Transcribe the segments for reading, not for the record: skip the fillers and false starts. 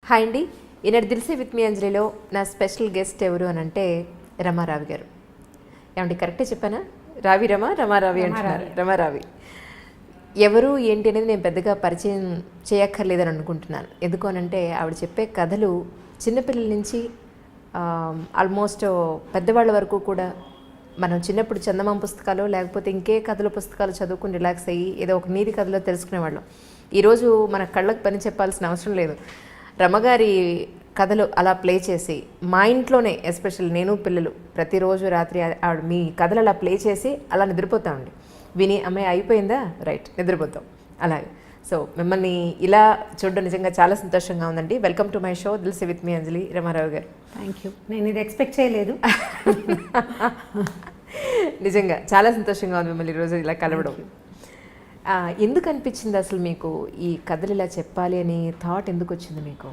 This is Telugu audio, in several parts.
హాయ్ అండి. ఈనాడు దిల్సే విత్ మీ అంజలిలో నా స్పెషల్ గెస్ట్ ఎవరు అని అంటే రమారావి గారు. ఏమండి కరెక్టే చెప్పానా? రమారావి అంటున్నారు. రమారావి ఎవరు ఏంటి అనేది నేను పెద్దగా పరిచయం చేయక్కర్లేదని అనుకుంటున్నాను. ఎందుకు అనంటే ఆవిడ చెప్పే కథలు చిన్నపిల్లల నుంచి ఆల్మోస్ట్ పెద్దవాళ్ళ వరకు కూడా మనం చిన్నప్పుడు చందమామ పుస్తకాలు లేకపోతే ఇంకే కథల పుస్తకాలు చదువుకుని రిలాక్స్ అయ్యి ఏదో ఒక నీతి కథలో తెలుసుకునేవాళ్ళం. ఈరోజు మన కళ్ళకు పని చెప్పాల్సిన అవసరం లేదు. రమగారి కథలు అలా ప్లే చేసి మా ఇంట్లోనే ఎస్పెషల్ నేను పిల్లలు ప్రతిరోజు రాత్రి ఆవిడ మీ కథలు అలా ప్లే చేసి అలా నిద్రపోతామండి. విని అమ్మాయి అయిపోయిందా రైట్ నిద్రపోతాం అలాగే. సో మిమ్మల్ని ఇలా చూడడం నిజంగా చాలా సంతోషంగా ఉందండి. Welcome to my show Dilse with me Anjali. Ramarao గారు థ్యాంక్ యూ. నేను ఇది ఎక్స్పెక్ట్ చేయలేదు. నిజంగా చాలా సంతోషంగా ఉంది మిమ్మల్ని ఈరోజు ఇలా కలవడం. ఎందుకు అనిపించింది అసలు మీకు ఈ కథలు ఇలా చెప్పాలి అని థాట్ ఎందుకు వచ్చింది మీకు?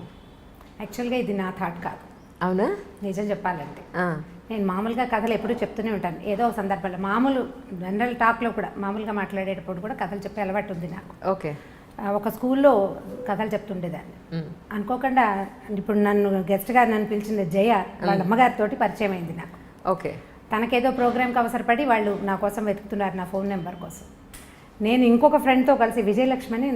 యాక్చువల్గా ఇది నా థాట్ కాదు. అవునా? నిజం చెప్పాలంటే నేను మామూలుగా కథలు ఎప్పుడూ చెప్తూనే ఉంటాను. ఏదో ఒక సందర్భంలో మామూలు జనరల్ టాక్లో కూడా మామూలుగా మాట్లాడేటప్పుడు కూడా కథలు చెప్పే అలవాటు ఉంది నాకు. ఓకే. ఒక స్కూల్లో కథలు చెప్తుండేదాన్ని. అనుకోకుండా ఇప్పుడు నన్ను గెస్ట్గా నన్ను పిలిచిన జయ వాళ్ళ అమ్మగారితో పరిచయం అయింది నాకు. ఓకే. తనకేదో ప్రోగ్రామ్కి అవసరపడి వాళ్ళు నా కోసం వెతుకుతున్నారు, నా ఫోన్ నెంబర్ కోసం. నేను ఇంకొక ఫ్రెండ్తో కలిసి విజయలక్ష్మి అని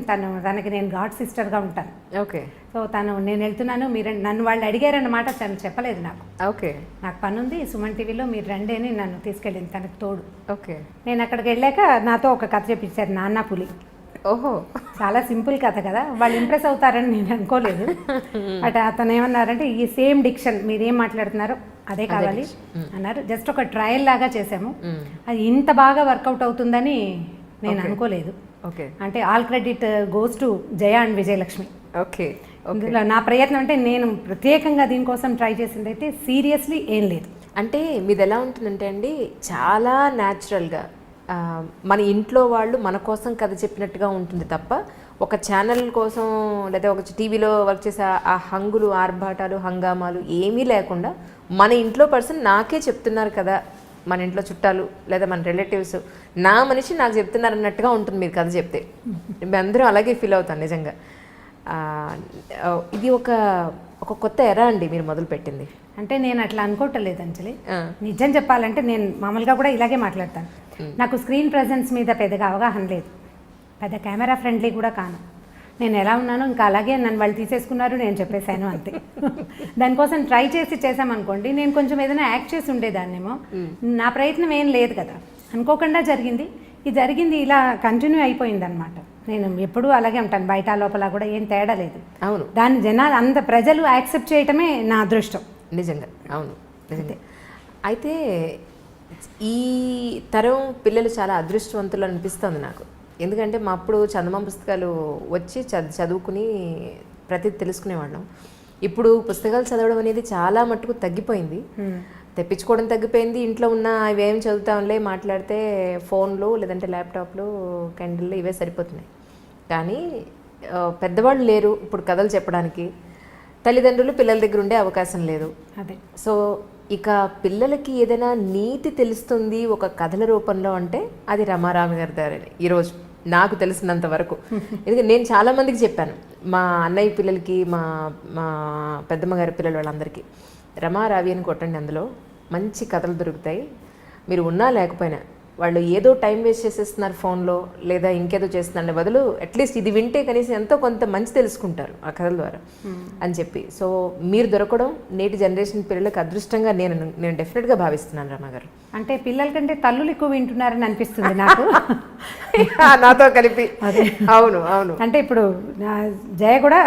తనకి నేను గాడ్ సిస్టర్గా ఉంటాను. ఓకే. సో నేను వెళ్తున్నాను, మీరు నన్ను వాళ్ళు అడిగారన్నమాట. తను చెప్పలేదు నాకు. ఓకే. నాకు పని ఉంది సుమన్ టీవీలో, మీరు రండి అని నన్ను తీసుకెళ్ళింది తనకు తోడు. ఓకే. నేను అక్కడికి వెళ్ళాక నాతో ఒక కథ చెప్పించారు, నాన్న పులి. ఓహో, చాలా సింపుల్ కథ కదా, వాళ్ళు ఇంప్రెస్ అవుతారని నేను అనుకోలేదు. బట్ అతను ఏమన్నారంటే ఈ సేమ్ డిక్షన్ మీరేం మాట్లాడుతున్నారో అదే కావాలి అన్నారు. జస్ట్ ఒక ట్రయల్ లాగా చేసాము. అది ఇంత బాగా వర్కౌట్ అవుతుందని నేను అనుకోలేదు. ఓకే. అంటే all credit goes to Jaya and Vijayalakshmi. Okay. ఇందులో నా ప్రయత్నం అంటే నేను ప్రత్యేకంగా దీనికోసం ట్రై చేసింది అయితే సీరియస్లీ ఏం లేదు. అంటే మీది ఎలా ఉంటుందంటే అండి చాలా న్యాచురల్గా మన ఇంట్లో వాళ్ళు మన కోసం కథ చెప్పినట్టుగా ఉంటుంది తప్ప ఒక ఛానల్ కోసం లేదా ఒక టీవీలో వర్క్ చేసే ఆ హంగులు ఆర్భాటాలు హంగామాలు ఏమీ లేకుండా మన ఇంట్లో పర్సన్ నాకే చెప్తున్నారు కదా, మన ఇంట్లో చుట్టాలు లేదా మన రిలేటివ్స్ నా మనిషి నాకు చెప్తున్నారు అన్నట్టుగా ఉంటుంది మీరు కథ చెప్తే. అందరూ అలాగే ఫీల్ అవుతాను నిజంగా. ఇది ఒక కొత్త ఎరా అండి మీరు మొదలు పెట్టింది. అంటే నేను అట్లా అనుకోవట్లేదు అంజలి. నిజం చెప్పాలంటే నేను మామూలుగా కూడా ఇలాగే మాట్లాడతాను. నాకు స్క్రీన్ ప్రెజెన్స్ మీద పెద్దగా అవగాహన లేదు, పెద్ద కెమెరా ఫ్రెండ్లీ కూడా కాను. నేను ఎలా ఉన్నానో ఇంకా అలాగే నన్ను వాళ్ళు తీసేసుకున్నారు, నేను చెప్పేశాను అంతే. దానికోసం ట్రై చేసామనుకోండి నేను కొంచెం ఏదైనా యాక్ట్ చేసి ఉండేదాన్నేమో. నా ప్రయత్నం ఏం లేదు కదా, అనుకోకుండా జరిగింది. ఇది జరిగింది ఇలా కంటిన్యూ అయిపోయింది అనమాట. నేను ఎప్పుడూ అలాగే ఉంటాను, బయట లోపల కూడా ఏం తేడా లేదు. అవును. దాన్ని జనాలు అంత ప్రజలు యాక్సెప్ట్ చేయటమే నా అదృష్టం నిజంగా. అవును నిజంగా. అయితే ఈ తరం పిల్లలు చాలా అదృష్టవంతులు అనిపిస్తుంది నాకు. ఎందుకంటే మా అప్పుడు చందమామ పుస్తకాలు వచ్చి చదువుకుని ప్రతి తెలుసుకునేవాళ్ళం. ఇప్పుడు పుస్తకాలు చదవడం అనేది చాలా మట్టుకు తగ్గిపోయింది, తెప్పించుకోవడం తగ్గిపోయింది. ఇంట్లో ఉన్న ఇవేం చదువుతాంలే మాట్లాడితే ఫోన్లు లేదంటే ల్యాప్టాప్లు కెండిల్ ఇవే సరిపోతున్నాయి. కానీ పెద్దవాళ్ళు లేరు ఇప్పుడు కథలు చెప్పడానికి, తల్లిదండ్రులు పిల్లల దగ్గర ఉండే అవకాశం లేదు. అదే. సో ఇక పిల్లలకి ఏదైనా నీతి తెలుస్తుంది ఒక కథల రూపంలో అంటే అది రమారావి గారి దారని ఈరోజు నాకు తెలిసినంత వరకు. ఎందుకంటే నేను చాలామందికి చెప్పాను, మా అన్నయ్య పిల్లలకి మా పెద్దమ్మ గారి పిల్లలు వాళ్ళందరికీ రమారావి అని కొట్టండి, అందులో మంచి కథలు దొరుకుతాయి. మీరు ఉన్నా లేకపోయినా వాళ్ళు ఏదో టైం వేస్ట్ చేసేస్తున్నారు ఫోన్లో లేదా ఇంకేదో చేస్తున్నారు బదులు అట్లీస్ట్ ఇది వింటే కనీసం ఎంతో కొంత మంచి తెలుసుకుంటారు ఆ కథల ద్వారా అని చెప్పి. సో మీరు దొరకడం నేటి జనరేషన్ పిల్లలకు అదృష్టంగా నేను డెఫినెట్గా భావిస్తున్నాను. రమా గారు అంటే పిల్లల కంటే తల్లులు ఎక్కువ వింటున్నారని అనిపిస్తుంది నాకు. నాతో కలిపి. అవును అవును. అంటే ఇప్పుడు జయ కూడా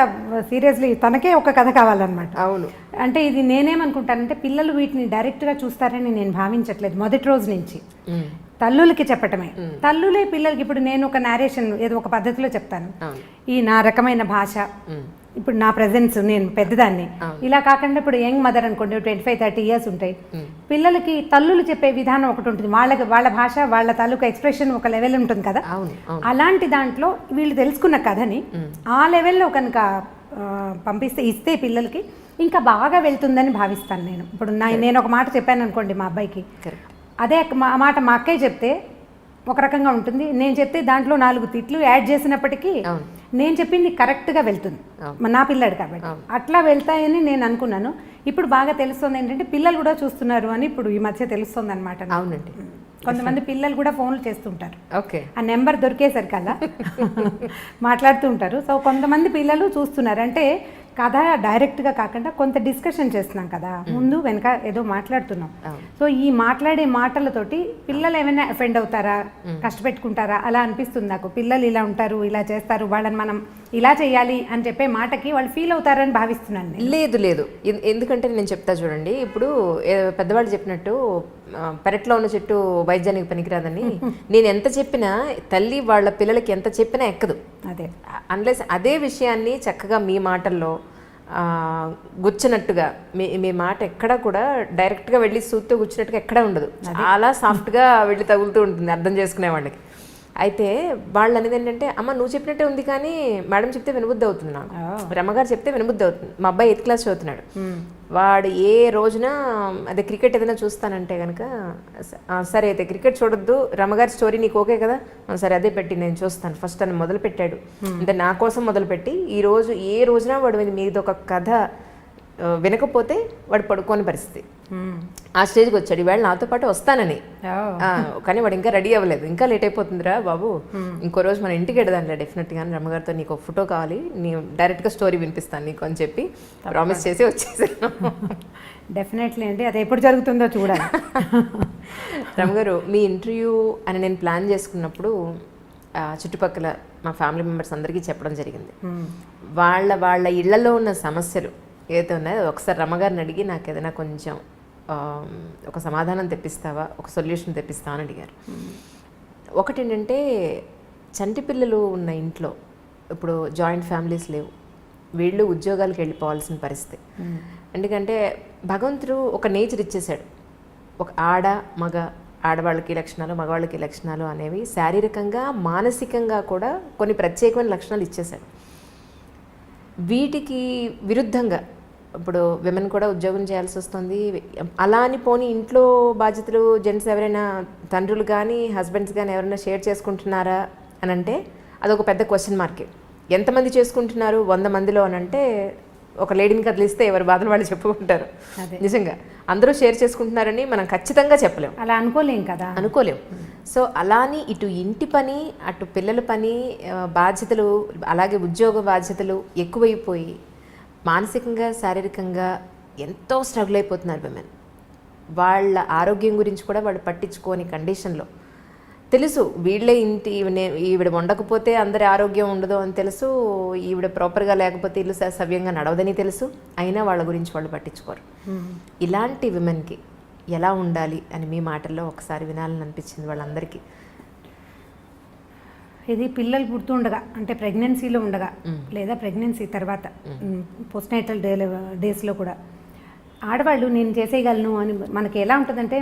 సీరియస్లీ తనకే ఒక కథ కావాలన్నమాట. అవును. అంటే ఇది నేనేమనుకుంటానంటే పిల్లలు వీటిని డైరెక్ట్గా చూస్తారని నేను భావించట్లేదు మొదటి రోజు నుంచి. తల్లులకి చెప్పటమే, తల్లులే పిల్లలకి. ఇప్పుడు నేను ఒక నేరేషన్ ఏదో ఒక పద్ధతిలో చెప్తాను, ఈ నా రకమైన భాష, ఇప్పుడు నా ప్రెజెన్స్, నేను పెద్దదాన్ని ఇలా కాకుండా ఇప్పుడు యంగ్ మదర్ అనుకోండి 25-30 ఇయర్స్ ఉంటాయి, పిల్లలకి తల్లులు చెప్పే విధానం ఒకటి ఉంటుంది, వాళ్ళ భాష వాళ్ళ తాలూకా ఎక్స్ప్రెషన్ ఒక లెవెల్ ఉంటుంది కదా. అలాంటి దాంట్లో వీళ్ళు తెలుసుకున్న కథని ఆ లెవెల్లో కనుక పంపిస్తే ఇస్తే పిల్లలకి ఇంకా బాగా వెళ్తుందని భావిస్తాను నేను. ఇప్పుడు నేను ఒక మాట చెప్పాను అనుకోండి మా అబ్బాయికి, అదే మాట మా అక్కయ్య చెప్తే ఒక రకంగా ఉంటుంది, నేను చెప్తే దాంట్లో 4 తిట్లు యాడ్ చేసినప్పటికీ నేను చెప్పింది కరెక్ట్గా వెళ్తుంది నా పిల్లాడు కాబట్టి అట్లా వెళ్తాయని నేను అనుకున్నాను. ఇప్పుడు బాగా తెలుస్తుంది ఏంటంటే పిల్లలు కూడా చూస్తున్నారు అని ఇప్పుడు ఈ మధ్య తెలుస్తుంది అనమాట. అవునండి, కొంతమంది పిల్లలు కూడా ఫోన్లు చేస్తుంటారు. ఓకే, ఆ నెంబర్ దొరికేసరికల్లా మాట్లాడుతూ ఉంటారు. సో కొంతమంది పిల్లలు చూస్తున్నారు. అంటే కథ డైరెక్ట్గా కాకుండా కొంత డిస్కషన్ చేస్తున్నాం కదా, ముందు వెనక ఏదో మాట్లాడుతున్నాం. సో ఈ మాట్లాడే మాటలతోటి పిల్లలు ఏమైనా అఫెండ్ అవుతారా, కష్టపెట్టుకుంటారా అలా అనిపిస్తుంది నాకు. పిల్లలు ఇలా ఉంటారు, ఇలా చేస్తారు, వాళ్ళని మనం ఇలా చేయాలి అని చెప్పే మాటకి వాళ్ళు ఫీల్ అవుతారని భావిస్తున్నాను నేను. లేదు లేదు, ఎందుకంటే నేను చెప్తా చూడండి. ఇప్పుడు పెద్దవాళ్ళు చెప్పినట్టు పెరట్లో ఉన్న చెట్టు వైద్యానికి పనికిరాదని నేను ఎంత చెప్పినా తల్లి వాళ్ళ పిల్లలకి ఎంత చెప్పినా ఎక్కదు. అదే అన్లెస్ అదే విషయాన్ని చక్కగా మీ మాటల్లో గుచ్చినట్టుగా మీ మాట ఎక్కడా కూడా డైరెక్ట్గా వెళ్ళి సూత్తో గుచ్చినట్టుగా ఎక్కడా ఉండదు. చాలా సాఫ్ట్గా వెళ్ళి తగులుతూ ఉంటుంది అర్థం చేసుకునే వాళ్ళకి. అయితే వాళ్ళు అనేది ఏంటంటే, అమ్మ నువ్వు చెప్పినట్టే ఉంది కానీ మేడం చెప్తే వినబుద్ధి అవుతుంది, నాకు రమ్మగారు చెప్తే వినబుద్ధి అవుతుంది. మా అబ్బాయి 8th క్లాస్ చదువుతున్నాడు. వాడు ఏ రోజున అదే క్రికెట్ ఏదైనా చూస్తానంటే కనుక, సరే అయితే క్రికెట్ చూడొద్దు, రమ్మగారి స్టోరీ నీకు ఓకే కదా, సరే అదే పెట్టి నేను చూస్తాను ఫస్ట్ అని మొదలు పెట్టాడు. అంటే నా కోసం మొదలుపెట్టి ఏ రోజున వాడు మీద ఒక కథ వినకపోతే వాడు పడుకోని పరిస్థితి, ఆ స్టేజ్కి వచ్చాడు. ఈవేళ నాతో పాటు వస్తానని, కానీ వాడు ఇంకా రెడీ అవ్వలేదు. ఇంకా లేట్ అయిపోతుందిరా బాబు, ఇంకో రోజు మన ఇంటికి వెడదాంలే డెఫినెట్గా, రమ్మగారితో నీకు ఒక ఫోటో కావాలి, నీ డైరెక్ట్గా స్టోరీ వినిపిస్తాను నీకు అని చెప్పి ప్రామిస్ చేసి వచ్చేసాను. డెఫినెట్లీ అండి, అది ఎప్పుడు జరుగుతుందో చూడాలి. రమ్మగారు, మీ ఇంటర్వ్యూ అని నేను ప్లాన్ చేసుకున్నప్పుడు చుట్టుపక్కల మా ఫ్యామిలీ మెంబర్స్ అందరికీ చెప్పడం జరిగింది. వాళ్ళ ఇళ్లలో ఉన్న సమస్యలు ఏదైతే ఉన్నాయో ఒకసారి రమ్మగారిని అడిగి నాకు ఏదైనా కొంచెం ఒక సమాధానం తెప్పిస్తావా, ఒక సొల్యూషన్ తెప్పిస్తావా అని అడిగారు. ఒకటి ఏంటంటే, చంటి పిల్లలు ఉన్న ఇంట్లో ఇప్పుడు జాయింట్ ఫ్యామిలీస్ లేవు, వీళ్ళు ఉద్యోగాలకు వెళ్ళిపోవాల్సిన పరిస్థితి. ఎందుకంటే భగవంతుడు ఒక నేచర్ ఇచ్చేశాడు, ఒక ఆడవాళ్ళకి లక్షణాలు, మగవాళ్ళకి లక్షణాలు అనేవి శారీరకంగా మానసికంగా కూడా కొన్ని ప్రత్యేకమైన లక్షణాలు ఇచ్చేశాడు. వీటికి విరుద్ధంగా ఇప్పుడు విమెన్ కూడా ఉద్యోగం చేయాల్సి వస్తుంది. అలా అని పోనీ ఇంట్లో బాధ్యతలు జెంట్స్ ఎవరైనా తండ్రులు కానీ హస్బెండ్స్ కానీ ఎవరైనా షేర్ చేసుకుంటున్నారా అని అంటే అదొక పెద్ద క్వశ్చన్ మార్కే. ఎంతమంది చేసుకుంటున్నారు 100 మందిలో అని అంటే ఒక లేడీని కదిలిస్తే ఎవరి బాధలు వాళ్ళు చెప్పుకుంటారు. నిజంగా అందరూ షేర్ చేసుకుంటున్నారని మనం ఖచ్చితంగా చెప్పలేం, అలా అనుకోలేం. సో అలాని ఇటు ఇంటి పని, అటు పిల్లల పని బాధ్యతలు, అలాగే ఉద్యోగ బాధ్యతలు ఎక్కువైపోయి మానసికంగా శారీరకంగా ఎంతో స్ట్రగుల్ అయిపోతున్నారు విమెన్. వాళ్ళ ఆరోగ్యం గురించి కూడా వాళ్ళు పట్టించుకోని కండిషన్లో, తెలుసు వీళ్ళే ఈవిడ వండకపోతే అందరి ఆరోగ్యం ఉండదు అని తెలుసు, ఈవిడ ప్రాపర్గా లేకపోతే ఇల్లు సవ్యంగా నడవదని తెలుసు, అయినా వాళ్ళ గురించి వాళ్ళు పట్టించుకోరు. ఇలాంటి విమెన్కి ఎలా ఉండాలి అని మీ మాటల్లో ఒకసారి వినాలని అనిపించింది వాళ్ళందరికీ. ఇది పిల్లలు పుడుతుండగా, అంటే ప్రెగ్నెన్సీలో ఉండగా లేదా ప్రెగ్నెన్సీ తర్వాత పోస్ట్నేటల్ డేస్లో కూడా ఆడవాళ్ళు నేను చేసేయగలను అని మనకి ఎలా ఉంటుందంటే,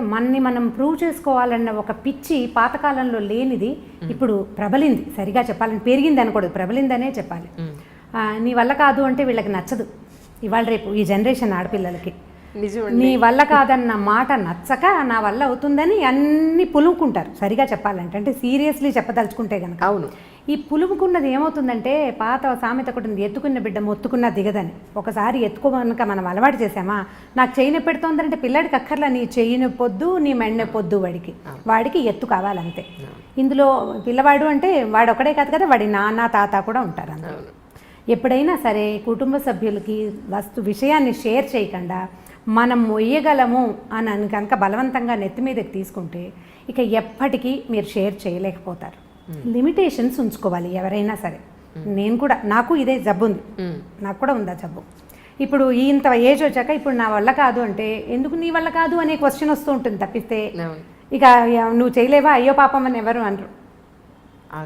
మనం ప్రూవ్ చేసుకోవాలన్న ఒక పిచ్చి పాతకాలంలో లేనిది ఇప్పుడు ప్రబలింది. సరిగా చెప్పాలని పెరిగింది అనకూడదు, ప్రబలిందనే చెప్పాలి. నీ వల్ల కాదు అంటే వీళ్ళకి నచ్చదు. ఇవాళ రేపు ఈ జనరేషన్ ఆడపిల్లలకి నీ వల్ల కాదన్న మాట నచ్చక నా వల్ల అవుతుందని అన్ని పులుముకుంటారు. సరిగా చెప్పాలంటే, అంటే సీరియస్లీ చెప్పదలుచుకుంటే కనుక. అవును, ఈ పులుముకున్నది ఏమవుతుందంటే, పాత సామెత ఒకటి ఉంది, ఎత్తుకున్న బిడ్డ మొత్తుకున్న దిగదని. ఒకసారి ఎత్తుకోమనక మనం అలవాటు చేసామా, నాకు చెయ్యి నొప్పి పెడుతోందంటే పిల్లాడికి అక్కర్లా నీ చెయ్యి నొప్పొద్దు, నీ మెడ నొప్పొద్దు, వాడికి ఎత్తు కావాలంతే. ఇందులో పిల్లవాడు అంటే వాడు ఒకడే కాదు కదా, వాడి నాన్న తాత కూడా ఉంటారు అందులో. ఎప్పుడైనా సరే కుటుంబ సభ్యులకి విషయాన్ని షేర్ చేయకుండా మనం మొయ్యగలము అని కనుక బలవంతంగా నెత్తి మీదకి తీసుకుంటే ఇక ఎప్పటికీ మీరు షేర్ చేయలేకపోతారు. లిమిటేషన్స్ ఉంచుకోవాలి ఎవరైనా సరే. నేను కూడా, నాకు ఇదే జబ్బు ఉంది, నాకు కూడా ఉందా జబ్బు. ఇప్పుడు ఇంత ఏజ్ వచ్చాక ఇప్పుడు నా వల్ల కాదు అంటే, ఎందుకు నీ వల్ల కాదు అనే క్వశ్చన్ వస్తూ ఉంటుంది తప్పిస్తే, ఇక నువ్వు చేయలేవా అయ్యో పాపం అని ఎవరు అనరు.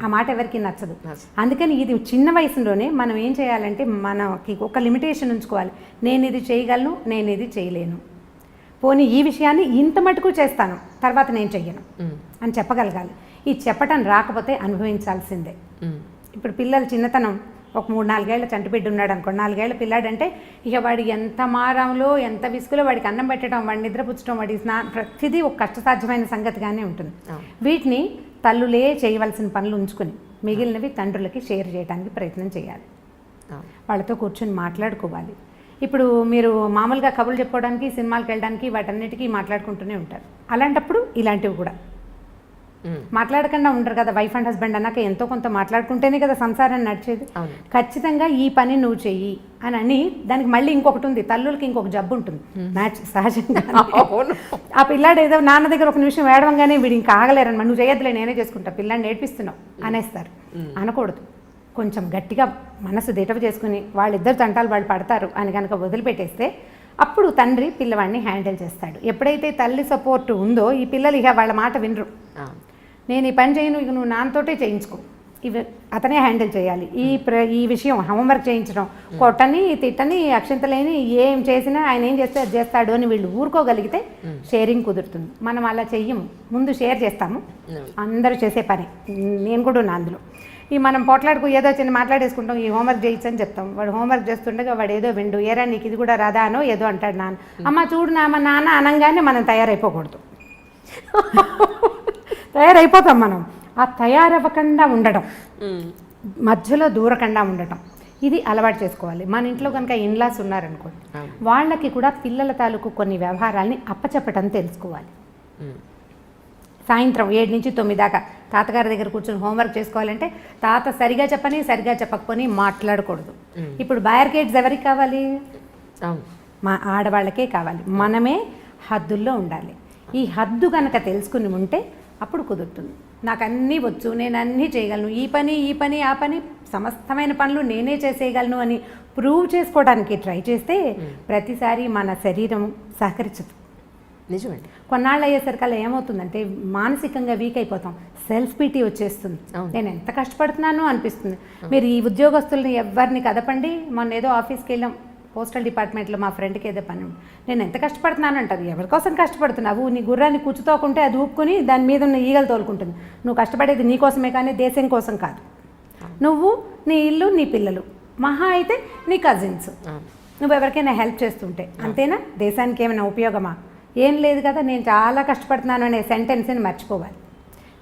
ఆ మాట ఎవరికి నచ్చదు. అందుకని ఇది చిన్న వయసులోనే మనం ఏం చేయాలంటే, మనకి ఒక లిమిటేషన్ ఉంచుకోవాలి. నేను ఇది చేయగలను, నేను ఇది చేయలేను, పోనీ ఈ విషయాన్ని ఇంత మటుకు చేస్తాను, తర్వాత నేను చెయ్యను అని చెప్పగలగాలి. ఈ చెప్పటం రాకపోతే అనుభవించాల్సిందే. ఇప్పుడు పిల్లలు చిన్నతనం, ఒక 3-4 ఏళ్ల చంటి బిడ్డ ఉన్నాడు అనుకోండి, 4 ఏళ్ల పిల్లాడంటే ఇక వాడి ఎంత మారంలో ఎంత విసుగులో వాడికి అన్నం పెట్టడం, వాడిని నిద్రపుచ్చడం, వాడి ప్రతిదీ ఒక కష్టసాధ్యమైన సంగతిగానే ఉంటుంది. వీటిని తల్లులే చేయవలసిన పనులు ఉంచుకొని మిగిలినవి తండ్రులకి షేర్ చేయడానికి ప్రయత్నం చేయాలి. వాళ్ళతో కూర్చొని మాట్లాడుకోవాలి. ఇప్పుడు మీరు మామూలుగా కబుర్లు చెప్పుకోవడానికి, సినిమాలకు వెళ్ళడానికి వాటన్నిటికీ మాట్లాడుకుంటూనే ఉంటారు. అలాంటప్పుడు ఇలాంటివి కూడా మాట్లాడకుండా ఉండరు కదా. వైఫ్ అండ్ హస్బెండ్ అన్నాక ఎంతో కొంత మాట్లాడుకుంటేనే కదా సంసారం నడిచేది. ఖచ్చితంగా ఈ పని నువ్వు చెయ్యి అని దానికి మళ్ళీ ఇంకొకటి ఉంది, తల్లులకి ఇంకొక జబ్బు ఉంటుంది మ్యాచ్ సహజంగా. ఆ పిల్లాడు ఏదో నాన్న దగ్గర ఒక నిమిషం వేడవంగానే వీడు ఇంకా ఆగలేరన్నమాట. నువ్వు చేయొద్దులే నేనే చేసుకుంటా, పిల్లాడిని నేర్పిస్తున్నావు అనేస్తారు. అనకూడదు. కొంచెం గట్టిగా మనసు దిటవ చేసుకుని వాళ్ళిద్దరు తంటాలు వాళ్ళు పడతారు అని కనుక వదిలిపెట్టేస్తే అప్పుడు తండ్రి పిల్లవాడిని హ్యాండిల్ చేస్తాడు. ఎప్పుడైతే తల్లి సపోర్ట్ ఉందో ఈ పిల్లలు ఇక వాళ్ళ మాట వినరు. నేను ఈ పని చేయను, ఇక నువ్వు నాన్నతోటే చేయించుకో, ఇవి అతనే హ్యాండిల్ చేయాలి. ఈ విషయం హోంవర్క్ చేయించడం, కొట్టని తిట్టని అక్షంతలేని ఏం చేసినా ఆయన ఏం చేస్తే అది చేస్తాడు అని వీళ్ళు ఊరుకోగలిగితే షేరింగ్ కుదురుతుంది. మనం అలా చెయ్యము, ముందు షేర్ చేస్తాము, అందరూ చేసే పని. నేను కూడా ఉన్నా అందులో. ఈ మనం పోట్లాడుకు ఏదో చిన్న మాట్లాడేసుకుంటాం, ఈ హోంవర్క్ చేయించని చెప్తాం. వాడు హోంవర్క్ చేస్తుండగా వాడు ఏదో విండు, ఏరా నీకు ఇది కూడా రాదా అనో ఏదో అంటాడు నాన్న. అమ్మ చూడు నాన్న అనగానే మనం తయారైపోకూడదు. తయారైపోతాం మనం. ఆ తయారవ్వకుండా ఉండడం, మధ్యలో దూరకుండా ఉండటం, ఇది అలవాటు చేసుకోవాలి. మన ఇంట్లో కనుక ఇన్లాస్ ఉన్నారనుకోండి, వాళ్ళకి కూడా పిల్లల తాలూకు కొన్ని వ్యవహారాలని అప్పచెప్పటం తెలుసుకోవాలి. సాయంత్రం 7 నుంచి 9 దాకా తాతగారి దగ్గర కూర్చొని హోంవర్క్ చేసుకోవాలంటే తాత సరిగా చెప్పని సరిగా చెప్పకపోని మాట్లాడకూడదు. ఇప్పుడు బ్యారికేడ్స్ ఎవరికి కావాలి? మా ఆడవాళ్ళకే కావాలి. మనమే హద్దుల్లో ఉండాలి. ఈ హద్దు కనుక తెలుసుకుని ఉంటే అప్పుడు కుదురుతుంది. నాకు అన్నీ వచ్చు, నేను అన్నీ చేయగలను, ఈ పని ఆ పని సమస్తమైన పనులు నేనే చేసేయగలను అని ప్రూవ్ చేసుకోవడానికి ట్రై చేస్తే ప్రతిసారి మన శరీరం సహకరించదు. నిజమండి. కొన్నాళ్ళు అయ్యేసరికల్లా ఏమవుతుందంటే మానసికంగా వీక్ అయిపోతాం, సెల్ఫ్ పీటీ వచ్చేస్తుంది. నేను ఎంత కష్టపడుతున్నాను అనిపిస్తుంది. మీరు ఈ ఉద్యోగస్తుల్ని ఎవరిని కదపండి. మొన్న ఏదో ఆఫీస్కి వెళ్ళాం, పోస్టల్ డిపార్ట్మెంట్లో మా ఫ్రెండ్కి ఏదో పని, నేను ఎంత కష్టపడుతున్నాను అంటారు. ఎవరికోసం కష్టపడుతున్నావు? నీ గుర్రాన్ని కూర్చుతోకుంటే అది ఊపుకొని దాని మీద ఉన్న ఈగలు తోలుకుంటుంది. నువ్వు కష్టపడేది నీ కోసమే కానీ దేశం కోసం కాదు. నువ్వు, నీ ఇల్లు, నీ పిల్లలు, మహా అయితే నీ కజిన్స్, నువ్వు ఎవరికైనా హెల్ప్ చేస్తుంటే అంతేనా? దేశానికి ఏమైనా ఉపయోగమా? ఏం లేదు కదా. నేను చాలా కష్టపడుతున్నాను అనే సెంటెన్స్ని మర్చిపోవాలి.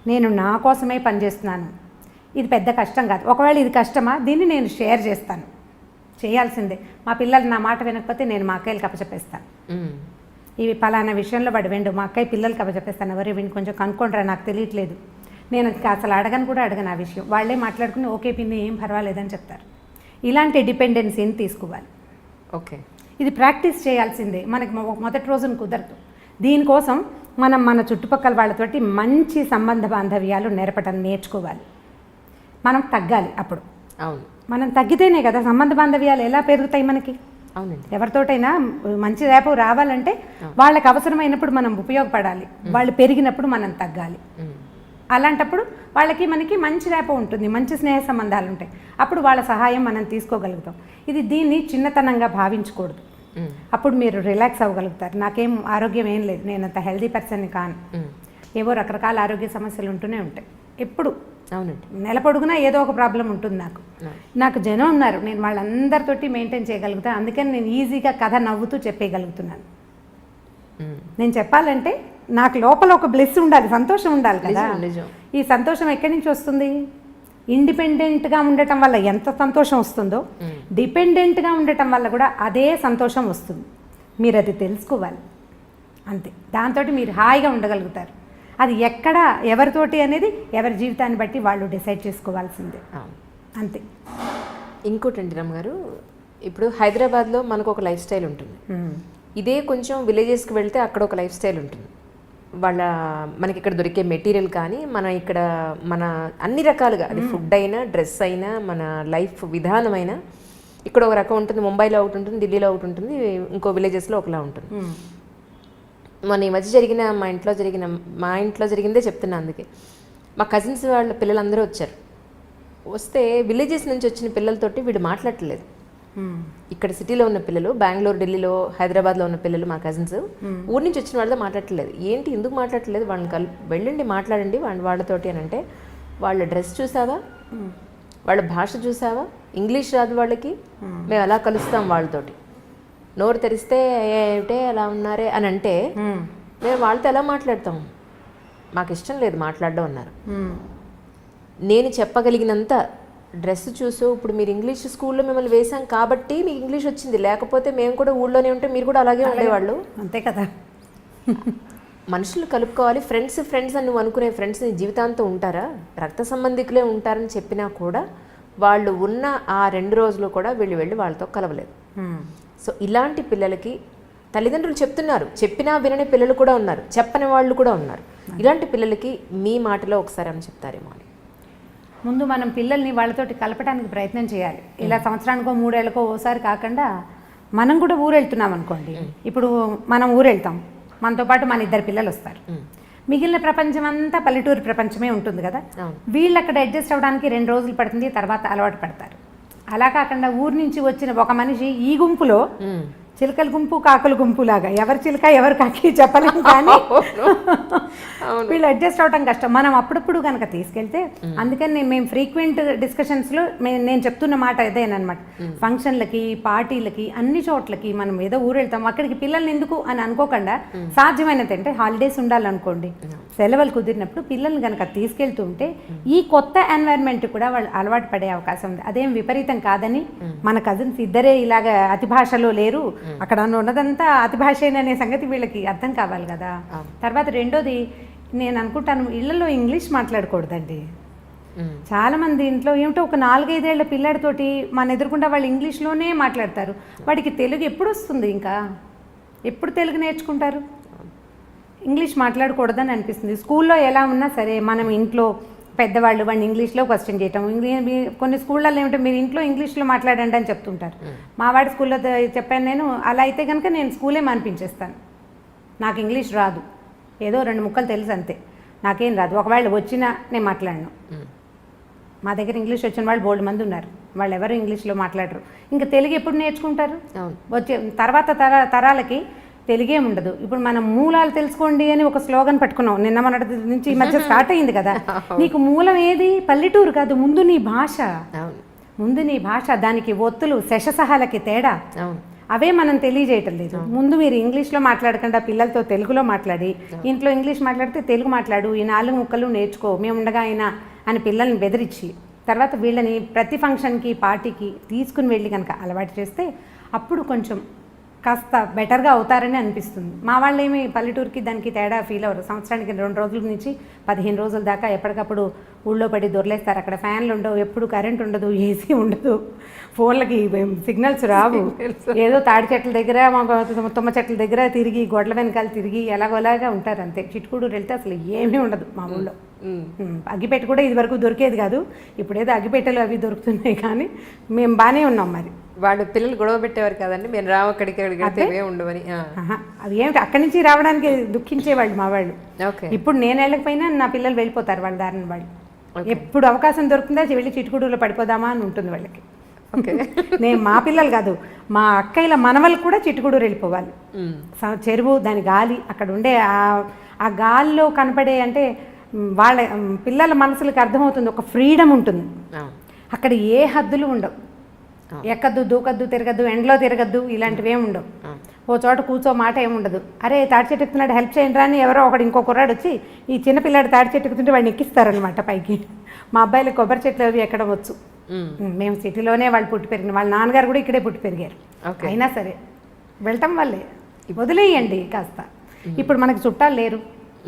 నేను నా కోసమే పనిచేస్తున్నాను, ఇది పెద్ద కష్టం కాదు. ఒకవేళ ఇది కష్టమా, దీన్ని నేను షేర్ చేస్తాను, చేయాల్సిందే. మా పిల్లలు నా మాట వినకపోతే నేను మా అక్కయ్యలకు అప్పచెప్పేస్తాను. ఇవి పలానా విషయంలో వాడు విండు, మా అక్కయ్య పిల్లలకి అప్పచెప్పేస్తాను. ఎవరు విని కొంచెం కనుక్కుంటారా, నాకు తెలియట్లేదు. నేను అసలు అడగను ఆ విషయం. వాళ్ళే మాట్లాడుకుని ఓకే పిన్ని ఏం పర్వాలేదని చెప్తారు. ఇలాంటి డిపెండెన్సీని తీసుకోవాలి. ఓకే, ఇది ప్రాక్టీస్ చేయాల్సిందే. మనకి మొదటి రోజున కుదరదు. దీనికోసం మనం మన చుట్టుపక్కల వాళ్ళతోటి మంచి సంబంధ బాంధవ్యాలు నేర్చుకోవాలి. మనం తగ్గాలి. అప్పుడు అవును, మనం తగ్గితేనే కదా సంబంధ బాంధవ్యాలు ఎలా పెరుగుతాయి మనకి. అవునండి. ఎవరితోటైనా మంచి రేపు రావాలంటే వాళ్ళకి అవసరమైనప్పుడు మనం ఉపయోగపడాలి, వాళ్ళు పెరిగినప్పుడు మనం తగ్గాలి. అలాంటప్పుడు వాళ్ళకి మనకి మంచి రేపో ఉంటుంది, మంచి స్నేహ సంబంధాలు ఉంటాయి. అప్పుడు వాళ్ళ సహాయం మనం తీసుకోగలుగుతాం. దీన్ని చిన్నతనంగా భావించకూడదు. అప్పుడు మీరు రిలాక్స్ అవ్వగలుగుతారు. నాకేం ఆరోగ్యం ఏం లేదు, నేను అంత హెల్దీ పర్సన్ని కాను, ఏవో రకరకాల ఆరోగ్య సమస్యలు ఉంటూనే ఉంటాయి ఎప్పుడు. అవునండి. నెల పొడుగునా ఏదో ఒక ప్రాబ్లం ఉంటుంది. నాకు జనం ఉన్నారు, నేను వాళ్ళందరితోటి మెయింటైన్ చేయగలుగుతాను. అందుకని నేను ఈజీగా కథ నవ్వుతూ చెప్పేయగలుగుతున్నాను. నేను చెప్పాలంటే నాకు లోపల ఒక బ్లెస్ ఉండాలి, సంతోషం ఉండాలి కదా. ఈ సంతోషం ఎక్కడి నుంచి వస్తుంది? ఇండిపెండెంట్గా ఉండటం వల్ల ఎంత సంతోషం వస్తుందో డిపెండెంట్గా ఉండటం వల్ల కూడా అదే సంతోషం వస్తుంది. మీరు అది తెలుసుకోవాలి. అంతే, దాంతో మీరు హాయిగా ఉండగలుగుతారు. అది ఎక్కడ ఎవరితోటి అనేది ఎవరి జీవితాన్ని బట్టి వాళ్ళు డిసైడ్ చేసుకోవాల్సిందే. అంతే. ఇంకోటండి రమ్మగారు, ఇప్పుడు హైదరాబాద్లో మనకు ఒక లైఫ్ స్టైల్ ఉంటుంది, ఇదే కొంచెం విలేజెస్కి వెళ్తే అక్కడ ఒక లైఫ్ స్టైల్ ఉంటుంది. మనకి ఇక్కడ దొరికే మెటీరియల్ కానీ మన అన్ని రకాలుగా, అది ఫుడ్ అయినా డ్రెస్ అయినా మన లైఫ్ విధానమైనా ఇక్కడ ఒక రకం ఉంటుంది. ముంబైలో ఒకటి ఉంటుంది, ఢిల్లీలో ఒకటి ఉంటుంది, ఇంకో విలేజెస్లో ఒకలా ఉంటుంది. మన ఈ మధ్య మా ఇంట్లో జరిగిందే చెప్తున్నా. అందుకే మా కజిన్స్ వాళ్ళ పిల్లలందరూ వచ్చారు. వస్తే విలేజెస్ నుంచి వచ్చిన పిల్లలతోటి వీడు మాట్లాడట్లేదు. ఇక్కడ సిటీలో ఉన్న పిల్లలు, బెంగళూరు, ఢిల్లీలో, హైదరాబాద్లో ఉన్న పిల్లలు, మా కజిన్స్ ఊరి నుంచి వచ్చిన వాళ్ళతో మాట్లాడట్లేదు. ఏంటి ఎందుకు మాట్లాడట్లేదు? వాళ్ళని వెళ్ళండి మాట్లాడండి వాళ్ళతోటి అని అంటే, వాళ్ళ డ్రెస్ చూసావా, వాళ్ళ భాష చూసావా, ఇంగ్లీష్ రాదు వాళ్ళకి, మేము ఎలా కలుస్తాం వాళ్ళతోటి, నోరు తెరిస్తే ఏమిటే అలా ఉన్నారే అని అంటే మేము వాళ్ళతో ఎలా మాట్లాడతాం? మాకు ఇష్టం లేదు మాట్లాడడం అన్నారు. నేను చెప్పగలిగినంత డ్రెస్ చూసో ఇప్పుడు మీరు ఇంగ్లీష్ స్కూల్లో మిమ్మల్ని వేసాం కాబట్టి మీకు ఇంగ్లీష్ వచ్చింది, లేకపోతే మేము కూడా ఊళ్ళోనే ఉంటే మీరు కూడా అలాగే ఉండేవాళ్ళు. అంతే కదా. మనుషులు కలుపుకోవాలి. ఫ్రెండ్స్ అని నువ్వు అనుకునే ఫ్రెండ్స్ నీ జీవితాంతం ఉంటారా? రక్త సంబంధికులే ఉంటారని చెప్పినా కూడా వాళ్ళు ఉన్న ఆ 2 రోజులు కూడా వీళ్ళు వెళ్ళి వాళ్ళతో కలవలేదు. సో ఇలాంటి పిల్లలకి తల్లిదండ్రులు చెప్తున్నారు, చెప్పినా వినని పిల్లలు కూడా ఉన్నారు, చెప్పని వాళ్ళు కూడా ఉన్నారు. ఇలాంటి పిల్లలకి మీ మాటలో ఒకసారి అని చెప్తారేమో అని. ముందు మనం పిల్లల్ని వాళ్ళతోటి కలపడానికి ప్రయత్నం చేయాలి. ఇలా సంవత్సరానికో 3 ఏళ్ళకో ఓసారి కాకుండా మనం కూడా ఊరు వెళ్తున్నాం అనుకోండి. ఇప్పుడు మనం ఊరు వెళ్తాం, మనతో పాటు మన 2 పిల్లలు వస్తారు. మిగిలిన ప్రపంచం అంతా పల్లెటూరు ప్రపంచమే ఉంటుంది కదా. వీళ్ళు అక్కడ అడ్జస్ట్ అవ్వడానికి 2 రోజులు పడుతుంది, తర్వాత అలవాటు పడతారు. అలా కాకుండా ఊరు నుంచి వచ్చిన ఒక మనిషి ఈ గుంపులో చిలకల గుంపు కాకుల గుంపు లాగా ఎవరు చిలక ఎవరు కాకి చెప్పలేము, కానీ వీళ్ళు అడ్జస్ట్ అవడం కష్టం. మనం అప్పుడప్పుడు కనుక తీసుకెళ్తే, అందుకని మేము ఫ్రీక్వెంట్ డిస్కషన్స్లో నేను చెప్తున్న మాట ఇదేనమాట. ఫంక్షన్లకి, పార్టీలకి, అన్ని చోట్లకి మనం ఏదో ఊరు వెళ్తాం, అక్కడికి పిల్లల్ని ఎందుకు అని అనుకోకుండా సాధ్యమైనంత అంటే హాలిడేస్ ఉండాలనుకోండి, సెలవులు కుదిరినప్పుడు పిల్లల్ని కనుక తీసుకెళ్తుంటే ఈ కొత్త ఎన్వైర్న్మెంట్ కూడా వాళ్ళు అలవాటు పడే అవకాశం ఉంది. అదేం విపరీతం కాదని, మన కజిన్స్ ఇద్దరే ఇలాగ అతి భాషలో లేరు, అక్కడ ఉన్నదంతా అతి భాషేననే సంగతి వీళ్ళకి అర్థం కావాలి కదా. తర్వాత రెండోది నేను అనుకుంటాను, ఇళ్లలో ఇంగ్లీష్ మాట్లాడకూడదండి. చాలా మంది ఇంట్లో ఏమిటో ఒక 4-5 ఏళ్ల పిల్లాడితోటి మన ఎదురుకుండా వాళ్ళు ఇంగ్లీష్లోనే మాట్లాడతారు. వాడికి తెలుగు ఎప్పుడు వస్తుంది? ఇంకా ఎప్పుడు తెలుగు నేర్చుకుంటారు? ఇంగ్లీష్ మాట్లాడకూడదని అనిపిస్తుంది. స్కూల్లో ఎలా ఉన్నా సరే మనం ఇంట్లో పెద్దవాళ్ళు వాడిని ఇంగ్లీష్లో క్వశ్చన్ చేయటం. కొన్ని స్కూళ్ళల్లో ఏమిటో మీరు ఇంట్లో ఇంగ్లీష్లో మాట్లాడండి అని చెప్తుంటారు. మా వాడి స్కూల్లో చెప్పాను నేను, అలా అయితే కనుక నేను స్కూలే మానిపించేస్తాను. నాకు ఇంగ్లీష్ రాదు, ఏదో 2 ముక్కలు తెలుసు అంతే, నాకేం రాదు. ఒకవేళ వచ్చినా నేను మాట్లాడను. మా దగ్గర ఇంగ్లీష్ వచ్చిన వాళ్ళు బోల్డ్ మంది ఉన్నారు, వాళ్ళు ఎవరు ఇంగ్లీష్లో మాట్లాడరు. ఇంకా తెలుగు ఎప్పుడు నేర్చుకుంటారు? వచ్చే తర్వాత తరాలకి తెలుగే ఉండదు. ఇప్పుడు మనం మూలాలు తెలుసుకోండి అని ఒక స్లోగన్ పట్టుకున్నాం, నిన్న మొన్నటి నుంచి ఈ మధ్య స్టార్ట్ అయింది కదా. నీకు మూలం ఏది? పల్లెటూరు కాదు, ముందు నీ భాష. ముందు నీ భాష, దానికి ఒత్తులు శశసహాలకి తేడా, అవే మనం తెలియజేయటం లేదు. ముందు మీరు ఇంగ్లీష్లో మాట్లాడకుండా పిల్లలతో తెలుగులో మాట్లాడి, ఇంట్లో ఇంగ్లీష్ మాట్లాడితే తెలుగు మాట్లాడు, ఈ 4 ముక్కలు నేర్చుకో, మేము ఉండగా అయినా అని పిల్లల్ని బెదిరించి, తర్వాత వీళ్ళని ప్రతి ఫంక్షన్కి, పార్టీకి తీసుకుని వెళ్ళి కనుక అలవాటు చేస్తే అప్పుడు కొంచెం కాస్త బెటర్గా అవుతారని అనిపిస్తుంది. మా వాళ్ళు ఏమి పల్లెటూరుకి దానికి తేడా ఫీల్ అవ్వరు. సంవత్సరానికి 2 రోజుల నుంచి 15 రోజుల దాకా ఎప్పటికప్పుడు ఊళ్ళో పడి దొరలేస్తారు. అక్కడ ఫ్యాన్లు ఉండవు, ఎప్పుడు కరెంట్ ఉండదు, ఏసీ ఉండదు, ఫోన్లకి సిగ్నల్స్ రావు. ఏదో తాడి చెట్ల దగ్గర, తుమ్మ చెట్ల దగ్గర తిరిగి, గొడ్ల వెనకాల తిరిగి ఎలాగోలాగా ఉంటారు అంతే. చిట్కూడూరు వెళ్తే అసలు ఏమీ ఉండదు మా ఊళ్ళో. అగ్గిపెట్టె కూడా ఇది వరకు దొరికేది కాదు, ఇప్పుడేదో అగ్గిపెట్టెలు అవి దొరుకుతున్నాయి, కానీ మేము బాగానే ఉన్నాం. మరి వాళ్ళు పిల్లలు గొడవ పెట్టేవారు కదండి, మేము రావు అక్కడికి ఉండవని. అది ఏమిటి, అక్కడి నుంచి రావడానికి దుఃఖించేవాళ్ళు మా వాళ్ళు. ఇప్పుడు నేను వెళ్ళకపోయినా నా పిల్లలు వెళ్ళిపోతారు వాళ్ళ దారిని. వాళ్ళు ఎప్పుడు అవకాశం దొరుకుతుందా వెళ్ళి చిట్టుకుడులో పడిపోదామా అని ఉంటుంది వాళ్ళకి. నేను మా పిల్లలు కాదు, మా అక్కయ్యల మనవలు కూడా చిట్టుకుడూరు వెళ్ళిపోవాలి. చెరువు, దాని గాలి, అక్కడ ఉండే ఆ గాలిలో కనపడే, అంటే వాళ్ళ పిల్లల మనసులకు అర్థమవుతుంది, ఒక ఫ్రీడమ్ ఉంటుంది అక్కడ. ఏ హద్దులు ఉండవు, ఎక్కద్దు, దూకద్దు, తిరగద్దు, ఎండలో తిరగద్దు, ఇలాంటివి ఏమి ఉండవు. ఓ చోట కూర్చో మాట ఏముండదు. అరే తాడి చెట్టు ఎక్కుతున్నాడు, హెల్ప్ చేయండి రా అని ఎవరో ఒకడు ఇంకో కుర్రాడు వచ్చి ఈ చిన్న పిల్లాడు తాడి చెట్టు ఎక్కుతుంటే వాడిని ఎక్కిస్తారనమాట పైకి. మా అబ్బాయిలు కొబ్బరి చెట్లు అవి ఎక్కడం వచ్చు. మేము సిటీలోనే వాళ్ళు పుట్టి పెరిగిన, వాళ్ళ నాన్నగారు కూడా ఇక్కడే పుట్టి పెరిగారు. అయినా సరే వెళ్ళటం వల్లే వదిలేయండి కాస్త. ఇప్పుడు మనకు చుట్టాలు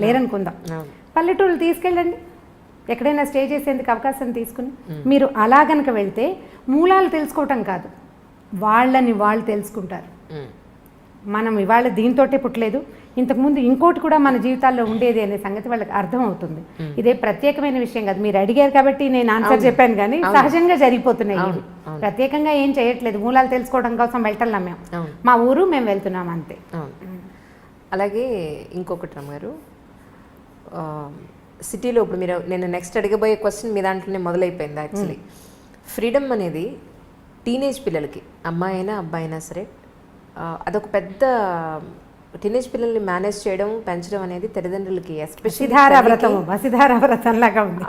లేరనుకుందాం, పల్లెటూళ్ళు తీసుకెళ్ళండి, ఎక్కడైనా స్టే చేసేందుకు అవకాశం తీసుకుని. మీరు అలా గనక వెళ్తే మూలాలు తెలుసుకోవటం కాదు, వాళ్ళని వాళ్ళు తెలుసుకుంటారు. మనం ఇవాళ దీంతోటే పుట్టలేదు, ఇంతకుముందు ఇంకోటి కూడా మన జీవితాల్లో ఉండేది అనే సంగతి వాళ్ళకి అర్థం అవుతుంది. ఇదే ప్రత్యేకమైన విషయం కాదు, మీరు అడిగారు కాబట్టి నేను ఆన్సర్ చెప్పాను, కానీ సహజంగా జరిగిపోతున్నాయి ఇవి. ప్రత్యేకంగా ఏం చేయట్లేదు, మూలాలు తెలుసుకోవడం కోసం వెళ్తున్నాం మేము, మా ఊరు మేము వెళ్తున్నాం అంతే. అలాగే ఇంకొకటి రమ్మారు, సిటీలో ఇప్పుడు మీరు, నేను నెక్స్ట్ అడగబోయే క్వశ్చన్ మీ దాంట్లోనే మొదలైపోయింది యాక్చువల్లీ. ఫ్రీడమ్ అనేది టీనేజ్ పిల్లలకి, అమ్మాయి అయినా అబ్బాయి అయినా సరే, అదొక పెద్ద, టీనేజ్ పిల్లల్ని మేనేజ్ చేయడం, పెంచడం అనేది తల్లిదండ్రులకి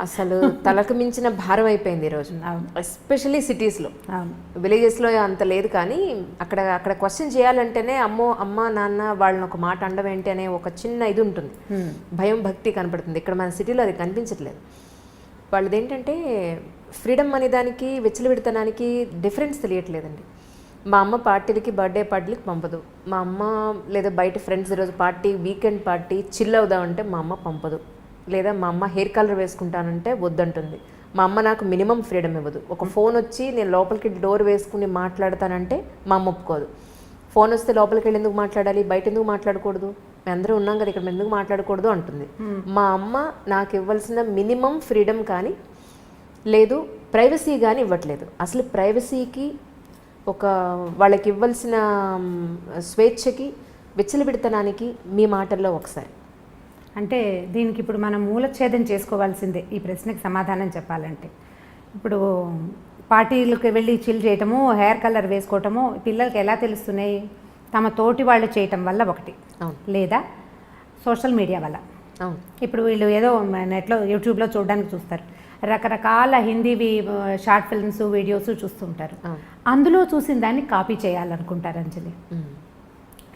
అసలు తలకు మించిన భారం అయిపోయింది ఈరోజు. ఎస్పెషల్లీ సిటీస్లో, విలేజెస్లో అంత లేదు, కానీ అక్కడ క్వశ్చన్ చేయాలంటేనే అమ్మ నాన్న వాళ్ళని ఒక మాట అండం ఏంటి అనే ఒక చిన్న ఇది ఉంటుంది, భయం భక్తి కనపడుతుంది. ఇక్కడ మన సిటీలో అది కనిపించట్లేదు. వాళ్ళది ఏంటంటే ఫ్రీడమ్ అనే దానికి విచ్చలవిడితనానికి డిఫరెన్స్ తెలియట్లేదండి. మా అమ్మ పార్టీలకి బర్త్డే పార్టీలకి పంపదు. మా అమ్మ లేదా బయట ఫ్రెండ్స్ ఈరోజు పార్టీ వీకెండ్ పార్టీ చిల్ అవుదామంటే మా అమ్మ పంపదు. లేదా మా అమ్మ హెయిర్ కలర్ వేసుకుంటానంటే వద్దంటుంది. మా అమ్మ నాకు మినిమం ఫ్రీడమ్ ఇవ్వదు. ఒక ఫోన్ వచ్చి నేను లోపలికి డోర్ వేసుకుని మాట్లాడతానంటే మా అమ్మ ఒప్పుకోదు. ఫోన్ వస్తే లోపలికి వెళ్ళి ఎందుకు మాట్లాడాలి, బయట ఎందుకు మాట్లాడకూడదు, మేము అందరూ ఉన్నాం కదా ఇక్కడ ఎందుకు మాట్లాడకూడదు అంటుంది. మా అమ్మ నాకు ఇవ్వాల్సిన మినిమం ఫ్రీడమ్ కానీ లేదు ప్రైవసీ కానీ ఇవ్వట్లేదు. అసలు ప్రైవసీకి ఒక వాళ్ళకి ఇవ్వాల్సిన స్వేచ్ఛకి విచ్చలవిడితనానికి మీ మాటల్లో ఒకసారి అంటే దీనికి ఇప్పుడు మనం మూలఛేదం చేసుకోవాల్సిందే ఈ ప్రశ్నకి సమాధానం చెప్పాలంటే. ఇప్పుడు పార్టీలకు వెళ్ళి చిల్ చేయటము, హెయిర్ కలర్ వేసుకోవటము పిల్లలకి ఎలా తెలుస్తున్నాయి? తమ తోటి వాళ్ళు చేయటం వల్ల ఒకటి, లేదా సోషల్ మీడియా వల్ల. ఇప్పుడు వీళ్ళు ఏదో నెట్లో యూట్యూబ్లో చూడడానికి చూస్తారు, రకరకాల హిందీవి షార్ట్ ఫిల్మ్స్ వీడియోస్ చూస్తుంటారు. అందులో చూసిన దాన్ని కాపీ చేయాలనుకుంటారు అంజలి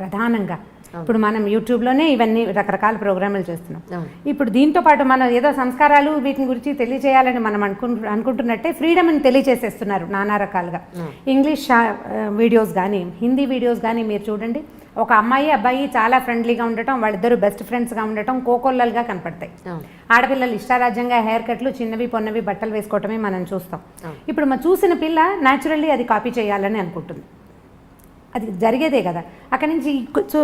ప్రధానంగా. ఇప్పుడు మనం యూట్యూబ్లోనే ఇవన్నీ రకరకాల ప్రోగ్రాములు చేస్తున్నాం. ఇప్పుడు దీంతో పాటు మనం ఏదో సంస్కారాలు వీటిని గురించి తెలియజేయాలని మనం అనుకుంటున్నట్టే ఫ్రీడమ్ని తెలియజేసేస్తున్నారు నానా రకాలుగా. ఇంగ్లీష్ వీడియోస్ కానీ హిందీ వీడియోస్ కానీ మీరు చూడండి, ఒక అమ్మాయి అబ్బాయి చాలా ఫ్రెండ్లీగా ఉండటం, వాళ్ళిద్దరు బెస్ట్ ఫ్రెండ్స్గా ఉండటం కోకొల్లలుగా కనపడతాయి. ఆడపిల్లలు ఇష్టారాజ్యంగా హెయిర్ కట్లు చిన్నవి పొన్నవి బట్టలు వేసుకోవటమే మనం చూస్తాం. ఇప్పుడు మనం చూసిన పిల్ల న్యాచురల్లీ అది కాపీ చేయాలని అనుకుంటుంది. అది జరిగేదే కదా. అక్కడి నుంచి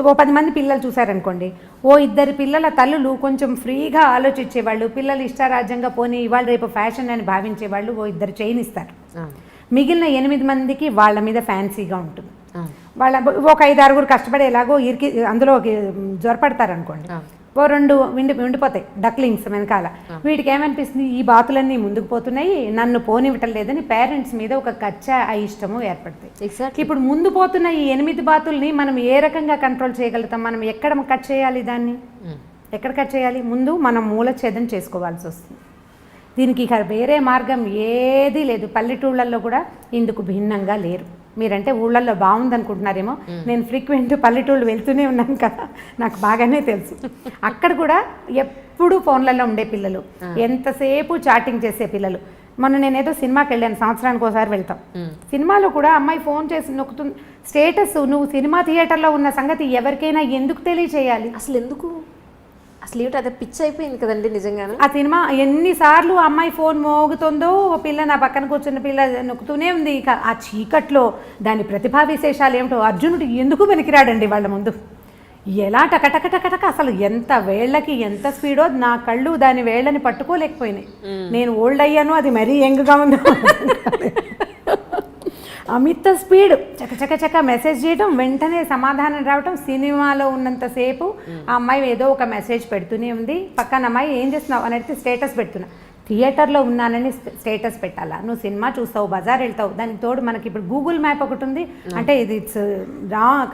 ఓ 10 మంది పిల్లలు చూసారనుకోండి, ఓ 2 పిల్లల తల్లులు కొంచెం ఫ్రీగా ఆలోచించేవాళ్ళు, పిల్లలు ఇష్టారాజ్యంగా పోనీ ఇవాళ రేపు ఫ్యాషన్ అని భావించేవాళ్ళు ఓ 2 చేయనిస్తారు. మిగిలిన 8 మందికి వాళ్ళ మీద ఫ్యాన్సీగా ఉంటుంది. వాళ్ళ ఒక 5-6 కష్టపడి ఎలాగో ఇరికి అందులో జ్వరపడతారనుకోండి, ఓ 2 ఉండిపోతాయి డక్లింగ్స్ వెనకాల. వీటికి ఏమనిపిస్తుంది, ఈ బాతులన్నీ ముందుకు పోతున్నాయి, నన్ను పోనివ్వటం లేదని పేరెంట్స్ మీద ఒక కచ్చా అయిష్టము ఏర్పడతాయి. ఇప్పుడు ముందు పోతున్న ఈ 8 బాతుల్ని మనం ఏ రకంగా కంట్రోల్ చేయగలుగుతాం? మనం ఎక్కడ కట్ చేయాలి దాన్ని? ఎక్కడ కట్ చేయాలి? ముందు మనం మూలఛేదం చేసుకోవాల్సి వస్తుంది. దీనికి ఇక వేరే మార్గం ఏదీ లేదు. పల్లెటూళ్ళల్లో కూడా ఇందుకు భిన్నంగా లేరు. మీరంటే ఊళ్ళల్లో బాగుందనుకుంటున్నారేమో, నేను ఫ్రీక్వెంట్ పల్లెటూళ్ళు వెళ్తూనే ఉన్నాను కదా, నాకు బాగానే తెలుసు. అక్కడ కూడా ఎప్పుడు ఫోన్లలో ఉండే పిల్లలు, ఎంతసేపు చాటింగ్ చేసే పిల్లలు. మొన్న నేనేదో సినిమాకి వెళ్ళాను, సంవత్సరానికి ఒకసారి వెళ్తాం. సినిమాలో కూడా అమ్మాయి ఫోన్ చేసి నొక్కుతుంది. స్టేటస్ నువ్వు సినిమా థియేటర్లో ఉన్న సంగతి ఎవరికైనా ఎందుకు తెలియచేయాలి? అసలు ఎందుకు? అసలు ఏమిటి అదే పిచ్చి అయిపోయింది కదండి నిజంగానే. ఆ సినిమా ఎన్నిసార్లు అమ్మాయి ఫోన్ మోగుతుందో, పిల్ల నా పక్కన కూర్చున్న పిల్ల నొక్కుతూనే ఉంది. ఇక ఆ చీకట్లో దాని ప్రతిభా విశేషాలు ఏమిటో. అర్జునుడు ఎందుకు పనికిరాడండి వాళ్ళ ముందు? ఎలా టకటకటకటక అసలు ఎంత వేళ్ళకి ఎంత స్పీడో, నా కళ్ళు దాని వేళ్ళని పట్టుకోలేకపోయినాయి. నేను ఓల్డ్ అయ్యాను, అది మరీ యంగ్గా ఉందో. అమిత స్పీడ్, చకచక మెసేజ్ చేయడం, వెంటనే సమాధానం రావటం. సినిమాలో ఉన్నంతసేపు ఆ అమ్మాయి ఏదో ఒక మెసేజ్ పెడుతూనే ఉంది. పక్కన అమ్మాయి ఏం చేస్తున్నావు అని అడిగితే స్టేటస్ పెడుతున్నా. థియేటర్లో ఉన్నానని స్టేటస్ పెట్టాలా? నువ్వు సినిమా చూస్తావు, బజార్ వెళ్తావు, దానికి తోడు మనకి ఇప్పుడు గూగుల్ మ్యాప్ ఒకటి ఉంది. అంటే ఇది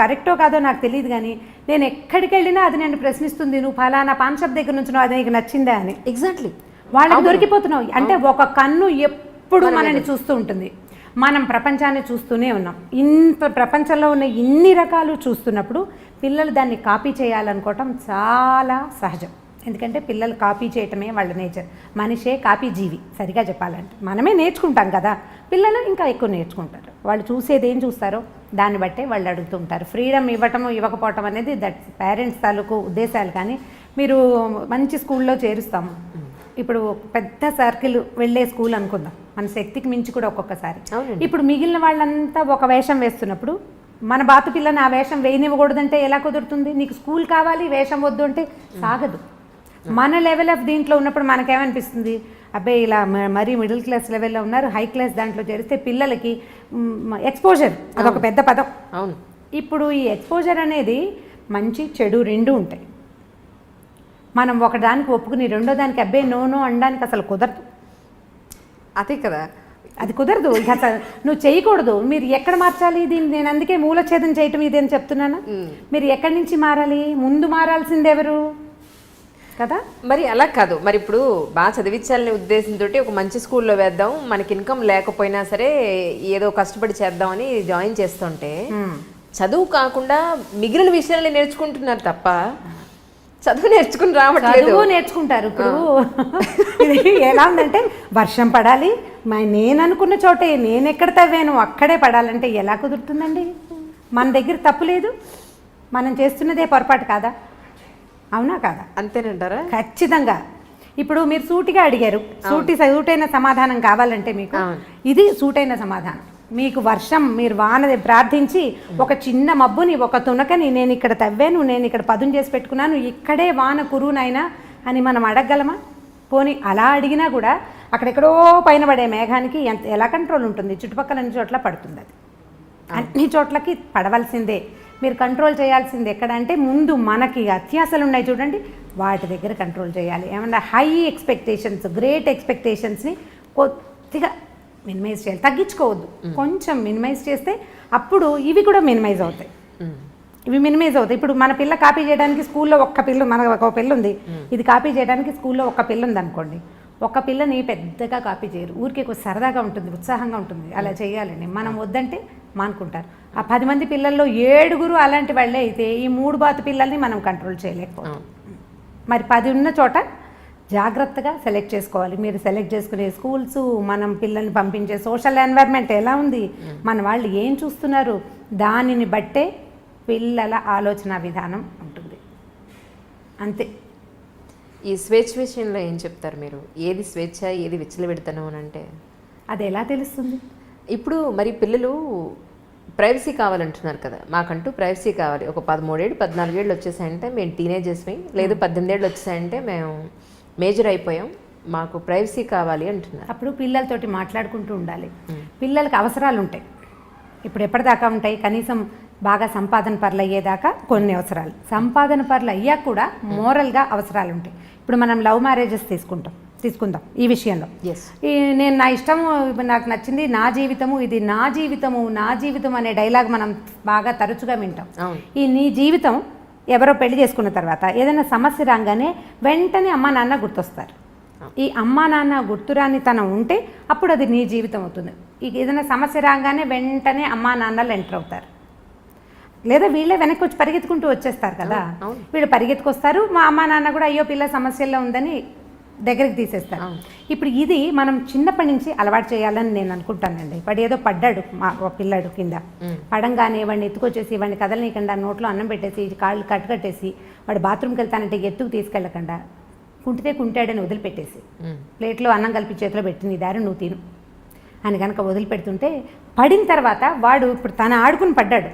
కరెక్టో కాదో నాకు తెలియదు, కానీ నేను ఎక్కడికి వెళ్ళినా అది నన్ను ప్రశ్నిస్తుంది, నువ్వు ఫలానా పాన్ షాప్ దగ్గర నుంచి అది నీకు నచ్చిందా అని. ఎగ్జాక్ట్లీ వాళ్ళకి దొరికిపోతున్నావు. అంటే ఒక కన్ను ఎప్పుడు మనల్ని చూస్తూ ఉంటుంది. మనం ప్రపంచాన్ని చూస్తూనే ఉన్నాం. ఇంత ప్రపంచంలో ఉన్న ఇన్ని రకాలు చూస్తున్నప్పుడు పిల్లలు దాన్ని కాపీ చేయాలనుకోవటం చాలా సహజం. ఎందుకంటే పిల్లలు కాపీ చేయటమే వాళ్ళ నేచర్. మనిషే కాపీ జీవి సరిగా చెప్పాలంటే. మనమే నేర్చుకుంటాం కదా, పిల్లలు ఇంకా ఎక్కువ నేర్చుకుంటారు. వాళ్ళు చూసేది ఏం చూస్తారో దాన్ని బట్టే వాళ్ళు అడుగుతుంటారు. ఫ్రీడమ్ ఇవ్వటము ఇవ్వకపోవటం అనేది దట్ పేరెంట్స్ తాలూకు ఉద్దేశాలు. కానీ మీరు మంచి స్కూల్లో చేరుస్తాము, ఇప్పుడు పెద్ద సర్కిల్ వెళ్ళే స్కూల్ అనుకుందాం, మన శక్తికి మించి కూడా ఒక్కొక్కసారి. ఇప్పుడు మిగిలిన వాళ్ళంతా ఒక వేషం వేస్తున్నప్పుడు మన బాతు పిల్లని ఆ వేషం వేయనివ్వకూడదంటే ఎలా కుదురుతుంది? నీకు స్కూల్ కావాలి, వేషం వద్దు అంటే సాగదు. మన లెవెల్ ఆఫ్ దీంట్లో ఉన్నప్పుడు మనకేమనిపిస్తుంది, అబ్బాయి ఇలా మరీ మిడిల్ క్లాస్ లెవెల్లో ఉన్నారు, హై క్లాస్ దాంట్లో చేరిస్తే పిల్లలకి ఎక్స్పోజర్ అదొక పెద్ద పదం. అవును. ఇప్పుడు ఈ ఎక్స్పోజర్ అనేది మంచి చెడు రెండు ఉంటాయి. మనం ఒకదానికి ఒప్పుకుని రెండో దానికి అబ్బాయి నో అనడానికి అసలు కుదరదు. అదే కదా, అది కుదరదు. ఇక అసలు నువ్వు చేయకూడదు. మీరు ఎక్కడ మార్చాలి దీన్ని? నేను అందుకే మూలఛేదం చేయటం ఇది అని చెప్తున్నాను. మీరు ఎక్కడి నుంచి మారాలి? ముందు మారాల్సింది ఎవరు కదా? మరి అలా కాదు. మరి ఇప్పుడు బాగా చదివించాలనే ఉద్దేశంతో ఒక మంచి స్కూల్లో వేద్దాం, మనకి ఇన్కమ్ లేకపోయినా సరే ఏదో కష్టపడి చేద్దామని జాయిన్ చేస్తుంటే చదువు కాకుండా మిగిలిన విషయాలు నేర్చుకుంటున్నారు తప్ప చదువు నేర్చుకుని రావట్లేదు. చదువు నేర్చుకుంటారు. ఇప్పుడు ఇది ఎలా ఉందంటే వర్షం పడాలి, నేను అనుకున్న చోటే నేను ఎక్కడ తవ్వాను అక్కడే పడాలంటే ఎలా కుదురుతుందండి? మన దగ్గర తప్పు లేదు, మనం చేస్తున్నదే పొరపాటు కాదా? అవునా కాదా? అంతేనంటారా? ఖచ్చితంగా. ఇప్పుడు మీరు సూటిగా అడిగారు, సూటైన సమాధానం కావాలంటే మీకు ఇది సూటైన సమాధానం. మీకు వర్షం, మీరు వాన ప్రార్థించి ఒక చిన్న మబ్బుని, ఒక తునకని నేను ఇక్కడ తవ్వాను, నేను ఇక్కడ పదును చేసి పెట్టుకున్నాను, ఇక్కడే వాన కురునైనా అని మనం అడగగలమా? పోనీ అలా అడిగినా కూడా అక్కడెక్కడో పైన పడే మేఘానికి ఎలా కంట్రోల్ ఉంటుంది? చుట్టుపక్కల అన్ని చోట్ల పడుతుంది. అది అన్ని చోట్లకి పడవలసిందే. మీరు కంట్రోల్ చేయాల్సింది ఎక్కడంటే ముందు మనకి అత్యాశలు ఉన్నాయి చూడండి, వాటి దగ్గర కంట్రోల్ చేయాలి. ఏమన్నా హై ఎక్స్పెక్టేషన్స్, గ్రేట్ ఎక్స్పెక్టేషన్స్ని కొద్దిగా మినిమైజ్ చేయాలి, తగ్గించుకోవద్దు. కొంచెం మినిమైజ్ చేస్తే అప్పుడు ఇవి కూడా మినిమైజ్ అవుతాయి. ఇవి మినిమైజ్ అవుతాయి. ఇప్పుడు మన పిల్ల కాపీ చేయడానికి స్కూల్లో ఒక్క పిల్ల, మనకు ఒక పిల్ల ఉంది, ఇది కాపీ చేయడానికి స్కూల్లో ఒక పిల్ల ఉంది అనుకోండి, ఒక పిల్లని పెద్దగా కాపీ చేయరు, ఊరికే కొంచెం సరదాగా ఉంటుంది, ఉత్సాహంగా ఉంటుంది, అలా చేయాలండి. మనం వద్దంటే మానుకుంటారు. ఆ 10 మంది పిల్లల్లో 7 అలాంటి వాళ్ళే అయితే ఈ 3 బాతు పిల్లల్ని మనం కంట్రోల్ చేయలేకపోతాం. మరి 10 ఉన్న చోట జాగ్రత్తగా సెలెక్ట్ చేసుకోవాలి. మీరు సెలెక్ట్ చేసుకునే స్కూల్స్, మనం పిల్లల్ని పంపించే సోషల్ ఎన్వైర్న్మెంట్ ఎలా ఉంది, మన వాళ్ళు ఏం చూస్తున్నారు, దానిని బట్టే పిల్లల ఆలోచన విధానం ఉంటుంది. అంతే. ఈ స్వేచ్ఛ విషయంలో ఏం చెప్తారు మీరు? ఏది స్వేచ్ఛ, ఏది విచ్చలవిడతనం అని అంటే అది ఎలా తెలుస్తుంది? ఇప్పుడు మరి పిల్లలు ప్రైవసీ కావాలంటున్నారు కదా, మాకంటూ ప్రైవసీ కావాలి. ఒక 13 ఏళ్ళు 14 ఏళ్ళు వచ్చేసాయంటే మేము టీనేజర్స్మి, లేదు 18 ఏళ్ళు వచ్చేసాయంటే మేము మేజర్ అయిపోయాం, మాకు ప్రైవసీ కావాలి అంటున్నారు. అప్పుడు పిల్లలతోటి మాట్లాడుకుంటూ ఉండాలి. పిల్లలకి అవసరాలు ఉంటాయి. ఇప్పుడు ఎప్పటిదాకా ఉంటాయి? కనీసం బాగా సంపాదన పరులు అయ్యేదాకా కొన్ని అవసరాలు, సంపాదన పరులు అయ్యాక కూడా మోరల్గా అవసరాలు ఉంటాయి. ఇప్పుడు మనం లవ్ మ్యారేజెస్ తీసుకుందాం ఈ విషయంలో. నేను నా ఇష్టము, నాకు నచ్చింది, నా జీవితము, ఇది నా జీవితం అనే డైలాగ్ మనం బాగా తరచుగా వింటాం. ఈ నీ జీవితం ఎవరో పెళ్లి చేసుకున్న తర్వాత ఏదైనా సమస్య రాగానే వెంటనే అమ్మా నాన్న గుర్తొస్తారు. ఈ అమ్మా నాన్న గుర్తురాని తనం ఉంటే అప్పుడు అది నీ జీవితం అవుతుంది. ఏదైనా సమస్య రాగానే వెంటనే అమ్మా నాన్నలు ఎంటర్ అవుతారు, లేదా వీళ్ళే వెనక్కి వచ్చి పరిగెత్తుకుంటూ వచ్చేస్తారు కదా. వీళ్ళు పరిగెత్తుకొస్తారు, మా అమ్మా నాన్న కూడా అయ్యో పిల్ల సమస్యల్లో ఉందని దగ్గరికి తీసేస్తారు. ఇప్పుడు ఇది మనం చిన్నప్పటి నుంచి అలవాటు చేయాలని నేను అనుకుంటానండి. వాడు ఏదో పడ్డాడు, మా పిల్లాడు కింద పడంగానే వాడిని ఎత్తుకొచ్చేసి వాడిని కదలనీయకుండా నోట్లో అన్నం పెట్టేసి కాళ్ళు కట్టేసి వాడు బాత్రూమ్కి వెళ్తానంటే ఎత్తుకు తీసుకెళ్ళకుండా కుంటాడని వదిలిపెట్టేసి ప్లేట్లో అన్నం కలిపి చేతిలో పెట్టి నీ దారి నువ్వు తిను అని కనుక వదిలిపెడుతుంటే పడిన తర్వాత వాడు ఇప్పుడు తను ఆడుకుని పడ్డాడు,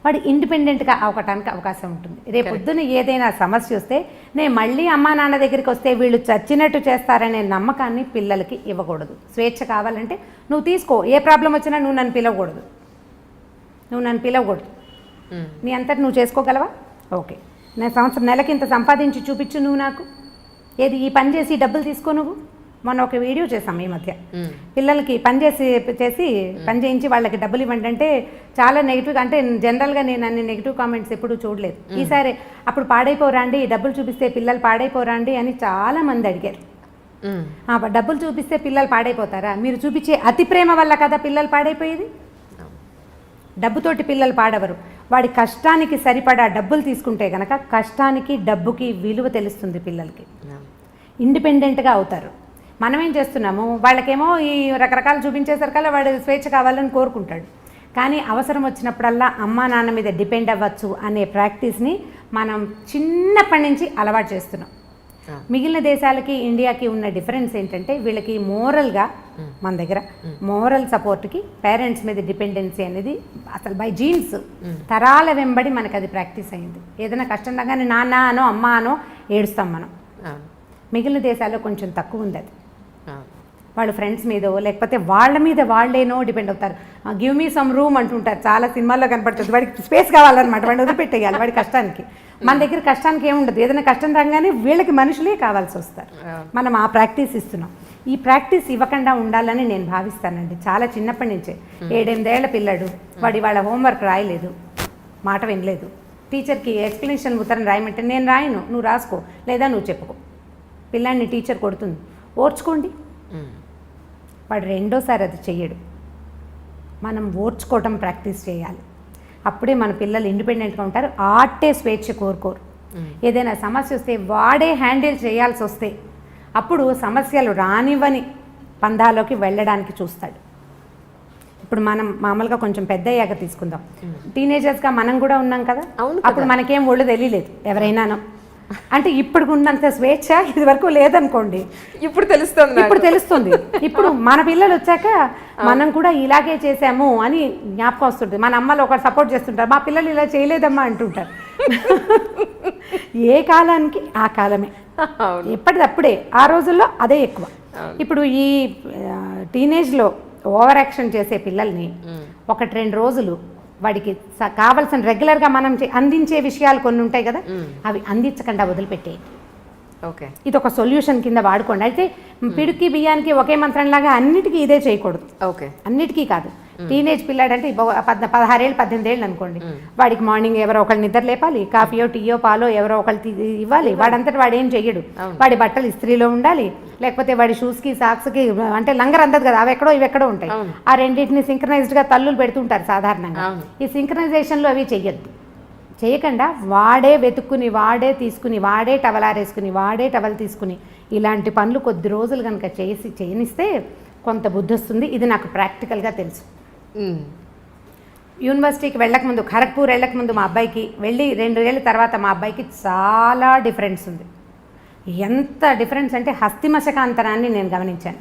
వాడు ఇండిపెండెంట్గా అవటానికి అవకాశం ఉంటుంది. రేపు పొద్దున ఏదైనా సమస్య వస్తే నేను మళ్ళీ అమ్మా నాన్న దగ్గరికి వస్తే వీళ్ళు చచ్చినట్టు చేస్తారనే నమ్మకాన్ని పిల్లలకి ఇవ్వకూడదు. స్వేచ్ఛ కావాలంటే నువ్వు తీసుకో, ఏ ప్రాబ్లం వచ్చినా నువ్వు నన్ను పిలవకూడదు, నీ అంతటి నువ్వు చేసుకోగలవా? ఓకే, నేను నెలకి ఇంత సంపాదించి చూపించు నువ్వు నాకు, ఏది ఈ పని చేసి డబ్బులు తీసుకో నువ్వు. మొన్న ఒక వీడియో చేసాం ఈ మధ్య, పిల్లలకి పని చేయించి వాళ్ళకి డబ్బులు ఇవ్వండి అంటే చాలా నెగిటివ్గా, అంటే జనరల్గా నేను అన్ని నెగిటివ్ కామెంట్స్ ఎప్పుడూ చూడలేదు. ఈసారి అప్పుడు పాడైపోరాండి, డబ్బులు చూపిస్తే పిల్లలు పాడైపోరాండి అని చాలా మంది అడిగారు. డబ్బులు చూపిస్తే పిల్లలు పాడైపోతారా? మీరు చూపించే అతి ప్రేమ వల్ల కదా పిల్లలు పాడైపోయేది. డబ్బుతోటి పిల్లలు పాడవరు, వాడి కష్టానికి సరిపడా డబ్బులు తీసుకుంటే కనుక కష్టానికి డబ్బుకి విలువ తెలుస్తుంది, పిల్లలకి ఇండిపెండెంట్గా అవుతారు. మనం ఏం చేస్తున్నాము, వాళ్ళకేమో ఈ రకరకాలు చూపించేసరికల్లా వాడు స్వేచ్ఛ కావాలని కోరుకుంటాడు, కానీ అవసరం వచ్చినప్పుడల్లా అమ్మా నాన్న మీద డిపెండ్ అవ్వచ్చు అనే ప్రాక్టీస్ని మనం చిన్నప్పటి నుంచి అలవాటు చేస్తున్నాం. మిగిలిన దేశాలకి ఇండియాకి ఉన్న డిఫరెన్స్ ఏంటంటే వీళ్ళకి మోరల్గా, మన దగ్గర మోరల్ సపోర్ట్కి పేరెంట్స్ మీద డిపెండెన్సీ అనేది అసలు బై జీన్స్ తరాల వెంబడి మనకు అది ప్రాక్టీస్ అయింది. ఏదైనా కష్టం రాగానే నాన్న అనో అమ్మ అనో ఏడుస్తాం మనం. మిగిలిన దేశాల్లో కొంచెం తక్కువ ఉంది అది. వాళ్ళు ఫ్రెండ్స్ మీదో లేకపోతే వాళ్ళ మీద వాళ్ళేనో డిపెండ్ అవుతారు. గివ్ మీ సమ్ రూమ్ అంటుంటారు, చాలా సినిమాల్లో కనపడుతుంది. వాడికి స్పేస్ కావాలన్నమాట, వాడిని వదిలిపెట్టేయాలి వాడి కష్టానికి. మన దగ్గర కష్టానికి ఏముండదు, ఏదైనా కష్టం రాగానే వీళ్ళకి మనుషులే కావాల్సి వస్తారు. మనం ఆ ప్రాక్టీస్ ఇస్తున్నాం. ఈ ప్రాక్టీస్ ఇవ్వకుండా ఉండాలని నేను భావిస్తానండి. చాలా చిన్నప్పటి నుంచే 7-8 ఏళ్ల పిల్లాడు, వాడి వాళ్ళ హోంవర్క్ రాయలేదు, మాట వినలేదు, టీచర్కి ఎక్స్ప్లెనేషన్ ఉత్తరం రాయమంటే నేను రాయను, నువ్వు రాసుకో లేదా నువ్వు చెప్పుకో. పిల్లాడిని టీచర్ కొడుతుంది, ఓర్చుకోండి. వాడు రెండోసారి అది చెయ్యడు. మనం ఓర్చుకోవటం ప్రాక్టీస్ చేయాలి, అప్పుడే మన పిల్లలు ఇండిపెండెంట్గా ఉంటారు. ఆటే స్వేచ్ఛ కోరుకోరు. ఏదైనా సమస్య వస్తే వాడే హ్యాండిల్ చేయాల్సి వస్తే అప్పుడు సమస్యలు రానివ్వని పందాలోకి వెళ్ళడానికి చూస్తాడు. ఇప్పుడు మనం మామూలుగా కొంచెం పెద్ద అయ్యాక తీసుకుందాం, టీనేజర్స్గా మనం కూడా ఉన్నాం కదా, అప్పుడు మనకేం ఒళ్ళు తెలియలేదు ఎవరైనానో. అంటే ఇప్పుడు ఉన్నంత స్వేచ్ఛ ఇది వరకు లేదనుకోండి, ఇప్పుడు తెలుస్తుంది. ఇప్పుడు మన పిల్లలు వచ్చాక మనం కూడా ఇలాగే చేసాము అని జ్ఞాపకం వస్తుంది. మన అమ్మలు ఒకరు సపోర్ట్ చేస్తుంటారు, మా పిల్లలు ఇలా చేయలేదమ్మా అంటుంటారు. ఏ కాలానికి ఆ కాలమే, ఎప్పటిదప్పుడే. ఆ రోజుల్లో అదే ఎక్కువ. ఇప్పుడు ఈ టీనేజ్లో ఓవర్ యాక్షన్ చేసే పిల్లల్ని 1-2 రోజులు వాడికి కావాల్సిన రెగ్యులర్గా మనం అందించే విషయాలు కొన్ని ఉంటాయి కదా, అవి అందించకుండా వదిలిపెట్టేయండి. ఓకే, ఇది ఒక సొల్యూషన్ కింద వాడుకోండి. అయితే పిడికి బియ్యానికి ఒకే మంత్రంలాగా అన్నిటికీ ఇదే చేయకూడదు. ఓకే, అన్నిటికీ కాదు. టీనేజ్ పిల్లాడంటే 16 ఏళ్ళు 18 ఏళ్ళు అనుకోండి, వాడికి మార్నింగ్ ఎవరో ఒకళ్ళు నిద్ర లేపాలి, కాఫీయో టీయో పాలో ఎవరో ఒకళ్ళు ఇవ్వాలి. వాడంతటి వాడు ఏం చెయ్యడు. వాడి బట్టలు ఇస్త్రీలో ఉండాలి, లేకపోతే వాడి షూస్కి సాక్స్కి అంటే లంగర్ అందదు కదా, అవి ఎక్కడో ఇవి ఎక్కడో ఉంటాయి. ఆ రెండింటిని సింక్రనైజ్డ్గా తల్లులు పెడుతుంటారు సాధారణంగా. ఈ సింక్రనైజేషన్లో అవి చెయ్యొద్దు. చేయకుండా వాడే వెతుక్కుని, వాడే తీసుకుని, వాడే టవల్ ఆరేసుకుని, వాడే టవల్ తీసుకుని ఇలాంటి పనులు కొద్ది రోజులు కనుక చేయనిస్తే కొంత బుద్ధి వస్తుంది. ఇది నాకు ప్రాక్టికల్గా తెలుసు. యూనివర్సిటీకి వెళ్ళకముందు, ఖరగ్పూర్ వెళ్ళకముందు మా అబ్బాయికి వెళ్ళి 2 ఏళ్ళ తర్వాత మా అబ్బాయికి చాలా డిఫరెన్స్ ఉంది. ఎంత డిఫరెన్స్ అంటే హస్తిమశకాంతరాన్ని నేను గమనించాను.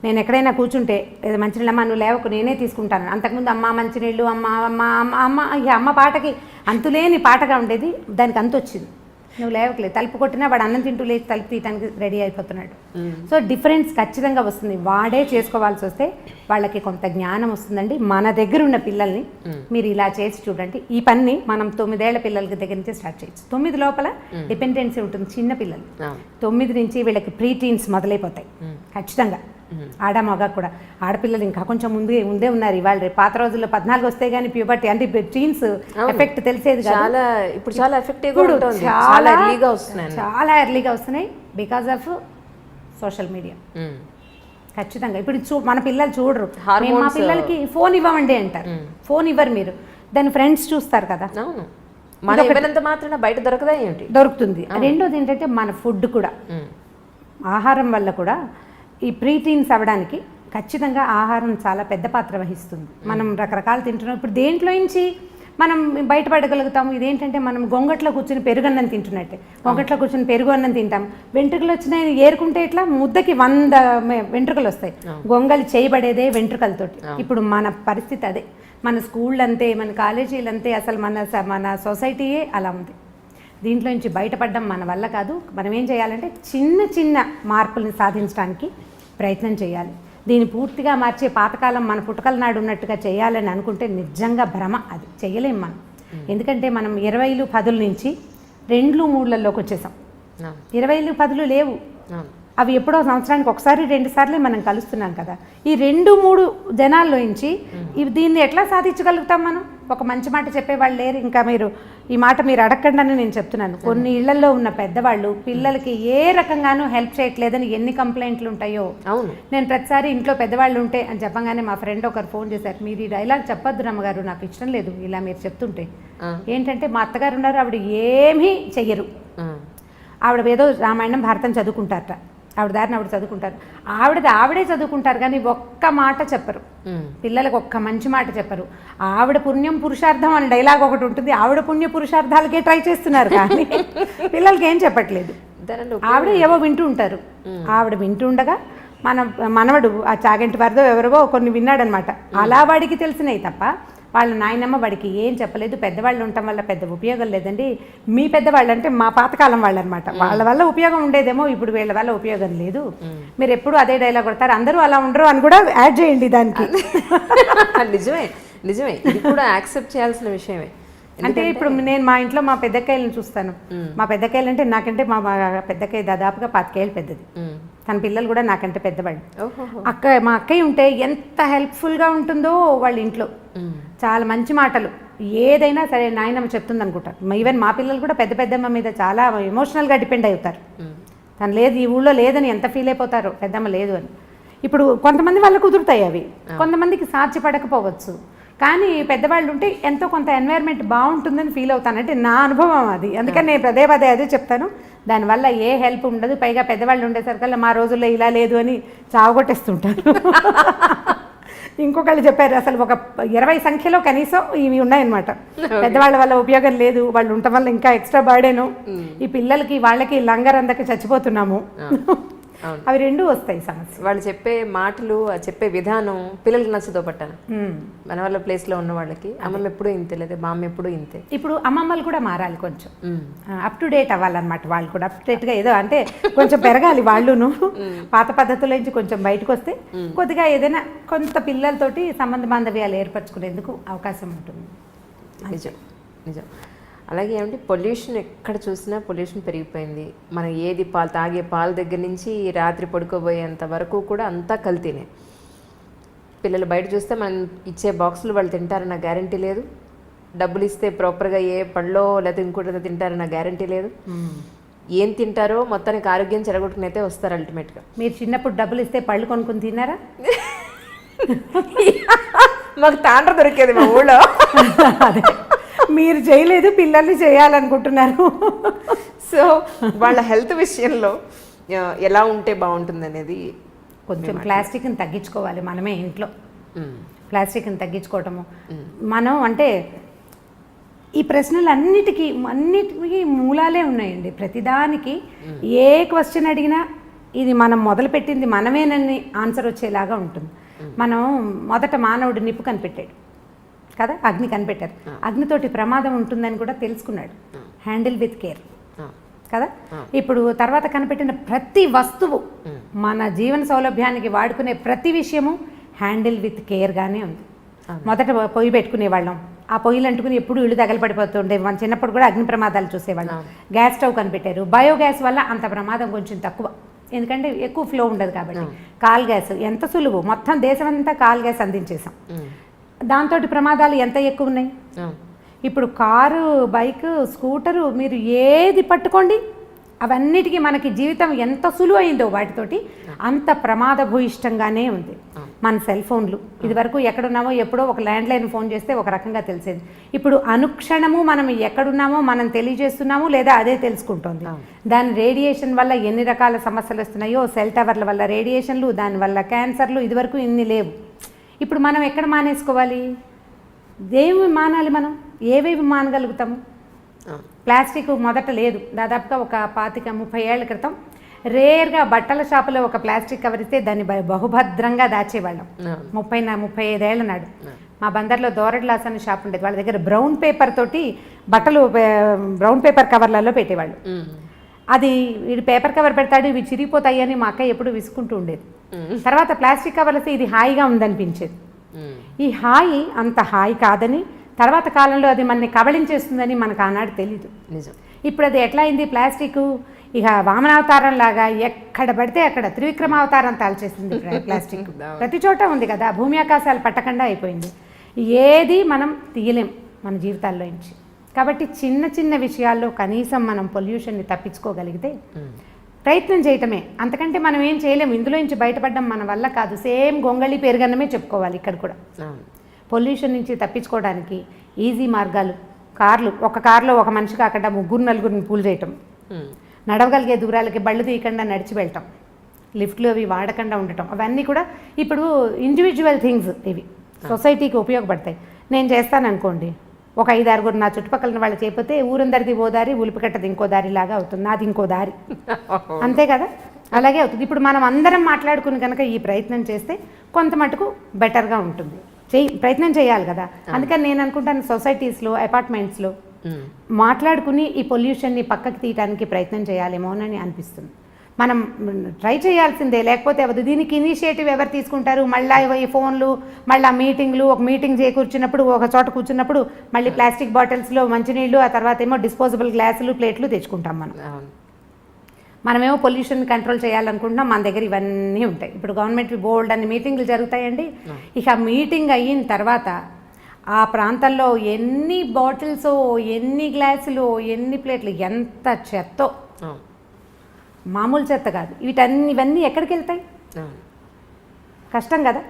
నేను ఎక్కడైనా కూర్చుంటే మంచినీళ్ళమ్మ నువ్వు లేవకు నేనే తీసుకుంటాను. అంతకుముందు అమ్మ మంచినీళ్ళు, అమ్మ అమ్మ అమ్మ అమ్మ ఇక అమ్మ పాటకి అంతులేని పాటగా ఉండేది. దానికి అంతు వచ్చింది. నువ్వు లేవకలేదు, తలుపు కొట్టినా వాడు అన్నం తింటూ లేచి తలుపు తీయటానికి రెడీ అయిపోతున్నాడు. సో డిఫరెన్స్ ఖచ్చితంగా వస్తుంది. వాడే చేసుకోవాల్సి వస్తే వాళ్ళకి కొంత జ్ఞానం వస్తుందండి. మన దగ్గర ఉన్న పిల్లల్ని మీరు ఇలా చేసి చూడండి. ఈ పని మనం 9 ఏళ్ల పిల్లలకి దగ్గర నుంచి స్టార్ట్ చేయొచ్చు. 9 లోపల డిపెండెన్సీ ఉంటుంది. చిన్న పిల్లలు 9 నుంచి వీళ్ళకి ప్రీ టీన్స్ మొదలైపోతాయి ఖచ్చితంగా. ఆడ మగ కూడా. ఆడపిల్లలు ఇంకా కొంచెం ఉండే ఉన్నారు ఇవాళ. రేపు పాత రోజుల్లో 14 వస్తే గానీ ప్యూబర్టీ అంటే టీన్స్ ఎఫెక్ట్ తెలిసేది చాలా. ఇప్పుడు చాలా ఎఫెక్టివ్ చాలా ఎర్లీగా వస్తున్నాయి బికాస్ ఆఫ్ సోషల్ మీడియా. ఖచ్చితంగా ఇప్పుడు మన పిల్లలు చూడరు. మా పిల్లలకి ఫోన్ ఇవ్వమండి అంటారు. ఫోన్ ఇవ్వరు మీరు, దాని ఫ్రెండ్స్ చూస్తారు కదా, మాత్రం బయట దొరకదా ఏంటి? దొరుకుతుంది. రెండోది ఏంటంటే మన ఫుడ్ కూడా, ఆహారం వల్ల కూడా ఈ ప్రీటీన్స్ అవ్వడానికి ఖచ్చితంగా ఆహారం చాలా పెద్ద పాత్ర వహిస్తుంది. మనం రకరకాలు తింటున్నాం. ఇప్పుడు దేంట్లో నుంచి మనం బయటపడగలుగుతాము? ఇదేంటంటే మనం గొంగట్లో కూర్చుని పెరుగన్నం తింటున్నట్టే. గొంగట్లో కూర్చుని పెరుగు అన్నం తింటాం. వెంట్రుకలు వచ్చినాయి ఏరుకుంటే ఇట్లా ముద్దకి 100 వెంట్రుకలు వస్తాయి. గొంగలి చేయబడేదే వెంట్రుకలతోటి. ఇప్పుడు మన పరిస్థితి అదే. మన స్కూళ్ళు అంతే, మన కాలేజీలు అంతే, అసలు మన సొసైటీయే అలా ఉంది. దీంట్లో నుంచి బయటపడడం మన వల్ల కాదు. మనం ఏం చేయాలంటే చిన్న చిన్న మార్పులను సాధించడానికి ప్రయత్నం చేయాలి. దీన్ని పూర్తిగా మార్చే పాతకాలం మన పుట్టకల నాడు ఉన్నట్టుగా చేయాలని అనుకుంటే నిజంగా భ్రమ. అది చేయలేం మనం. ఎందుకంటే మనం 20లు 10ల నుంచి 2లు 3లలోకి వచ్చేసాం. 20లు 10లు లేవు. అవి ఎప్పుడో సంవత్సరానికి 1-2 సార్లే మనం కలుస్తున్నాం కదా. ఈ 2-3 జనాల్లో నుంచి దీన్ని ఎట్లా సాధించగలుగుతాం మనం? ఒక మంచి మాట చెప్పేవాళ్ళు లేరు. ఇంకా మీరు ఈ మాట మీరు అడగండి అని నేను చెప్తున్నాను. కొన్ని ఇళ్లలో ఉన్న పెద్దవాళ్ళు పిల్లలకి ఏ రకంగానూ హెల్ప్ చేయట్లేదని ఎన్ని కంప్లైంట్లు ఉంటాయో. అవును, నేను ప్రతిసారి ఇంట్లో పెద్దవాళ్ళు ఉంటే అని చెప్పగానే మా ఫ్రెండ్ ఒకరు ఫోన్ చేశారు, మీరు ఈ డైలాగ్ చెప్పొద్దు రమ్మగారు, నాకు ఇష్టం లేదు ఇలా మీరు చెప్తుంటే. ఏంటంటే మా అత్తగారు ఉన్నారు, ఆవిడ ఏమీ చెయ్యరు. ఆవిడ ఏదో రామాయణం భారతం చదువుకుంటారట. ఆవిడ దారిని ఆవిడ చదువుకుంటారు. ఆవిడే చదువుకుంటారు కానీ ఒక్క మాట చెప్పరు. పిల్లలకు ఒక్క మంచి మాట చెప్పరు. ఆవిడ పుణ్యం పురుషార్థం అని డైలాగ్ ఒకటి ఉంటుంది. ఆవిడ పుణ్య పురుషార్థాలకే ట్రై చేస్తున్నారు కానీ పిల్లలకి ఏం చెప్పట్లేదు. ఆవిడ ఏవో వింటూ ఉంటారు. ఆవిడ వింటూ ఉండగా మనవడు ఆ చాగంటి వరదో ఎవరివో కొన్ని విన్నాడనమాట. అలా వాడికి తెలిసినాయి తప్ప వాళ్ళ నాయనమ్మ వాడికి ఏం చెప్పలేదు. పెద్దవాళ్ళు ఉండటం వల్ల పెద్ద ఉపయోగం లేదండి. మీ పెద్దవాళ్ళు అంటే మా పాతకాలం వాళ్ళు అనమాట. వాళ్ళ వల్ల ఉపయోగం ఉండేదేమో, ఇప్పుడు వీళ్ళ వల్ల ఉపయోగం లేదు. మీరు ఎప్పుడు అదే డైలాగ్ కొడతారు, అందరూ అలా ఉండరు అని కూడా యాడ్ చేయండి దానికి. నిజమే ఇది కూడా యాక్సెప్ట్ చేయాల్సిన విషయమే. అంటే ఇప్పుడు నేను మా ఇంట్లో మా పెద్దకాయలను చూస్తాను. మా పెద్దకాయలు అంటే నాకంటే మా పెద్దకాయ దాదాపుగా 25 ఏళ్ళు పెద్దది. తన పిల్లలు కూడా నాకంటే పెద్దవాళ్ళు. మా అక్కయ్య ఉంటే ఎంత హెల్ప్ఫుల్గా ఉంటుందో వాళ్ళ ఇంట్లో. చాలా మంచి మాటలు, ఏదైనా సరే నాయనమ్మ చెప్తుంది అనుకుంటారు. ఈవెన్ మా పిల్లలు కూడా పెద్దమ్మ మీద చాలా ఎమోషనల్గా డిపెండ్ అవుతారు. తను లేదు ఈ ఊళ్ళో లేదని ఎంత ఫీల్ అయిపోతారో, పెద్దమ్మ లేదు అని. ఇప్పుడు కొంతమంది వాళ్ళు కుదురుతాయి అవి, కొంతమందికి సాధ్యపడకపోవచ్చు. కానీ పెద్దవాళ్ళు ఉంటే ఎంతో కొంత ఎన్వైర్న్మెంట్ బాగుంటుందని ఫీల్ అవుతాను, అంటే నా అనుభవం అది. అందుకని నేను పదే అదే చెప్తాను, దానివల్ల ఏ హెల్ప్ ఉండదు. పైగా పెద్దవాళ్ళు ఉండేసరికల్లా మా రోజుల్లో ఇలా లేదు అని చావగొట్టేస్తుంటారు. ఇంకొకళ్ళు చెప్పారు అసలు ఒక 20 సంఖ్యలో కనీసం ఇవి ఉన్నాయన్నమాట. పెద్దవాళ్ళ వల్ల ఉపయోగం లేదు, వాళ్ళు ఉండటం వల్ల ఇంకా ఎక్స్ట్రా బర్డెను, ఈ పిల్లలకి వాళ్ళకి లంగర్ అందక చచ్చిపోతున్నాము. అవి రెండూ వస్తాయి సమస్య. వాళ్ళు చెప్పే మాటలు, చెప్పే విధానం పిల్లలకి నచ్చదో పట్టాను. మన వాళ్ళ ప్లేస్లో ఉన్న వాళ్ళకి అమ్మమ్మ ఎప్పుడూ ఇంతే, లేదా మా అమ్మ ఎప్పుడూ ఇంతే. ఇప్పుడు అమ్మమ్మలు కూడా మారాలి, కొంచెం అప్ టు డేట్ అవ్వాలన్నమాట. వాళ్ళు కూడా అప్ టు డేట్గా ఏదో అంటే కొంచెం పెరగాలి వాళ్ళును. పాత పద్ధతుల నుంచి కొంచెం బయటకు వస్తే కొద్దిగా ఏదైనా కొంత పిల్లలతోటి సంబంధ బాంధవ్యాలు ఏర్పరచుకునేందుకు అవకాశం ఉంటుంది. నిజం నిజం. అలాగే ఏమంటే పొల్యూషన్, ఎక్కడ చూసినా పొల్యూషన్ పెరిగిపోయింది. మనం ఏది పాలు తాగే పాల దగ్గర నుంచి రాత్రి పడుకోబోయేంత వరకు కూడా అంతా కల్తీనే. పిల్లలు బయట చూస్తే మనం ఇచ్చే బాక్సులు వాళ్ళు తింటారన్న గ్యారంటీ లేదు. డబ్బులు ఇస్తే ప్రాపర్గా ఏ పళ్ళో లేకపోతే ఇంకోటి తింటారన్న గ్యారంటీ లేదు. ఏం తింటారో మొత్తానికి ఆరోగ్యం చెడగొట్టుకుని అయితే వస్తారు అల్టిమేట్గా. మీరు చిన్నప్పుడు డబ్బులు ఇస్తే పళ్ళు కొనుక్కొని తిన్నారా? మాకు తాండ్ర దొరికేది మా ఊళ్ళో. అదే మీరు చేయలేదు, పిల్లల్ని చేయాలనుకుంటున్నారు. సో వాళ్ళ హెల్త్ విషయంలో ఎలా ఉంటే బాగుంటుంది అనేది కొంచెం ప్లాస్టిక్ని తగ్గించుకోవాలి మనమే ఇంట్లో. ప్లాస్టిక్ని తగ్గించుకోవటము మనం అంటే ఈ ప్రశ్నలన్నిటికీ మూలాలే ఉన్నాయండి. ప్రతిదానికి ఏ క్వశ్చన్ అడిగినా ఇది మనం మొదలుపెట్టింది మనమేనని ఆన్సర్ వచ్చేలాగా ఉంటుంది. మనం మొదట మానవుడు నిప్పు కనిపెట్టాడు కదా, అగ్ని కనిపెట్టారు. అగ్నితోటి ప్రమాదం ఉంటుందని కూడా తెలుసుకున్నాడు. హ్యాండిల్ విత్ కేర్ కదా. ఇప్పుడు తర్వాత కనిపెట్టిన ప్రతి వస్తువు, మన జీవన సౌలభ్యానికి వాడుకునే ప్రతి విషయము హ్యాండిల్ విత్ కేర్గానే ఉంది. మొదట పొయ్యి పెట్టుకునేవాళ్ళం, ఆ పొయ్యిలు అంటుకుని ఎప్పుడు ఇళ్ళు తగలపడిపోతుండే. మన చిన్నప్పుడు కూడా అగ్ని ప్రమాదాలు చూసేవాళ్ళం. గ్యాస్ స్టవ్ కనిపెట్టారు. బయోగ్యాస్ వల్ల అంత ప్రమాదం కొంచెం తక్కువ, ఎందుకంటే ఎక్కువ ఫ్లో ఉండదు కాబట్టి. కాల్ గ్యాస్ ఎంత సులువు, మొత్తం దేశం అంతా కాల్ గ్యాస్ అందించేసాం. దాంతో ప్రమాదాలు ఎంత ఎక్కువ ఉన్నాయి. ఇప్పుడు కారు, బైక్, స్కూటరు, మీరు ఏది పట్టుకోండి అవన్నిటికీ మనకి జీవితం ఎంత సులువు అయిందో వాటితోటి అంత ప్రమాదభూయిష్టంగానే ఉంది. మన సెల్ ఫోన్లు, ఇది వరకు ఎక్కడున్నామో ఎప్పుడో ఒక ల్యాండ్లైన్ ఫోన్ చేస్తే ఒక రకంగా తెలిసేది. ఇప్పుడు అనుక్షణము మనం ఎక్కడున్నామో మనం తెలియజేస్తున్నాము, లేదా అదే తెలుసుకుంటుంది. దాని రేడియేషన్ వల్ల ఎన్ని రకాల సమస్యలు వస్తున్నాయో, సెల్ టవర్ల వల్ల రేడియేషన్లు, దానివల్ల క్యాన్సర్లు, ఇదివరకు ఇన్ని లేవు. ఇప్పుడు మనం ఎక్కడ మానేసుకోవాలి? దేవి మానాలి? మనం ఏవేవి మానగలుగుతాము? ప్లాస్టిక్ మొదట లేదు, దాదాపుగా ఒక 25-30 ఏళ్ల క్రితం రేర్గా బట్టల షాపులో ఒక ప్లాస్టిక్ కవర్ ఇస్తే దాన్ని బహుభద్రంగా దాచేవాళ్ళం. 35 ఏళ్ల నాడు మా బందర్లో దోరడ్లాస్ అనే షాప్ ఉండేది. వాళ్ళ దగ్గర బ్రౌన్ పేపర్ తోటి బట్టలు, బ్రౌన్ పేపర్ కవర్లలో పెట్టేవాళ్ళు. అది వీడు పేపర్ కవర్ పెడతాడు, ఇవి చిరిగిపోతాయి అని మా అక్క ఎప్పుడు విసుకుంటూ ఉండేది. తర్వాత ప్లాస్టిక్ కవర్లు వస్తే ఇది హాయిగా ఉందనిపించేది. ఈ హాయి అంత హాయి కాదని, తర్వాత కాలంలో అది మనని కబళించేస్తుందని మనకు ఆనాడు తెలీదు. నిజం. ఇప్పుడు అది ఎట్లా అయింది? ప్లాస్టిక్ ఇక వామనావతారం లాగా ఎక్కడ పడితే అక్కడ త్రివిక్రమావతారం తాల్చేసింది ప్లాస్టిక్. ప్రతి చోట ఉంది కదా, భూమి ఆకాశాలు పట్టకుండా అయిపోయింది. ఏది మనం తీయలేం మన జీవితాల్లో నుంచి. కాబట్టి చిన్న చిన్న విషయాల్లో కనీసం మనం పొల్యూషన్ని తప్పించుకోగలిగితే ప్రయత్నం చేయటమే, అంతకంటే మనం ఏం చేయలేము. ఇందులో నుంచి బయటపడడం మన వల్ల కాదు. సేమ్ గొంగళి పెరుగన్నమే చెప్పుకోవాలి ఇక్కడ కూడా. పొల్యూషన్ నుంచి తప్పించుకోవడానికి ఈజీ మార్గాలు, కార్లు, ఒక కారులో ఒక మనిషి కాకుండా 3-4 పూల్ చేయటం, నడవగలిగే దూరాలకి బళ్ళు తీయకుండా నడిచి వెళ్ళటం, లిఫ్ట్లు అవి వాడకుండా ఉండటం, అవన్నీ కూడా ఇప్పుడు ఇండివిజువల్ థింగ్స్. ఇవి సొసైటీకి ఉపయోగపడతాయి. నేను చేస్తాను అనుకోండి, ఒక 5-6 నా చుట్టుపక్కల వాళ్ళు చేయకపోతే ఊరందరిది ఓ దారి, ఉలిపికట్టది ఇంకో దారి లాగా అవుతుంది, నాది ఇంకో దారి. అంతే కదా, అలాగే అవుతుంది. ఇప్పుడు మనం అందరం మాట్లాడుకుని కనుక ఈ ప్రయత్నం చేస్తే కొంత మటుకు బెటర్గా ఉంటుంది. ప్రయత్నం చేయాలి కదా. అందుకని నేను అనుకుంటాను సొసైటీస్లో, అపార్ట్మెంట్స్లో మాట్లాడుకుని ఈ పొల్యూషన్ని పక్కకి తీయడానికి ప్రయత్నం చేయాలేమోనని అనిపిస్తుంది. మనం ట్రై చేయాల్సిందే, లేకపోతే అవదు. దీనికి ఇనిషియేటివ్ ఎవరు తీసుకుంటారు? మళ్ళీ ఈ ఫోన్లు, మళ్ళీ మీటింగ్లు, ఒక మీటింగ్ కూర్చున్నప్పుడు ఒక చోట కూర్చున్నప్పుడు మళ్ళీ ప్లాస్టిక్ బాటిల్స్లో మంచినీళ్ళు, ఆ తర్వాత ఏమో డిస్పోజబుల్ గ్లాసులు, ప్లేట్లు తెచ్చుకుంటాం. మనమేమో పొల్యూషన్ కంట్రోల్ చేయాలనుకుంటున్నాం, మన దగ్గర ఇవన్నీ ఉంటాయి. ఇప్పుడు గవర్నమెంట్ బోర్డు అన్ని మీటింగ్లు జరుగుతాయండి. ఇక మీటింగ్ అయిన తర్వాత ఆ ప్రాంతంలో ఎన్ని బాటిల్స్, ఎన్ని గ్లాసులు, ఎన్ని ప్లేట్లు, ఎంత చెత్తో, మామూలు చెత్త కాదు. ఇవన్నీ ఎక్కడికి వెళ్తాయి? కష్టం కదా.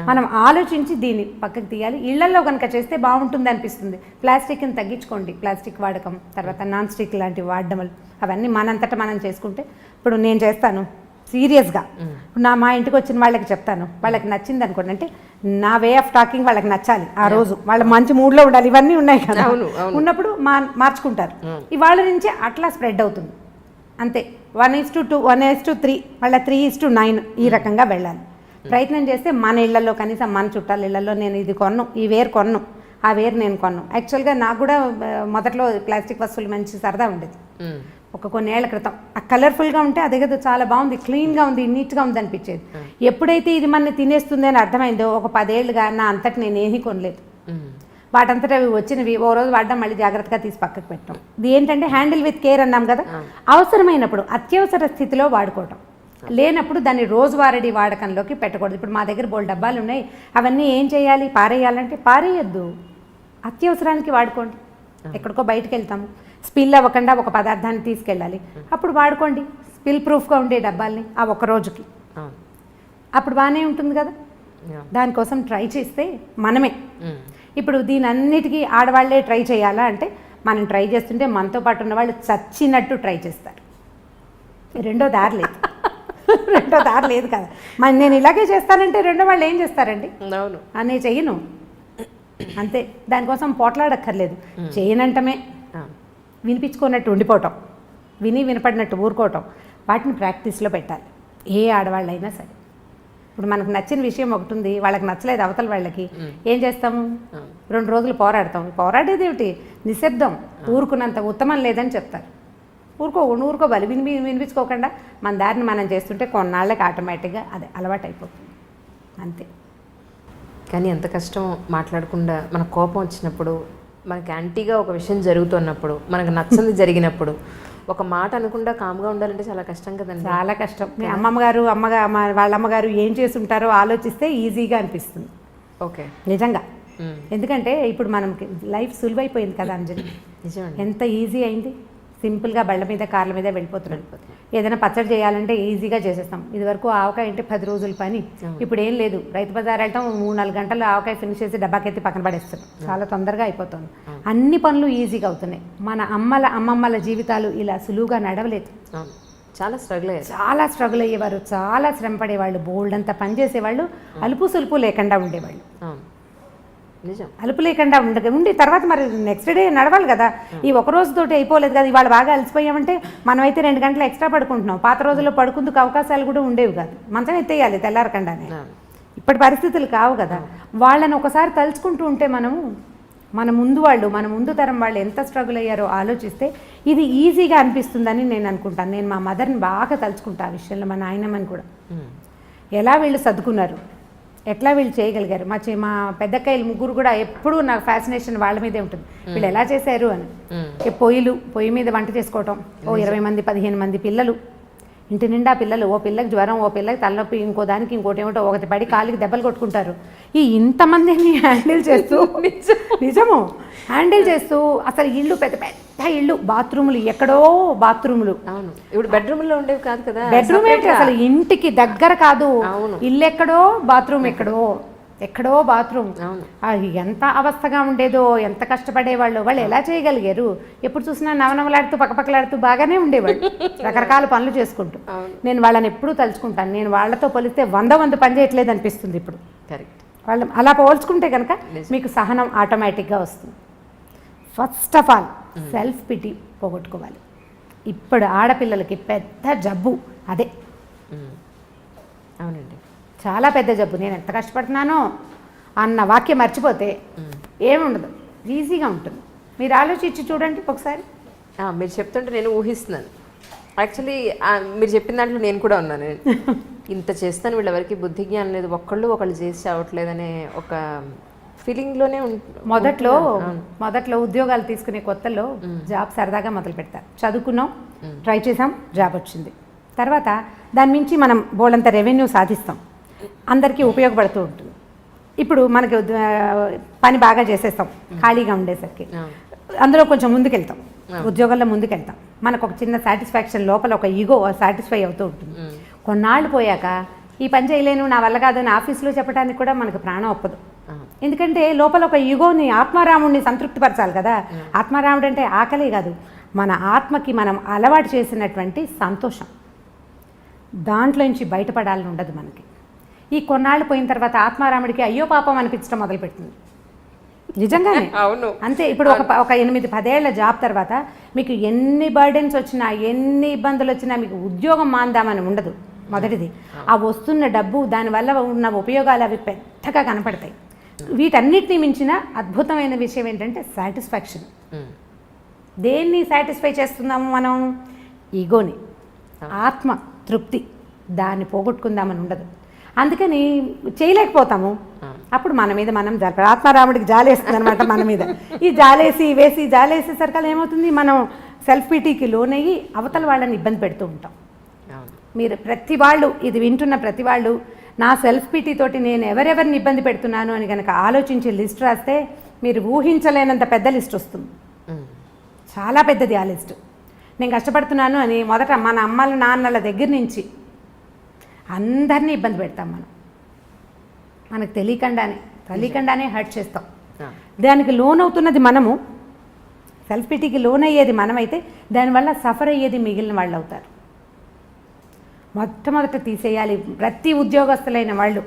మనం ఆలోచించి దీన్ని పక్కకు తీయాలి. ఇళ్లలో కనుక చేస్తే బాగుంటుంది అనిపిస్తుంది. ప్లాస్టిక్ని తగ్గించుకోండి, ప్లాస్టిక్ వాడకం, తర్వాత నాన్ స్టిక్ లాంటివి వాడడం, అవన్నీ మనంతటా మనం చేసుకుంటే. ఇప్పుడు నేను చేస్తాను సీరియస్గా, మా ఇంటికి వచ్చిన వాళ్ళకి చెప్తాను, వాళ్ళకి నచ్చింది అనుకోండి, అంటే నా వే ఆఫ్ టాకింగ్ వాళ్ళకి నచ్చాలి, ఆ రోజు వాళ్ళ మంచి మూడ్లో ఉండాలి, ఇవన్నీ ఉన్నాయి కదా. ఉన్నప్పుడు మార్చుకుంటారు. ఇవాళ నుంచే అట్లా స్ప్రెడ్ అవుతుంది అంతే. 1:2, 1:3, మళ్ళీ 3:9 ఈ రకంగా వెళ్ళాలి. ప్రయత్నం చేస్తే మన ఇళ్లలో, కనీసం మన చుట్టాల ఇళ్లలో, నేను ఇది కొన్ను, ఈ వేరు కొన్ను, ఆ వేరు నేను కొన్ను. యాక్చువల్గా నాకు కూడా మొదట్లో ప్లాస్టిక్ వస్తువులు మంచి సరదా ఉండేది. కొన్నేళ్ల క్రితం ఆ కలర్ఫుల్గా ఉంటే అదే కదా చాలా బాగుంది, క్లీన్గా ఉంది, నీట్గా ఉంది అనిపించేది. ఎప్పుడైతే ఇది మన తినేస్తుంది అని అర్థమైందో ఒక 10 ఏళ్ళుగా నా అంతటి నేను ఏమీ కొనలేదు. వాటంతటా అవి వచ్చినవి ఓ రోజు వాడడం, మళ్ళీ జాగ్రత్తగా తీసి పక్కకు పెట్టడం. ఇది ఏంటంటే హ్యాండిల్ విత్ కేర్ అన్నాం కదా. అవసరమైనప్పుడు అత్యవసర స్థితిలో వాడుకోవటం, లేనప్పుడు దాన్ని రోజువారీ వాడకంలోకి పెట్టకూడదు. ఇప్పుడు మా దగ్గర బోల్ డబ్బాలు ఉన్నాయి, అవన్నీ ఏం చేయాలి, పారేయాలంటే పారేయద్దు, అత్యవసరానికి వాడుకోండి. ఎక్కడికో బయటకు వెళ్తాము, స్పిల్ అవ్వకుండా ఒక పదార్థాన్ని తీసుకెళ్ళాలి, అప్పుడు వాడుకోండి. స్పిల్ ప్రూఫ్గా ఉండే డబ్బాల్ని ఆ ఒక్క రోజుకి, అప్పుడు బాగానే ఉంటుంది కదా. దానికోసం ట్రై చేస్తే మనమే. ఇప్పుడు దీని అన్నిటికీ ఆడవాళ్లే ట్రై చేయాలా అంటే, మనం ట్రై చేస్తుంటే మనతో పాటు ఉన్న వాళ్ళు చచ్చినట్టు ట్రై చేస్తారు. రెండో దారి లేదు, రెండో దారి లేదు కదా. మరి నేను ఇలాగే చేస్తానంటే రెండో వాళ్ళు ఏం చేస్తారండి? అవును, అనే చెయ్యను అంతే. దానికోసం పోట్లాడక్కర్లేదు, చేయనంటమే, వినిపించుకున్నట్టు ఉండిపోవటం, వినపడినట్టు ఊరుకోవటం, వాటిని ప్రాక్టీస్లో పెట్టాలి ఏ ఆడవాళ్ళైనా సరే. ఇప్పుడు మనకు నచ్చిన విషయం ఒకటి ఉంది, వాళ్ళకి నచ్చలేదు అవతల వాళ్ళకి, ఏం చేస్తాము? 2 రోజులు పోరాడతాం. పోరాడేది ఏమిటి? నిశ్శబ్దం, ఊరుకున్నంత ఉత్తమం లేదని చెప్తారు. ఊరుకోవాలి, వినిపించుకోకుండా మన దారిని మనం చేస్తుంటే కొన్నాళ్ళకి ఆటోమేటిక్గా అది అలవాటు అయిపోతుంది అంతే. కానీ ఎంత కష్టం మాట్లాడకుండా, మన కోపం వచ్చినప్పుడు, మనకి యాంటీగా ఒక విషయం జరుగుతున్నప్పుడు, మనకు నచ్చంది జరిగినప్పుడు ఒక మాట అనకుండా కామ్గా ఉండాలంటే చాలా కష్టం కదండి. చాలా కష్టం. మీ వాళ్ళ అమ్మగారు ఏం చేసి ఉంటారో ఆలోచిస్తే ఈజీగా అనిపిస్తుంది. ఓకే, నిజంగా. ఎందుకంటే ఇప్పుడు మనకి లైఫ్ సులువైపోయింది కదా అంజలి. నిజం, ఎంత ఈజీ అయింది. సింపుల్గా బళ్ళ మీద, కార్ల మీద వెళ్ళిపోతున్నాం. ఏదైనా పచ్చడి చేయాలంటే ఈజీగా చేసేస్తాం. ఇదివరకు ఆవకాయ అంటే 10 రోజుల పని, ఇప్పుడు ఏం లేదు. రైతు బజార్ వెళ్తాం, 3-4 గంటలు ఆవకాయ ఫినిష్ చేసి డబ్బాకెత్తి పక్కన పడేస్తాం. చాలా తొందరగా అయిపోతుంది. అన్ని పనులు ఈజీగా అవుతున్నాయి. మన అమ్మమ్మల జీవితాలు ఇలా సులువుగా నడవలేదు. చాలా స్ట్రగుల్ అయ్యేవారు, చాలా శ్రమ పడేవాళ్ళు, బోల్డ్ అంతా పని చేసేవాళ్ళు, అలుపు సులుపు లేకుండా ఉండేవాళ్ళు. నిజం, అలుపు లేకుండా ఉండి తర్వాత మరి నెక్స్ట్ డే నడవాలి కదా. ఈ ఒక రోజుతోటి అయిపోలేదు కదా. ఇవాళ బాగా అలసిపోయామంటే మనమైతే 2 గంటలు ఎక్స్ట్రా పడుకుంటున్నాం. పాత రోజుల్లో పడుకుందుకు అవకాశాలు కూడా ఉండేవి కాదు. మంచం ఎత్తేయాలి తెల్లారకుండానే. ఇప్పటి పరిస్థితులు కావు కదా. వాళ్ళని ఒకసారి తలుచుకుంటూ ఉంటే మన ముందు తరం వాళ్ళు ఎంత స్ట్రగుల్ అయ్యారో ఆలోచిస్తే ఇది ఈజీగా అనిపిస్తుందని నేను అనుకుంటాను. నేను మా మదర్ని బాగా తలుచుకుంటా ఆ విషయంలో, మా నాయనమ్మని కూడా. ఎలా వీళ్ళు సర్దుకున్నారు, ఎట్లా వీళ్ళు చేయగలిగారు. మా పెద్దక్కయ్యలు 3 కూడా ఎప్పుడూ నాకు ఫ్యాసినేషన్ వాళ్ళ మీదే ఉంటుంది. వీళ్ళు ఎలా చేశారు అని. పొయ్యి మీద వంట చేసుకోవటం, 20 మంది 15 మంది పిల్లలు, ఇంటి నిండా పిల్లలు, ఓ పిల్లకి జ్వరం, ఓ పిల్లకి తలనొప్పి, ఇంకో దానికి ఇంకోటి ఏమిటో, ఒకటి పడి కాలికి దెబ్బలు కొట్టుకుంటారు. ఇంతమందిని హ్యాండిల్ చేస్తూ నిజము హ్యాండిల్ చేస్తూ అసలు ఇల్లు పెద్ద పెద్ద ఇల్లు, బాత్రూములు ఎక్కడో బాత్రూములు. అవును, ఇప్పుడు బెడ్రూమ్లో ఉండేవి కాదు కదా. బెడ్రూమ్ ఏంటి అసలు ఇంటికి దగ్గర కాదు. ఇల్లు ఎక్కడో, బాత్రూమ్ ఎక్కడో బాత్రూమ్. ఎంత అవస్థగా ఉండేదో, ఎంత కష్టపడేవాళ్ళు. వాళ్ళు ఎలా చేయగలిగారు? ఎప్పుడు చూసినా నవనవలాడుతూ పక్కపక్కలాడుతూ బాగానే ఉండేవాళ్ళు, రకరకాల పనులు చేసుకుంటూ. నేను వాళ్ళని ఎప్పుడూ తలుచుకుంటాను. నేను వాళ్ళతో పోలిస్తే 100 పని చేయట్లేదు అనిపిస్తుంది ఇప్పుడు. వాళ్ళు అలా పోల్చుకుంటే కనుక మీకు సహనం ఆటోమేటిక్గా వస్తుంది. First of all self pity పోగొట్టుకోవాలి. ఇప్పుడు ఆడపిల్లలకి పెద్ద జబ్బు అదే. అవునండి, చాలా పెద్ద జబ్బు. నేను ఎంత కష్టపడుతున్నానో అన్న వాక్యం మర్చిపోతే ఏముండదు, ఈజీగా ఉంటుంది. మీరు ఆలోచించి చూడండి ఒకసారి. మీరు చెప్తుంటే నేను ఊహిస్తున్నాను. యాక్చువల్లీ మీరు చెప్పిన దాంట్లో నేను కూడా ఉన్నాను. ఇంత చేస్తాను, వీళ్ళెవరికి బుద్ధి జ్ఞానం లేదు, ఒకళ్ళు చేసి చావట్లేదనే ఒక ఫీలింగ్లోనే మొదట్లో ఉద్యోగాలు తీసుకునే కొత్తలో జాబ్ సరదాగా మొదలు పెడతారు. చదువుకున్నాం, ట్రై చేసాం, జాబ్ వచ్చింది. తర్వాత దాని నుంచి మనం బోల్డంత రెవెన్యూ సాధిస్తాం, అందరికీ ఉపయోగపడుతూ ఉంటుంది. ఇప్పుడు మనకి పని బాగా చేసేస్తాం ఖాళీగా ఉండేసరికి, అందులో కొంచెం ముందుకెళ్తాం, ఉద్యోగాల్లో ముందుకెళ్తాం. మనకు ఒక చిన్న సాటిస్ఫాక్షన్ లోపల, ఒక ఈగో సాటిస్ఫై అవుతూ ఉంటుంది. కొన్నాళ్ళు పోయాక ఈ పని చేయలేను, నా వల్ల కాదు అని ఆఫీస్లో చెప్పడానికి కూడా మనకు ప్రాణం ఒప్పదు. ఎందుకంటే లోపల ఒక యుగోని, ఆత్మారాముడిని సంతృప్తిపరచాలి కదా. ఆత్మారాముడు అంటే ఆకలే కాదు, మన ఆత్మకి మనం అలవాటు చేసినటువంటి సంతోషం, దాంట్లోంచి బయటపడాలని ఉండదు మనకి. ఈ కొన్నాళ్ళు పోయిన తర్వాత ఆత్మారాముడికి అయ్యో పాపం అనిపించడం మొదలుపెడుతుంది. నిజంగానే అవును, అంతే. ఇప్పుడు ఒక 8-10 ఏళ్ల జాబ్ తర్వాత మీకు ఎన్ని బర్డెన్స్ వచ్చినా, ఎన్ని ఇబ్బందులు వచ్చినా మీకు ఉద్యోగం మాందామని ఉండదు. మొదటిది ఆ వస్తున్న డబ్బు, దానివల్ల ఉన్న ఉపయోగాలు అవి పెద్దగా కనపడతాయి. వీటన్నిటినీ మించిన అద్భుతమైన విషయం ఏంటంటే సాటిస్ఫాక్షన్. దేన్ని సాటిస్ఫై చేస్తున్నాము మనం? ఈగోని, ఆత్మ తృప్తి, దాన్ని పోగొట్టుకుందామని ఉండదు. అందుకని చేయలేకపోతాము. అప్పుడు మన మీద మనం ఆత్మారాముడికి జాలేస్తుంది అనమాట మన మీద. ఈ జాలేసేసరికి ఏమవుతుంది, మనం సెల్ఫ్ పిటీకి లోనయ్యి అవతల వాళ్ళని ఇబ్బంది పెడుతూ ఉంటాం. మీరు ప్రతి వాళ్ళు, ఇది వింటున్న ప్రతి వాళ్ళు, నా సెల్ఫ్ పిటీ తోటి నేను ఎవరెవరిని ఇబ్బంది పెడుతున్నాను అని కనుక ఆలోచించి లిస్ట్ రాస్తే మీరు ఊహించలేనంత పెద్ద లిస్ట్ వస్తుంది. చాలా పెద్దది ఆ లిస్ట్. నేను కష్టపడుతున్నాను అని మొదట మన అమ్మల నాన్నల దగ్గర నుంచి అందరినీ ఇబ్బంది పెడతాం మనం. మనకు తెలియకుండానే హర్ట్ చేస్తాం. దానికి లోన్ అవుతున్నది మనము, సెల్ఫ్ పిటీకి లోన్ అయ్యేది మనమైతే దానివల్ల సఫర్ అయ్యేది మిగిలిన వాళ్ళు అవుతారు. మొట్టమొదట తీసేయాలి. ప్రతి ఉద్యోగస్తులైన వాళ్ళు,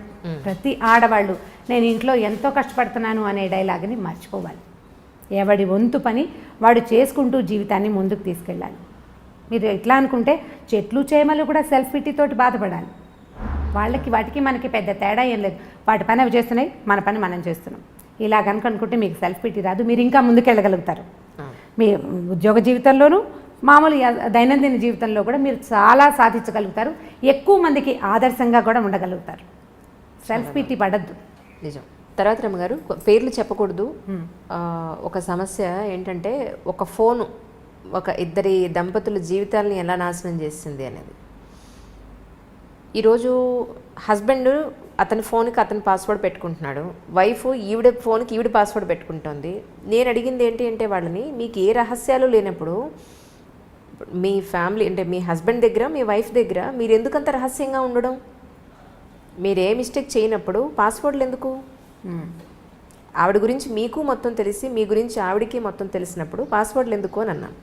ప్రతి ఆడవాళ్ళు, నేను ఇంట్లో ఎంతో కష్టపడుతున్నాను అనే డైలాగ్ని మర్చిపోవాలి. ఎవడి వంతు పని వాడు చేసుకుంటూ జీవితాన్ని ముందుకు తీసుకెళ్ళాలి. మీరు ఎట్లా అనుకుంటే చెట్లు చేమలు కూడా సెల్ఫ్ పిటీతోటి బాధపడాలి. వాటికి మనకి పెద్ద తేడా ఏం లేదు. వాటి పని అవి చేస్తున్నాయి, మన పని మనం చేస్తున్నాం. ఇలా కనుక అనుకుంటే మీకు సెల్ఫ్ పిటీ రాదు, మీరు ఇంకా ముందుకెళ్ళగలుగుతారు. మీ ఉద్యోగ జీవితంలోనూ మామూలు దైనందిన జీవితంలో కూడా మీరు చాలా సాధించగలుగుతారు. ఎక్కువ మందికి ఆదర్శంగా కూడా ఉండగలుగుతారు. సెల్ఫ్ పిటీ పడద్దు. నిజం. తర్వాత రమ్మగారు, పేర్లు చెప్పకూడదు. ఒక సమస్య ఏంటంటే, ఒక ఫోను ఒక ఇద్దరి దంపతుల జీవితాలని ఎలా నాశనం చేసింది అనేది. ఈరోజు హస్బెండ్ అతని ఫోన్కి అతని పాస్వర్డ్ పెట్టుకుంటున్నాడు, వైఫ్ ఈవిడ ఫోన్కి ఈవిడ పాస్వర్డ్ పెట్టుకుంటుంది. నేను అడిగింది ఏంటి అంటే వాళ్ళని, మీకు ఏ రహస్యాలు లేనప్పుడు మీ ఫ్యామిలీ అంటే మీ హస్బెండ్ దగ్గర, మీ వైఫ్ దగ్గర మీరు ఎందుకంత రహస్యంగా ఉండడం? మీరు ఏ మిస్టేక్ చేయనప్పుడు పాస్వర్డ్లు ఎందుకు? ఆవిడ గురించి మీకు మొత్తం తెలిసి, మీ గురించి ఆవిడికి మొత్తం తెలిసినప్పుడు పాస్వర్డ్లు ఎందుకు అని అన్నాను.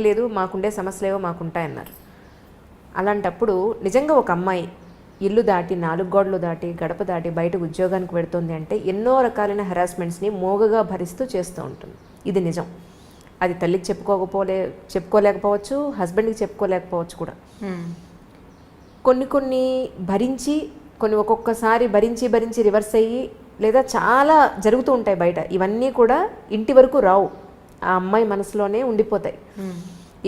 లేదు మాకుండే సమస్యలేవో మాకుంటాయన్నారు. అలాంటప్పుడు నిజంగా ఒక అమ్మాయి ఇల్లు దాటి, 4 గోడలు దాటి, గడప దాటి బయటకు ఉద్యోగానికి పెడుతుంది అంటే ఎన్నో రకాలైన హెరాస్మెంట్స్ని మోగగా భరిస్తూ చేస్తూ ఉంటుంది. ఇది నిజం. అది తల్లికి చెప్పుకోలేకపోవచ్చు, హస్బెండ్కి చెప్పుకోలేకపోవచ్చు కూడా. కొన్ని భరించి, ఒక్కొక్కసారి భరించి రివర్స్ అయ్యి, లేదా చాలా జరుగుతూ ఉంటాయి బయట. ఇవన్నీ కూడా ఇంటి వరకు రావు, ఆ అమ్మాయి మనసులోనే ఉండిపోతాయి.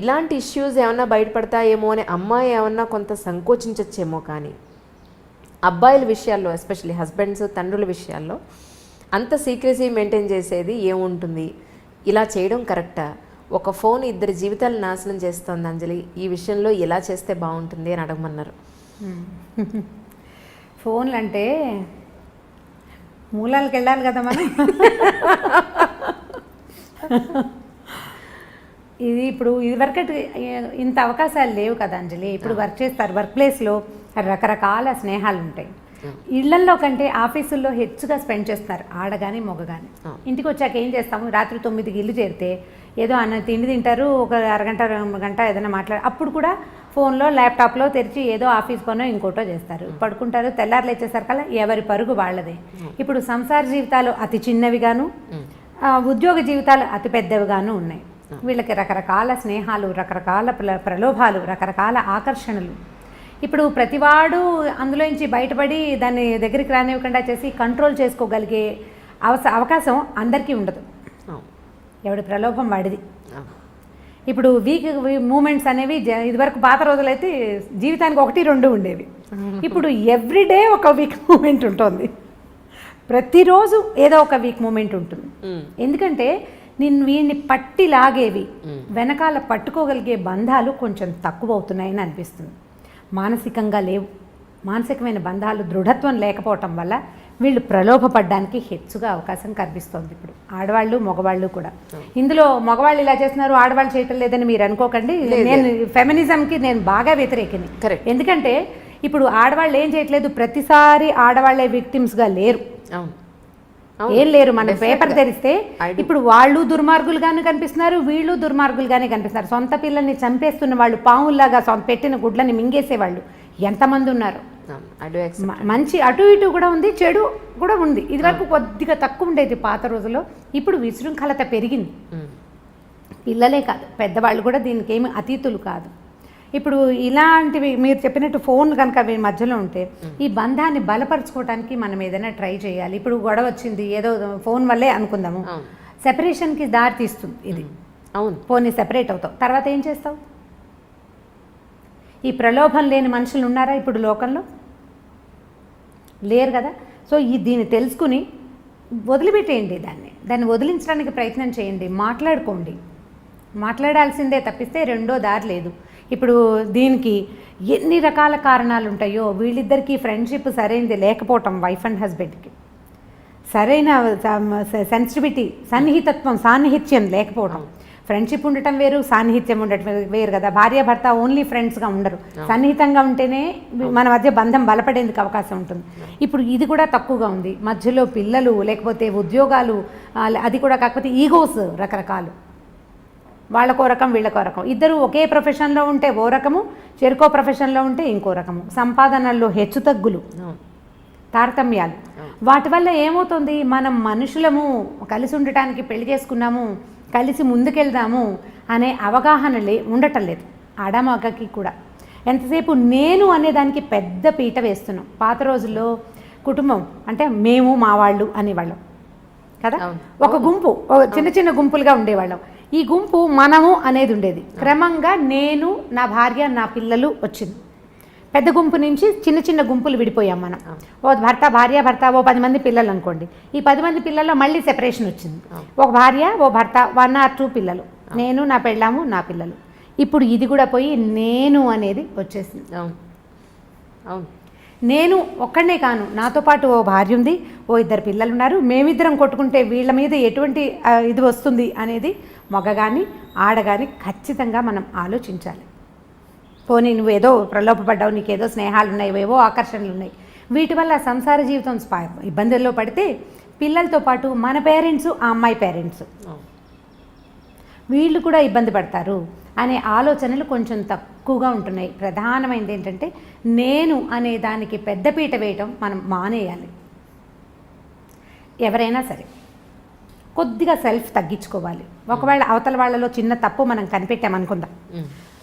ఇలాంటి ఇష్యూస్ ఏమన్నా బయటపడతాయేమో అని అమ్మాయి ఏమన్నా కొంత సంకోచించచ్చేమో, కానీ అబ్బాయిల విషయాల్లో, ఎస్పెషల్లీ హస్బెండ్స్, తండ్రుల విషయాల్లో అంత సీక్రెసీ మెయింటైన్ చేసేది ఏముంటుంది? ఇలా చేయడం కరెక్టా? ఒక ఫోన్ ఇద్దరి జీవితాలు నాశనం చేస్తుంది అంజలి, ఈ విషయంలో ఎలా చేస్తే బాగుంటుంది అని అడగమన్నారు. ఫోన్లు అంటే మూలాలకు వెళ్ళాలి కదా మనం. ఇది ఇప్పుడు ఇదివరకటి ఇంత అవకాశాలు లేవు కదా అంజలి. ఇప్పుడు వర్క్ చేస్తారు, వర్క్ ప్లేస్లో రకరకాల స్నేహాలు ఉంటాయి. ఇళ్లల్లో కంటే ఆఫీసుల్లో హెచ్చుగా స్పెండ్ చేస్తున్నారు, ఆడగాని మొగగాని. ఇంటికి వచ్చాక ఏం చేస్తాము, రాత్రి 9కి ఇల్లు చేరితే ఏదో తిండి తింటారు, ఒక అరగంట 2 గంట ఏదైనా అప్పుడు కూడా ఫోన్లో ల్యాప్టాప్లో తెరిచి ఏదో ఆఫీస్ పనో ఇంకోటో చేస్తారు, పడుకుంటారు. తెల్లారులు వచ్చేసరికల్లా ఎవరి పరుగు వాళ్ళదే. ఇప్పుడు సంసార జీవితాలు అతి చిన్నవిగాను, ఉద్యోగ జీవితాలు అతి పెద్దవిగాను ఉన్నాయి. వీళ్ళకి రకరకాల స్నేహాలు, రకరకాల ప్రలోభాలు, రకరకాల ఆకర్షణలు. ఇప్పుడు ప్రతివాడు అందులోంచి బయటపడి దాన్ని దగ్గరికి రానివ్వకుండా చేసి కంట్రోల్ చేసుకోగలిగే అవకాశం అందరికీ ఉండదు. ఎవడి ప్రలోభం వాడిది. ఇప్పుడు వీక్ మూమెంట్స్ అనేవి ఇదివరకు పాత రోజులైతే జీవితానికి 1-2 ఉండేవి. ఇప్పుడు ఎవ్రీడే ఒక వీక్ మూమెంట్ ఉంటుంది, ప్రతిరోజు ఏదో ఒక వీక్ మూమెంట్ ఉంటుంది. ఎందుకంటే వీడిని పట్టి లాగేవి, వెనకాల పట్టుకోగలిగే బంధాలు కొంచెం తక్కువ అవుతున్నాయని అనిపిస్తుంది. మానసికంగా లేవు. మానసికమైన బంధాలు దృఢత్వం లేకపోవటం వల్ల వీళ్ళు ప్రలోభపడడానికి హెచ్చుగా అవకాశం కనిపిస్తోంది. ఇప్పుడు ఆడవాళ్ళు మగవాళ్ళు కూడా. ఇందులో మగవాళ్ళు ఇలా చేస్తున్నారు, ఆడవాళ్ళు చేయటం లేదని మీరు అనుకోకండి. నేను ఫెమినిజంకి నేను బాగా వ్యతిరేకిని. ఎందుకంటే ఇప్పుడు ఆడవాళ్ళు ఏం చేయట్లేదు, ప్రతిసారి ఆడవాళ్ళే విక్టిమ్స్గా లేరు. అవును, ఏం లేరు. మనం పేపర్ తెరిస్తే ఇప్పుడు వాళ్ళు దుర్మార్గులుగానే కనిపిస్తున్నారు, వీళ్ళు దుర్మార్గులుగానే కనిపిస్తున్నారు. సొంత పిల్లల్ని చంపేస్తున్న వాళ్ళు, పావుల్లాగా పెట్టిన గుడ్లని మింగేసేవాళ్ళు ఎంతమంది ఉన్నారు. మంచి అటు ఇటు కూడా ఉంది, చెడు కూడా ఉంది. ఇదివరకు కొద్దిగా తక్కువ ఉండేది పాత రోజుల్లో, ఇప్పుడు విశృంఖలత పెరిగింది. పిల్లలే కాదు, పెద్దవాళ్ళు కూడా దీనికి ఏమి అతీతులు కాదు. ఇప్పుడు ఇలాంటివి మీరు చెప్పినట్టు ఫోన్ కనుక వీరి మధ్యలో ఉంటే ఈ బంధాన్ని బలపరచుకోవడానికి మనం ఏదైనా ట్రై చేయాలి. ఇప్పుడు గొడవ వచ్చింది, ఏదో ఫోన్ వల్లే అనుకుందాము, సెపరేషన్కి దారి తీస్తుంది ఇది. అవును, ఫోన్ని సెపరేట్ అవుతావు, తర్వాత ఏం చేస్తావు? ఈ ప్రలోభం లేని మనుషులు ఉన్నారా ఇప్పుడు లోకంలో? లేరు కదా. సో దీన్ని తెలుసుకుని వదిలిపెట్టేయండి, దాన్ని వదిలించడానికి ప్రయత్నం చేయండి, మాట్లాడుకోండి. మాట్లాడాల్సిందే తప్పిస్తే రెండో దారి లేదు. ఇప్పుడు దీనికి ఎన్ని రకాల కారణాలు ఉంటాయో, వీళ్ళిద్దరికీ ఫ్రెండ్షిప్ సరైనది లేకపోవటం, వైఫ్ అండ్ హస్బెండ్కి సరైన సెన్సిటివిటీ, సన్నిహితత్వం, సాన్నిహిత్యం లేకపోవటం. ఫ్రెండ్షిప్ ఉండటం వేరు, సాన్నిహిత్యం ఉండటం వేరు కదా. భార్యాభర్త ఓన్లీ ఫ్రెండ్స్గా ఉండరు, సన్నిహితంగా ఉంటేనే మన మధ్య బంధం బలపడేందుకు అవకాశం ఉంటుంది. ఇప్పుడు ఇది కూడా తక్కువగా ఉంది. మధ్యలో పిల్లలు, లేకపోతే ఉద్యోగాలు, అది కూడా కాకపోతే ఈగోస్ రకరకాలు, వాళ్ళకో రకం వీళ్ళకో రకం. ఇద్దరు ఒకే ప్రొఫెషన్లో ఉంటే ఓ రకము, చెరుకో ప్రొఫెషన్లో ఉంటే ఇంకో రకము. సంపాదనల్లో హెచ్చుతగ్గులు, తారతమ్యాలు. వాటి వల్ల ఏమవుతుంది, మనం మనుషులము, కలిసి ఉండటానికి పెళ్లి చేసుకున్నాము, కలిసి ముందుకెళ్దాము అనే అవగాహన ఉండటం లేదు ఆడమగకి కూడా. ఎంతసేపు నేను అనేదానికి పెద్ద పీట వేస్తున్నాం. పాత రోజుల్లో కుటుంబం అంటే మేము, మా వాళ్ళు అనేవాళ్ళం కదా. ఒక గుంపు, చిన్న చిన్న గుంపులుగా ఉండేవాళ్ళం. ఈ గుంపు మనము అనేది ఉండేది. క్రమంగా నేను, నా భార్య, నా పిల్లలు వచ్చింది. పెద్ద గుంపు నుంచి చిన్న చిన్న గుంపులు విడిపోయాం మనం. ఓ భర్త, భార్య, భర్త, ఓ 10 మంది పిల్లలు అనుకోండి. ఈ 10 మంది పిల్లల్లో మళ్ళీ సెపరేషన్ వచ్చింది. ఒక భార్య, ఓ భర్త, 1 or 2 పిల్లలు, నేను, నా పెళ్ళాము, నా పిల్లలు. ఇప్పుడు ఇది కూడా పోయి నేను అనేది వచ్చేసింది. నేను ఒక్కడనే కాను, నాతో పాటు ఓ భార్య ఉంది, ఓ 2 పిల్లలు ఉన్నారు. మేమిద్దరం కొట్టుకుంటే వీళ్ళ మీద ఎటువంటి ఇది వస్తుంది అనేది మగ కానీ ఆడ కానీ ఖచ్చితంగా మనం ఆలోచించాలి. పోనీ నువ్వేదో ప్రలోభపడ్డావు, నీకేదో స్నేహాలు ఉన్నాయి, ఏవో ఆకర్షణలు ఉన్నాయి, వీటి వల్ల సంసార జీవితం ఇబ్బందుల్లో పడితే పిల్లలతో పాటు మన పేరెంట్స్, ఆ అమ్మాయి పేరెంట్స్, వీళ్ళు కూడా ఇబ్బంది పడతారు అనే ఆలోచనలు కొంచెం తక్కువగా ఉంటున్నాయి. ప్రధానమైనది ఏంటంటే నేను అనే దానికి పెద్దపీట వేయటం మనం మానేయాలి. ఎవరైనా సరే కొద్దిగా సెల్ఫ్ తగ్గించుకోవాలి. ఒకవేళ అవతల వాళ్ళలో చిన్న తప్పు మనం కనిపెట్టామనుకుందాం,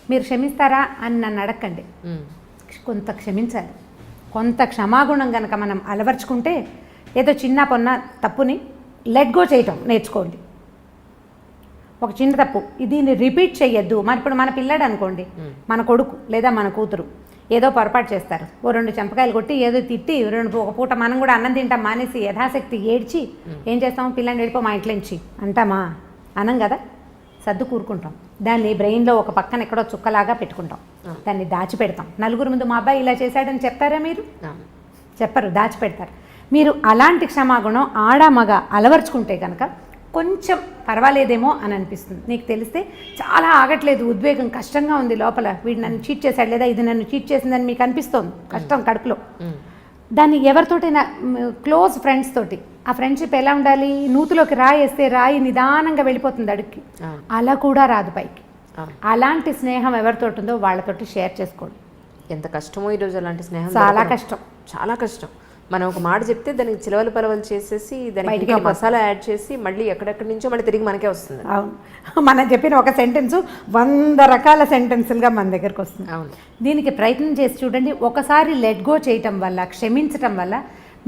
మీరు క్షమిస్తారా అని నన్ను అడగండి. కొంత క్షమించాలి. కొంత క్షమాగుణం కనుక మనం అలవర్చుకుంటే ఏదో చిన్న పొన్న తప్పుని లెట్ గో చేయటం నేర్చుకోండి. ఒక చిన్న తప్పు, దీన్ని రిపీట్ చేయొద్దు. మరి ఇప్పుడు మన పిల్లాడు అనుకోండి, మన కొడుకు లేదా మన కూతురు ఏదో పొరపాటు చేస్తారు, ఓ 2 చెంపకాయలు కొట్టి ఏదో తిట్టి ఒక పూట మనం కూడా అన్నం తింటాం మానేసి యథాశక్తి ఏడ్చి ఏం చేస్తాం, పిల్లని ఏడిపో మా ఇంట్లో నుంచి అంటామా? అనం కదా, సర్దు కూరుకుంటాం. దాన్ని బ్రెయిన్లో ఒక పక్కన ఎక్కడో చుక్కలాగా పెట్టుకుంటాం, దాన్ని దాచిపెడతాం. నలుగురు ముందు మా అబ్బాయి ఇలా చేశాడని చెప్తారా మీరు? చెప్పరు, దాచిపెడతారు. మీరు అలాంటి క్షమాగుణం ఆడ మగ అలవర్చుకుంటే కనుక కొంచెం పర్వాలేదేమో అని అనిపిస్తుంది. నీకు తెలిస్తే చాలా ఆగట్లేదు, ఉద్వేగం కష్టంగా ఉంది లోపల, వీడు నన్ను చీట్ చేశాడు లేదా ఇది నన్ను చీట్ చేసిందని మీకు అనిపిస్తోంది కష్టం కడుపులో. దాన్ని ఎవరితోటైనా క్లోజ్ ఫ్రెండ్స్ తోటి, ఆ ఫ్రెండ్షిప్ ఎలా ఉండాలి, నూతులోకి రాయి వేస్తే రాయి నిదానంగా వెళ్ళిపోతుంది అడుగుకి, అలా కూడా రాదు పైకి. అలాంటి స్నేహం ఎవరితోటి ఉందో వాళ్ళతోటి షేర్ చేసుకోండి. ఎంత కష్టమో ఈరోజు అలాంటి స్నేహం, చాలా కష్టం, చాలా కష్టం. మనం ఒక మాట చెప్తే దానికి చిలవలు పరవలు చేసేసి దానికి మసాలా యాడ్ చేసి మళ్ళీ ఎక్కడెక్కడి నుంచో మళ్ళీ తిరిగి మనకే వస్తుంది. అవును, మనం చెప్పిన ఒక సెంటెన్స్ 100 రకాల సెంటెన్సులుగా మన దగ్గరకు వస్తుంది. అవును, దీనికి ప్రయత్నం చేసి చూడండి. ఒకసారి లెట్ గో చేయటం వల్ల, క్షమించటం వల్ల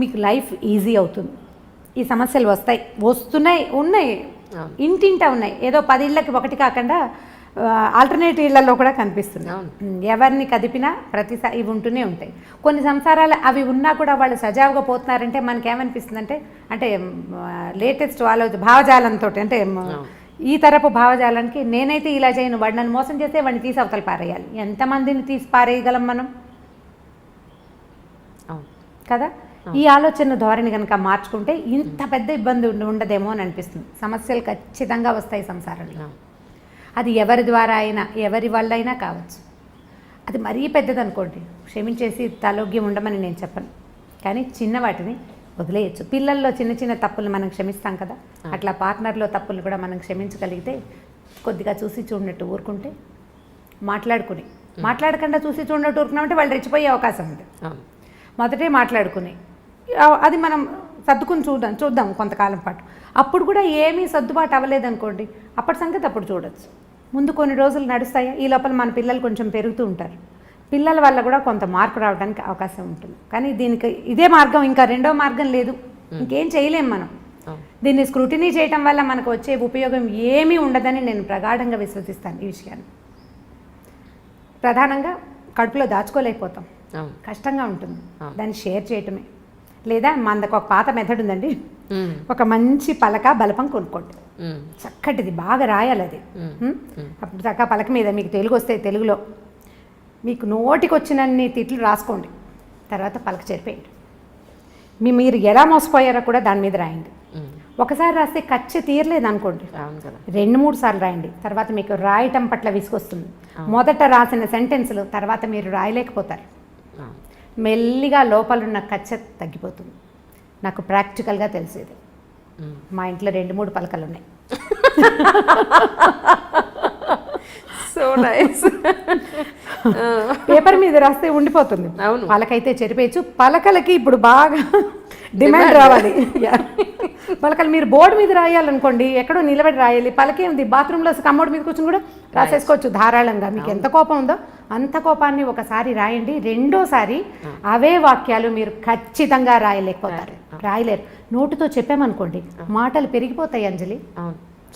మీకు లైఫ్ ఈజీ అవుతుంది. ఈ సమస్యలు వస్తున్నాయి, ఉన్నాయి, ఇంటింటా ఉన్నాయి. ఏదో 10 ఇళ్ళకి ఒకటి కాకుండా ఆల్టర్నేటివ్ ఇళ్లలో కూడా కనిపిస్తుంది. ఎవరిని కదిపినా ప్రతిసారి ఇవి ఉంటూనే ఉంటాయి. కొన్ని సంసారాలు అవి ఉన్నా కూడా వాళ్ళు సజావుగా పోతున్నారంటే మనకేమనిపిస్తుంది అంటే లేటెస్ట్ భావజాలంతో, అంటే ఈ తరపు భావజాలానికి నేనైతే ఇలా చేయను, వాడు నన్ను మోసం చేస్తే వాడిని తీసి అవతల పారేయాలి. ఎంతమందిని తీసి పారేయగలం మనం కదా? ఈ ఆలోచన ధోరణి కనుక మార్చుకుంటే ఇంత పెద్ద ఇబ్బంది ఉండదేమో అని అనిపిస్తుంది. సమస్యలు ఖచ్చితంగా వస్తాయి సంసారంలో. అది ఎవరి ద్వారా అయినా, ఎవరి వల్ల అయినా కావచ్చు. అది మరీ పెద్దది అనుకోండి, క్షమించేసి తలోగ్యం ఉండమని నేను చెప్పను, కానీ చిన్న వాటిని వదిలేయచ్చు. పిల్లల్లో చిన్న చిన్న తప్పులు మనం క్షమిస్తాం కదా, అట్లా పార్ట్నర్లో తప్పులు కూడా మనం క్షమించగలిగితే కొద్దిగా చూసి చూడనట్టు ఊరుకుంటే, మాట్లాడకుండా చూసి చూడనట్టు ఊరుకున్నామంటే వాళ్ళు రెచ్చిపోయే అవకాశం ఉంది. మొదటే మాట్లాడుకుని అది మనం సర్దుకుని చూద్దాం కొంతకాలం పాటు. అప్పుడు కూడా ఏమీ సర్దుబాటు అవ్వలేదనుకోండి, అప్పటి సంగతి అప్పుడు చూడొచ్చు. ముందు కొన్ని రోజులు నడుస్తాయి, ఈ లోపల మన పిల్లలు కొంచెం పెరుగుతూ ఉంటారు, పిల్లల వల్ల కూడా కొంత మార్పు రావడానికి అవకాశం ఉంటుంది. కానీ దీనికి ఇదే మార్గం, ఇంకా రెండో మార్గం లేదు, ఇంకేం చేయలేం మనం. దీన్ని స్క్రూటినీ చేయటం వల్ల మనకు వచ్చే ఉపయోగం ఏమీ ఉండదని నేను ప్రగాఢంగా విశ్వసిస్తాను. ఈ విషయాన్ని ప్రధానంగా కడుపులో దాచుకోలేకపోతాం, కష్టంగా ఉంటుంది, దాన్ని షేర్ చేయటమే. లేదా మనకు ఒక పాత మెథడ్ ఉందండి, ఒక మంచి పలక బలపం కొనుక్కోండి, చక్కటిది బాగా రాయాలి అది. అప్పుడు చక్కగా పలక మీద మీకు తెలుగు వస్తే తెలుగులో మీకు నోటికి వచ్చినన్ని తిట్లు రాసుకోండి, తర్వాత పలక చెరిపేయండి. మీరు ఎలా మోసపోయారో కూడా దాని మీద రాయండి. ఒకసారి రాస్తే కచ్చి తీరలేదు అనుకోండి, 2-3 సార్లు రాయండి. తర్వాత మీకు రాయటం పట్ల విసుకొస్తుంది. మొదట రాసిన సెంటెన్స్లు తర్వాత మీరు రాయలేకపోతారు, మెల్లిగా లోపలున్న కచ్చ తగ్గిపోతుంది. నాకు ప్రాక్టికల్గా తెలిసేది, మా ఇంట్లో 2-3 పలకలు ఉన్నాయి. So nice. పేపర్ మీద రాస్తే ఉండిపోతుంది, పలకైతే చెరిపేయచ్చు. పలకలకి ఇప్పుడు బాగా డిమాండ్ రావాలి. పలకలు మీరు బోర్డు మీద రాయాలనుకోండి, ఎక్కడో నిలబడి రాయాలి. పలకేముంది, బాత్రూంలో కమ్మోడ్ మీద కూర్చొని కూడా రాసేసుకోవచ్చు ధారాళంగా. మీకు ఎంత కోపం ఉందో అంత కోపాన్ని ఒకసారి రాయండి, రెండోసారి అవే వాక్యాలు మీరు ఖచ్చితంగా రాయలేరు. నోటితో చెప్పామనుకోండి మాటలు పెరిగిపోతాయి అంజలి,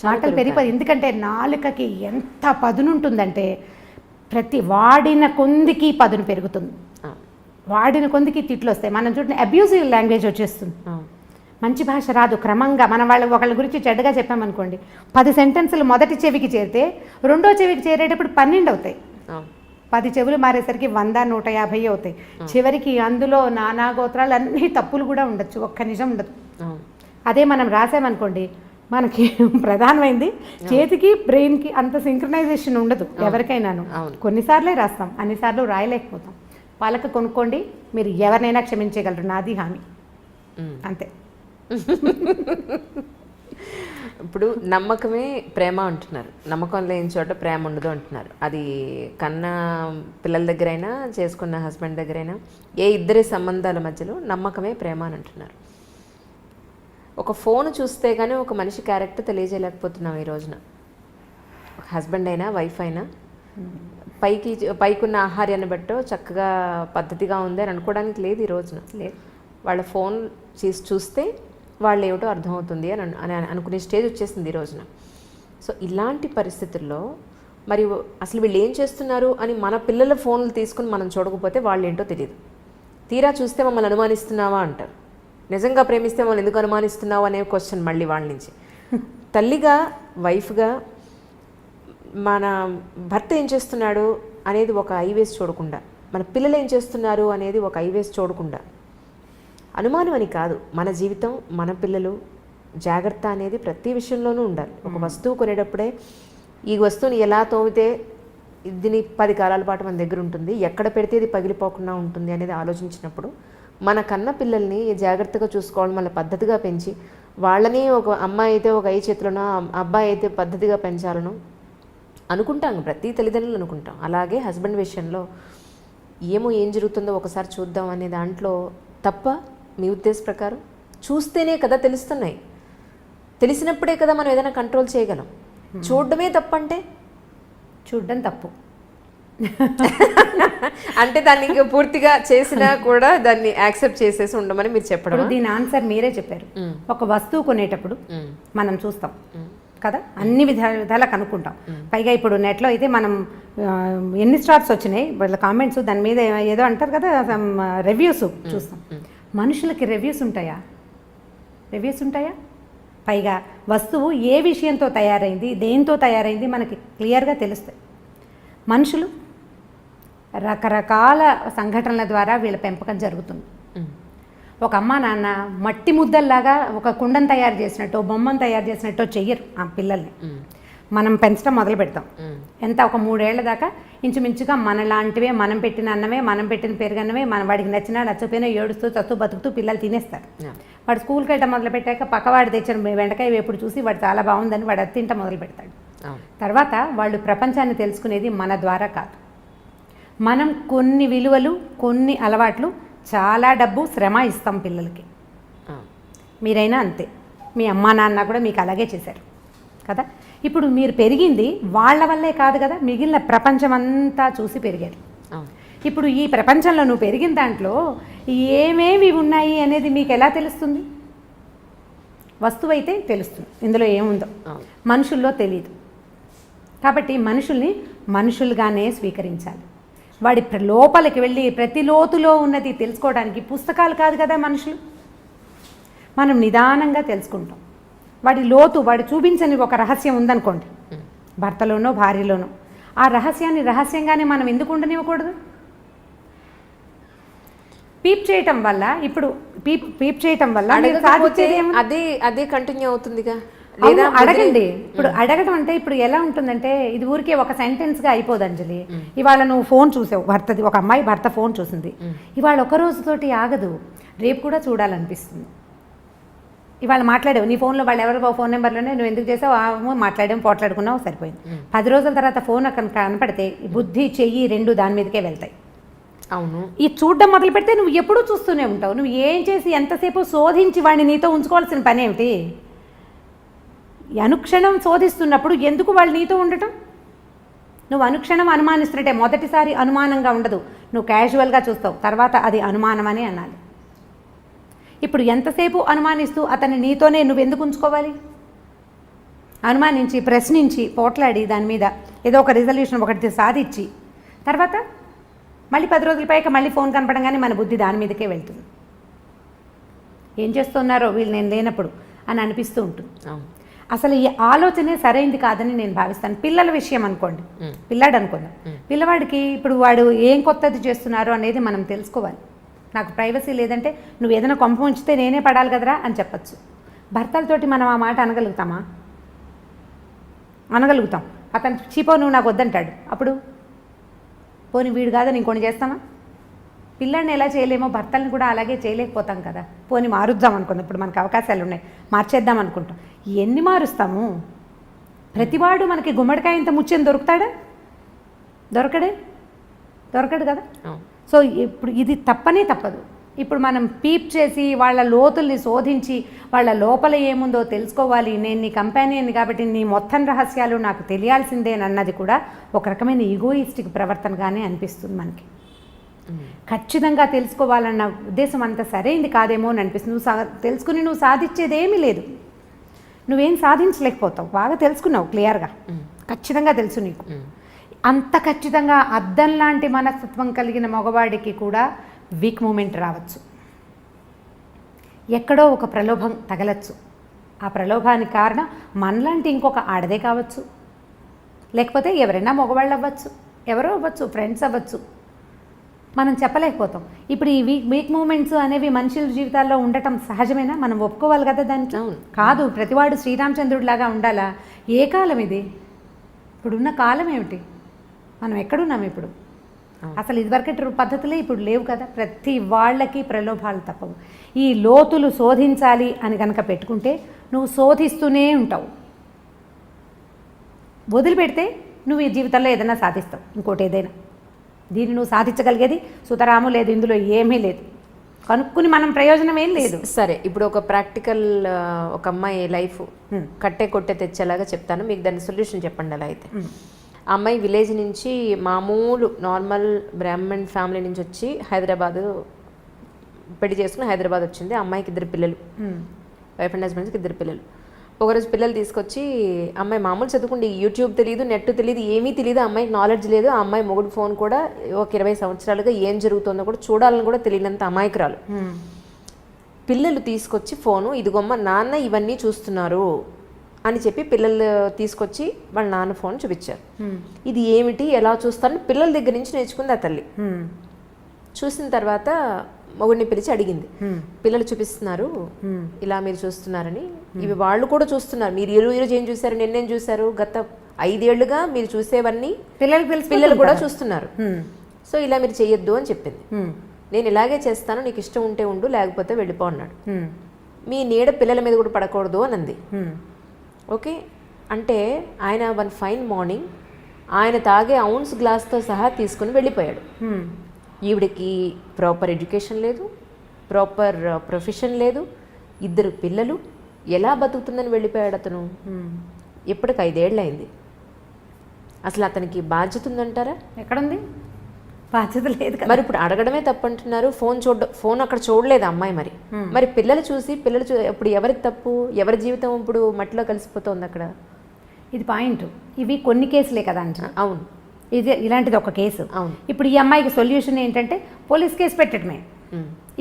మాటలు పెరిగిపోతాయి. ఎందుకంటే నాలుకకి ఎంత పదునుంటుందంటే ప్రతి వాడిన కొందికి పదును పెరుగుతుంది, వాడిన కొందికి తిట్లు వస్తాయి. మనం చూడండి, అబ్యూజివ్ లాంగ్వేజ్ వచ్చేస్తుంది, మంచి భాష రాదు. క్రమంగా మనం ఒకళ్ళ గురించి చెడ్డగా చెప్పామనుకోండి, 10 సెంటెన్సులు మొదటి చెవికి చేరితే రెండో చెవికి చేరేటప్పుడు 12 అవుతాయి. 10 చెవులు మారేసరికి 100-150 అవుతాయి. చివరికి అందులో నానా గోత్రాలు అన్ని తప్పులు కూడా ఉండొచ్చు, ఒక్క నిజం ఉండదు. అదే మనం రాసామనుకోండి, మనకి ప్రధానమైంది చేతికి బ్రెయిన్కి అంత సింక్రనైజేషన్ ఉండదు ఎవరికైనాను. కొన్నిసార్లే రాస్తాం, అన్నిసార్లు రాయలేకపోతాం. పలక కొనుక్కోండి, మీరు ఎవరినైనా క్షమించగలరు, నాది హామీ. అంతే. ఇప్పుడు నమ్మకమే ప్రేమ అంటున్నారు, నమ్మకం లేని చోట ప్రేమ ఉండదు అంటున్నారు. అది కన్న పిల్లల దగ్గరైనా చేసుకున్న హస్బెండ్ దగ్గరైనా ఏ ఇద్దరి సంబంధాల మధ్యలో నమ్మకమే ప్రేమ అని అంటున్నారు. ఒక ఫోన్ చూస్తే కానీ ఒక మనిషి క్యారెక్టర్ తెలియజేయలేకపోతున్నాం ఈ రోజున. హస్బెండ్ అయినా వైఫ్ అయినా పైకున్న ఆహార్యాన్ని బట్టో చక్కగా పద్ధతిగా ఉంది అని అనుకోవడానికి లేదు ఈ రోజున. లేదు, వాళ్ళ ఫోన్ చూస్తే వాళ్ళు ఏమిటో అర్థమవుతుంది అని అనుకునే స్టేజ్ వచ్చేసింది ఈ రోజున. సో ఇలాంటి పరిస్థితుల్లో మరి అసలు వీళ్ళు ఏం చేస్తున్నారు అని మన పిల్లల ఫోన్లు తీసుకుని మనం చూడకపోతే వాళ్ళు ఏంటో తెలియదు. తీరా చూస్తే మమ్మల్ని అనుమానిస్తున్నావా అంటారు. నిజంగా ప్రేమిస్తే మమ్మల్ని ఎందుకు అనుమానిస్తున్నావు అనే క్వశ్చన్ మళ్ళీ వాళ్ళ నుంచి. తల్లిగా, వైఫ్గా మన భర్త ఏం చేస్తున్నాడు అనేది ఒక ఐవేస్ చూడకుండా, మన పిల్లలు ఏం చేస్తున్నారు అనేది ఒక ఐవేస్ చూడకుండా, అనుమానం అని కాదు, మన జీవితం, మన పిల్లలు, జాగ్రత్త అనేది ప్రతి విషయంలోనూ ఉండాలి. ఒక వస్తువు కొనేటప్పుడే ఈ వస్తువుని ఎలా తోమితే దీని 10 కాలాల పాటు మన దగ్గర ఉంటుంది, ఎక్కడ పెడితే ఇది పగిలిపోకుండా ఉంటుంది అనేది ఆలోచించినప్పుడు మన కన్న పిల్లల్ని జాగ్రత్తగా చూసుకోవాలి, మన పద్ధతిగా పెంచి వాళ్ళని ఒక అమ్మాయి అయితే ఒక చేతిలోనో అబ్బాయి అయితే పద్ధతిగా పెంచాలను అనుకుంటాం, ప్రతి తల్లిదండ్రులు అనుకుంటాం. అలాగే హస్బెండ్ విషయంలో ఏం జరుగుతుందో ఒకసారి చూద్దాం అనే దాంట్లో తప్ప మీ ఉద్దేశ ప్రకారం చూస్తేనే కదా తెలుస్తున్నాయి, తెలిసినప్పుడే కదా మనం ఏదైనా కంట్రోల్ చేయగలం. చూడడమే తప్పంటే చూడడం తప్పు అంటే దాన్ని ఇంకా పూర్తిగా చేసినా కూడా దాన్ని యాక్సెప్ట్ చేసేసి ఉండమని మీరు చెప్పడం. దీని ఆన్సర్ మీరే చెప్పారు. ఒక వస్తువు కొనేటప్పుడు మనం చూస్తాం కదా, అన్ని విధాలా కనుక్కుంటాం. పైగా ఇప్పుడు నెట్లో అయితే మనం ఎన్ని స్టార్స్ వచ్చినాయి వాళ్ళ కామెంట్స్, దాని మీద ఏదో అంటారు కదా, రివ్యూస్ చూస్తాం. మనుషులకి రివ్యూస్ ఉంటాయా? పైగా వస్తువు ఏ విషయంతో తయారైంది, దేంతో తయారైంది మనకి క్లియర్గా తెలుస్తాయి. మనుషులు రకరకాల సంఘటనల ద్వారా వీళ్ళ పెంపకం జరుగుతుంది. ఒక అమ్మ నాన్న మట్టి ముద్దల్లాగా ఒక కుండను తయారు చేసినట్టు, బొమ్మను తయారు చేసినట్టు చెయ్యరు ఆ పిల్లల్ని. మనం పెంచడం మొదలు పెడతాం. ఎంత ఒక 3 ఏళ్ల దాకా ఇంచుమించుగా మనలాంటివే, మనం పెట్టిన అన్నమే, మనం పెట్టిన పెరుగన్నమే, మన వాడికి నచ్చినా నచ్చపోయినా ఏడుస్తూ చస్తూ బతుకుతూ పిల్లలు తినేస్తారు. వాడు స్కూల్కి వెళ్ళడం మొదలు పెట్టాక పక్కవాడు తెచ్చిన బెండకాయ వేపుడు చూసి వాడు చాలా బాగుందని వాడు అది తింట మొదలు పెడతాడు. తర్వాత వాళ్ళు ప్రపంచాన్ని తెలుసుకునేది మన ద్వారా కాదు. మనం కొన్ని విలువలు, కొన్ని అలవాట్లు, చాలా డబ్బు, శ్రమ ఇస్తాం పిల్లలకి. మీరైనా అంతే, మీ అమ్మా నాన్న కూడా మీకు అలాగే చేశారు కదా. ఇప్పుడు మీరు పెరిగింది వాళ్ళ వల్లే కాదు కదా, మిగిలిన ప్రపంచం అంతా చూసి పెరిగారు. ఇప్పుడు ఈ ప్రపంచంలో నువ్వు పెరిగిన దాంట్లో ఏమేమి ఉన్నాయి అనేది మీకు ఎలా తెలుస్తుంది? వస్తువు అయితే తెలుస్తుంది, ఇందులో ఏముందో. మనుషుల్లో తెలియదు. కాబట్టి మనుషుల్ని మనుషులుగానే స్వీకరించాలి. వాడి లోపలికి వెళ్ళి ప్రతి లోతులో ఉన్నది తెలుసుకోవడానికి పుస్తకాలు కాదు కదా మనుషులు. మనం నిదానంగా తెలుసుకుంటాం. వాడి లోతు, వాడు చూపించని ఒక రహస్యం ఉందనుకోండి, భర్తలోనో భార్యలోనో, ఆ రహస్యాన్ని రహస్యంగానే మనం ఎందుకు ఉండనివ్వకూడదు? పీప్ చేయటం వల్ల, ఇప్పుడు పీప్ చేయటం వల్ల అదే కంటిన్యూ అవుతుందిగా. అడగండి. ఇప్పుడు అడగడం అంటే ఇప్పుడు ఎలా ఉంటుందంటే, ఇది ఊరికే ఒక సెంటెన్స్గా అయిపోదు అంజలి. ఇవాళ నువ్వు ఫోన్ చూసావు, భర్తది, ఒక అమ్మాయి భర్త ఫోన్ చూసింది, ఇవాళ ఒక రోజుతోటి ఆగదు, రేపు కూడా చూడాలనిపిస్తుంది. ఇవాళ మాట్లాడావు నీ ఫోన్లో, వాళ్ళు ఎవరో ఫోన్ నెంబర్లోనే నువ్వు ఎందుకు చేసావు, మాట్లాడాము, పోట్లాడుకున్నావు, సరిపోయింది. 10 రోజుల తర్వాత ఫోన్ అక్కడ కనపడితే బుద్ధి, చెయ్యి 2 దాని మీదకే వెళ్తాయి. అవును. ఈ చూడడం మొదలు పెడితే నువ్వు ఎప్పుడూ చూస్తూనే ఉంటావు. నువ్వు ఏం చేసి ఎంతసేపు శోధించి వాడిని నీతో ఉంచుకోవాల్సిన పని ఏమిటి? అనుక్షణం శోధిస్తున్నప్పుడు ఎందుకు వాళ్ళు నీతో ఉండటం? నువ్వు అనుక్షణం అనుమానిస్తున్నట్టే. మొదటిసారి అనుమానంగా ఉండదు, నువ్వు క్యాజువల్గా చూస్తావు, తర్వాత అది అనుమానం అని అనాలి. ఇప్పుడు ఎంతసేపు అనుమానిస్తూ అతన్ని నీతోనే నువ్వు ఎందుకు ఉంచుకోవాలి? అనుమానించి, ప్రశ్నించి, పోట్లాడి, దాని మీద ఏదో ఒక రిజల్యూషన్ ఒకటి సాధించి, తర్వాత మళ్ళీ 10 రోజుల పైకి మళ్ళీ ఫోన్ కనపడంగానే మన బుద్ధి దాని మీదకే వెళ్తుంది. ఏం చేస్తున్నారో వీళ్ళు నేను లేనప్పుడు అని అనిపిస్తూ ఉంటుంది. అసలు ఈ ఆలోచనే సరైంది కాదని నేను భావిస్తాను. పిల్లల విషయం అనుకోండి, పిల్లాడు అనుకుందాం, పిల్లవాడికి ఇప్పుడు వాడు ఏం కొత్తది చేస్తున్నారో అనేది మనం తెలుసుకోవాలి. నాకు ప్రైవసీ లేదంటే నువ్వు ఏదైనా కొంప ఉంచితే నేనే పడాలి కదరా అని చెప్పచ్చు. భర్తలతోటి మనం ఆ మాట అనగలుగుతామా? అనగలుగుతాం. అతను చీపో నువ్వు నాకు వద్దంటాడు, అప్పుడు పోనీ వీడు కాదని ఇంకొని చేస్తామా? పిల్లాడిని ఎలా చేయలేమో భర్తల్ని కూడా అలాగే చేయలేకపోతాం కదా. పోనీ మారుద్దాం అనుకుందాం, ఇప్పుడు మనకు అవకాశాలు ఉన్నాయి, మార్చేద్దాం అనుకుంటాం. ఎన్ని మారుస్తాము? ప్రతివాడు మనకి గుమ్మడికాయ ఇంత ముచ్చని దొరుకుతాడా? దొరకడు కదా. సో ఇప్పుడు ఇది తప్పనే తప్పదు. ఇప్పుడు మనం పీప్ చేసి వాళ్ళ లోతుల్ని శోధించి వాళ్ళ లోపల ఏముందో తెలుసుకోవాలి. నేను నీ కంపానియన్ కాబట్టి నీ మొత్తం రహస్యాలు నాకు తెలియాల్సిందేనన్నది కూడా ఒక రకమైన ఈగోయిస్టిక్ ప్రవర్తనగానే అనిపిస్తుంది మనకి. ఖచ్చితంగా తెలుసుకోవాలన్న ఉద్దేశం అంత సరైంది కాదేమో అని అనిపిస్తుంది. నువ్వు తెలుసుకుని నువ్వు సాధించేదేమీ లేదు, నువ్వేం సాధించలేకపోతావు. బాగా తెలుసుకున్నావు, క్లియర్గా ఖచ్చితంగా తెలుసు నీకు. అంత ఖచ్చితంగా అద్దం లాంటి మనస్తత్వం కలిగిన మగవాడికి కూడా వీక్ మూమెంట్ రావచ్చు, ఎక్కడో ఒక ప్రలోభం తగలచ్చు. ఆ ప్రలోభానికి కారణం మనలాంటి ఇంకొక ఆడదే కావచ్చు, లేకపోతే ఎవరైనా మగవాళ్ళు అవ్వచ్చు, ఎవరో అవ్వచ్చు, ఫ్రెండ్స్ అవ్వచ్చు, మనం చెప్పలేకపోతాం. ఇప్పుడు ఈ వీక్ మూమెంట్స్ అనేవి మనుషుల జీవితాల్లో ఉండటం సహజమేనా? మనం ఒప్పుకోవాలి కదా దానికి. కాదు, ప్రతివాడు శ్రీరామచంద్రుడిలాగా ఉండాలా? ఏ కాలం ఇది? ఇప్పుడున్న కాలం ఏమిటి? మనం ఎక్కడున్నాం ఇప్పుడు? అసలు ఇదివరకటి పద్ధతులే ఇప్పుడు లేవు కదా. ప్రతి వాళ్ళకి ప్రలోభాలు తప్పవు. ఈ లోతులు శోధించాలి అని కనుక పెట్టుకుంటే నువ్వు శోధిస్తూనే ఉంటావు. వదిలిపెడితే నువ్వు ఈ జీవితంలో ఏదైనా సాధిస్తావు, ఇంకోటి ఏదైనా. దీన్ని నువ్వు సాధించగలిగేది సుతరాము లేదు, ఇందులో ఏమీ లేదు. కనుక్కుని మనం ప్రయోజనం ఏం లేదు. సరే, ఇప్పుడు ఒక ప్రాక్టికల్ ఒక అమ్మాయి లైఫ్ కట్టే కొట్టే తెచ్చేలాగా చెప్తాను, మీకు దాని సొల్యూషన్ చెప్పండి. అలా అయితే ఆ అమ్మాయి విలేజ్ నుంచి మామూలు నార్మల్ బ్రాహ్మణ్ ఫ్యామిలీ నుంచి వచ్చి హైదరాబాదు పెళ్లి చేసుకుని హైదరాబాద్ వచ్చింది. ఆ అమ్మాయికి 2 పిల్లలు, వైఫ్ అండ్ హస్బెండ్స్కి 2 పిల్లలు. ఒకరోజు పిల్లలు తీసుకొచ్చి, అమ్మాయి మామూలు చదువుకుంటే యూట్యూబ్ తెలియదు, నెట్ తెలియదు, ఏమీ తెలియదు, అమ్మాయికి నాలెడ్జ్ లేదు. ఆ అమ్మాయి మొగుడు ఫోన్ కూడా ఒక 20 సంవత్సరాలుగా ఏం జరుగుతుందో కూడా చూడాలని కూడా తెలియనంత అమాయకురాలు. పిల్లలు తీసుకొచ్చి ఫోను, ఇదిగొమ్మ నాన్న ఇవన్నీ చూస్తున్నారు అని చెప్పి పిల్లలు తీసుకొచ్చి వాళ్ళ నాన్న ఫోన్ చూపించారు. ఇది ఏమిటి, ఎలా చూస్తారని పిల్లల దగ్గర నుంచి నేర్చుకుంది ఆ తల్లి. చూసిన తర్వాత మొగుడిని పిలిచి అడిగింది, పిల్లలు చూపిస్తున్నారు ఇలా మీరు చూస్తున్నారని, ఇవి వాళ్ళు కూడా చూస్తున్నారు, మీరు ఈరోజు ఏం చూసారు, నిన్నేం చూసారు, గత 5 ఏళ్లుగా మీరు చూసేవన్నీ పిల్లలు పిల్లలు కూడా చూస్తున్నారు. సో ఇలా మీరు చెయ్యొద్దు అని చెప్పింది. నేను ఇలాగే చేస్తాను, నీకు ఇష్టం ఉంటే ఉండు, లేకపోతే వెళ్ళిపో అన్నాడు. మీ నీడ పిల్లల మీద కూడా పడకూడదు అని అంది. ఓకే అంటే ఆయన వన్ ఫైన్ మార్నింగ్ ఆయన తాగే ఔన్స్ గ్లాస్తో సహా తీసుకుని వెళ్ళిపోయాడు. ఈవిడికి ప్రాపర్ ఎడ్యుకేషన్ లేదు, ప్రాపర్ ప్రొఫెషన్ లేదు, 2 పిల్లలు, ఎలా బతుకుతుందని వెళ్ళిపోయాడు అతను. ఇప్పటికి 5 ఏళ్ళు అయింది. అసలు అతనికి బాధ్యత ఉందంటారా? ఎక్కడుంది బాధ్యత? లేదు కదా. మరి ఇప్పుడు అడగడమే తప్పంటున్నారు. ఫోన్ అక్కడ చూడలేదు అమ్మాయి. మరి పిల్లలు చూసి ఇప్పుడు ఎవరికి తప్పు, ఎవరి జీవితం ఇప్పుడు మట్టిలో కలిసిపోతుంది అక్కడ. ఇది పాయింట్. ఇవి కొన్ని కేసులే కదా అంట. అవును, ఇది ఇలాంటిది ఒక కేసు. అవును. ఇప్పుడు ఈ అమ్మాయికి సొల్యూషన్ ఏంటంటే పోలీస్ కేసు పెట్టడమే.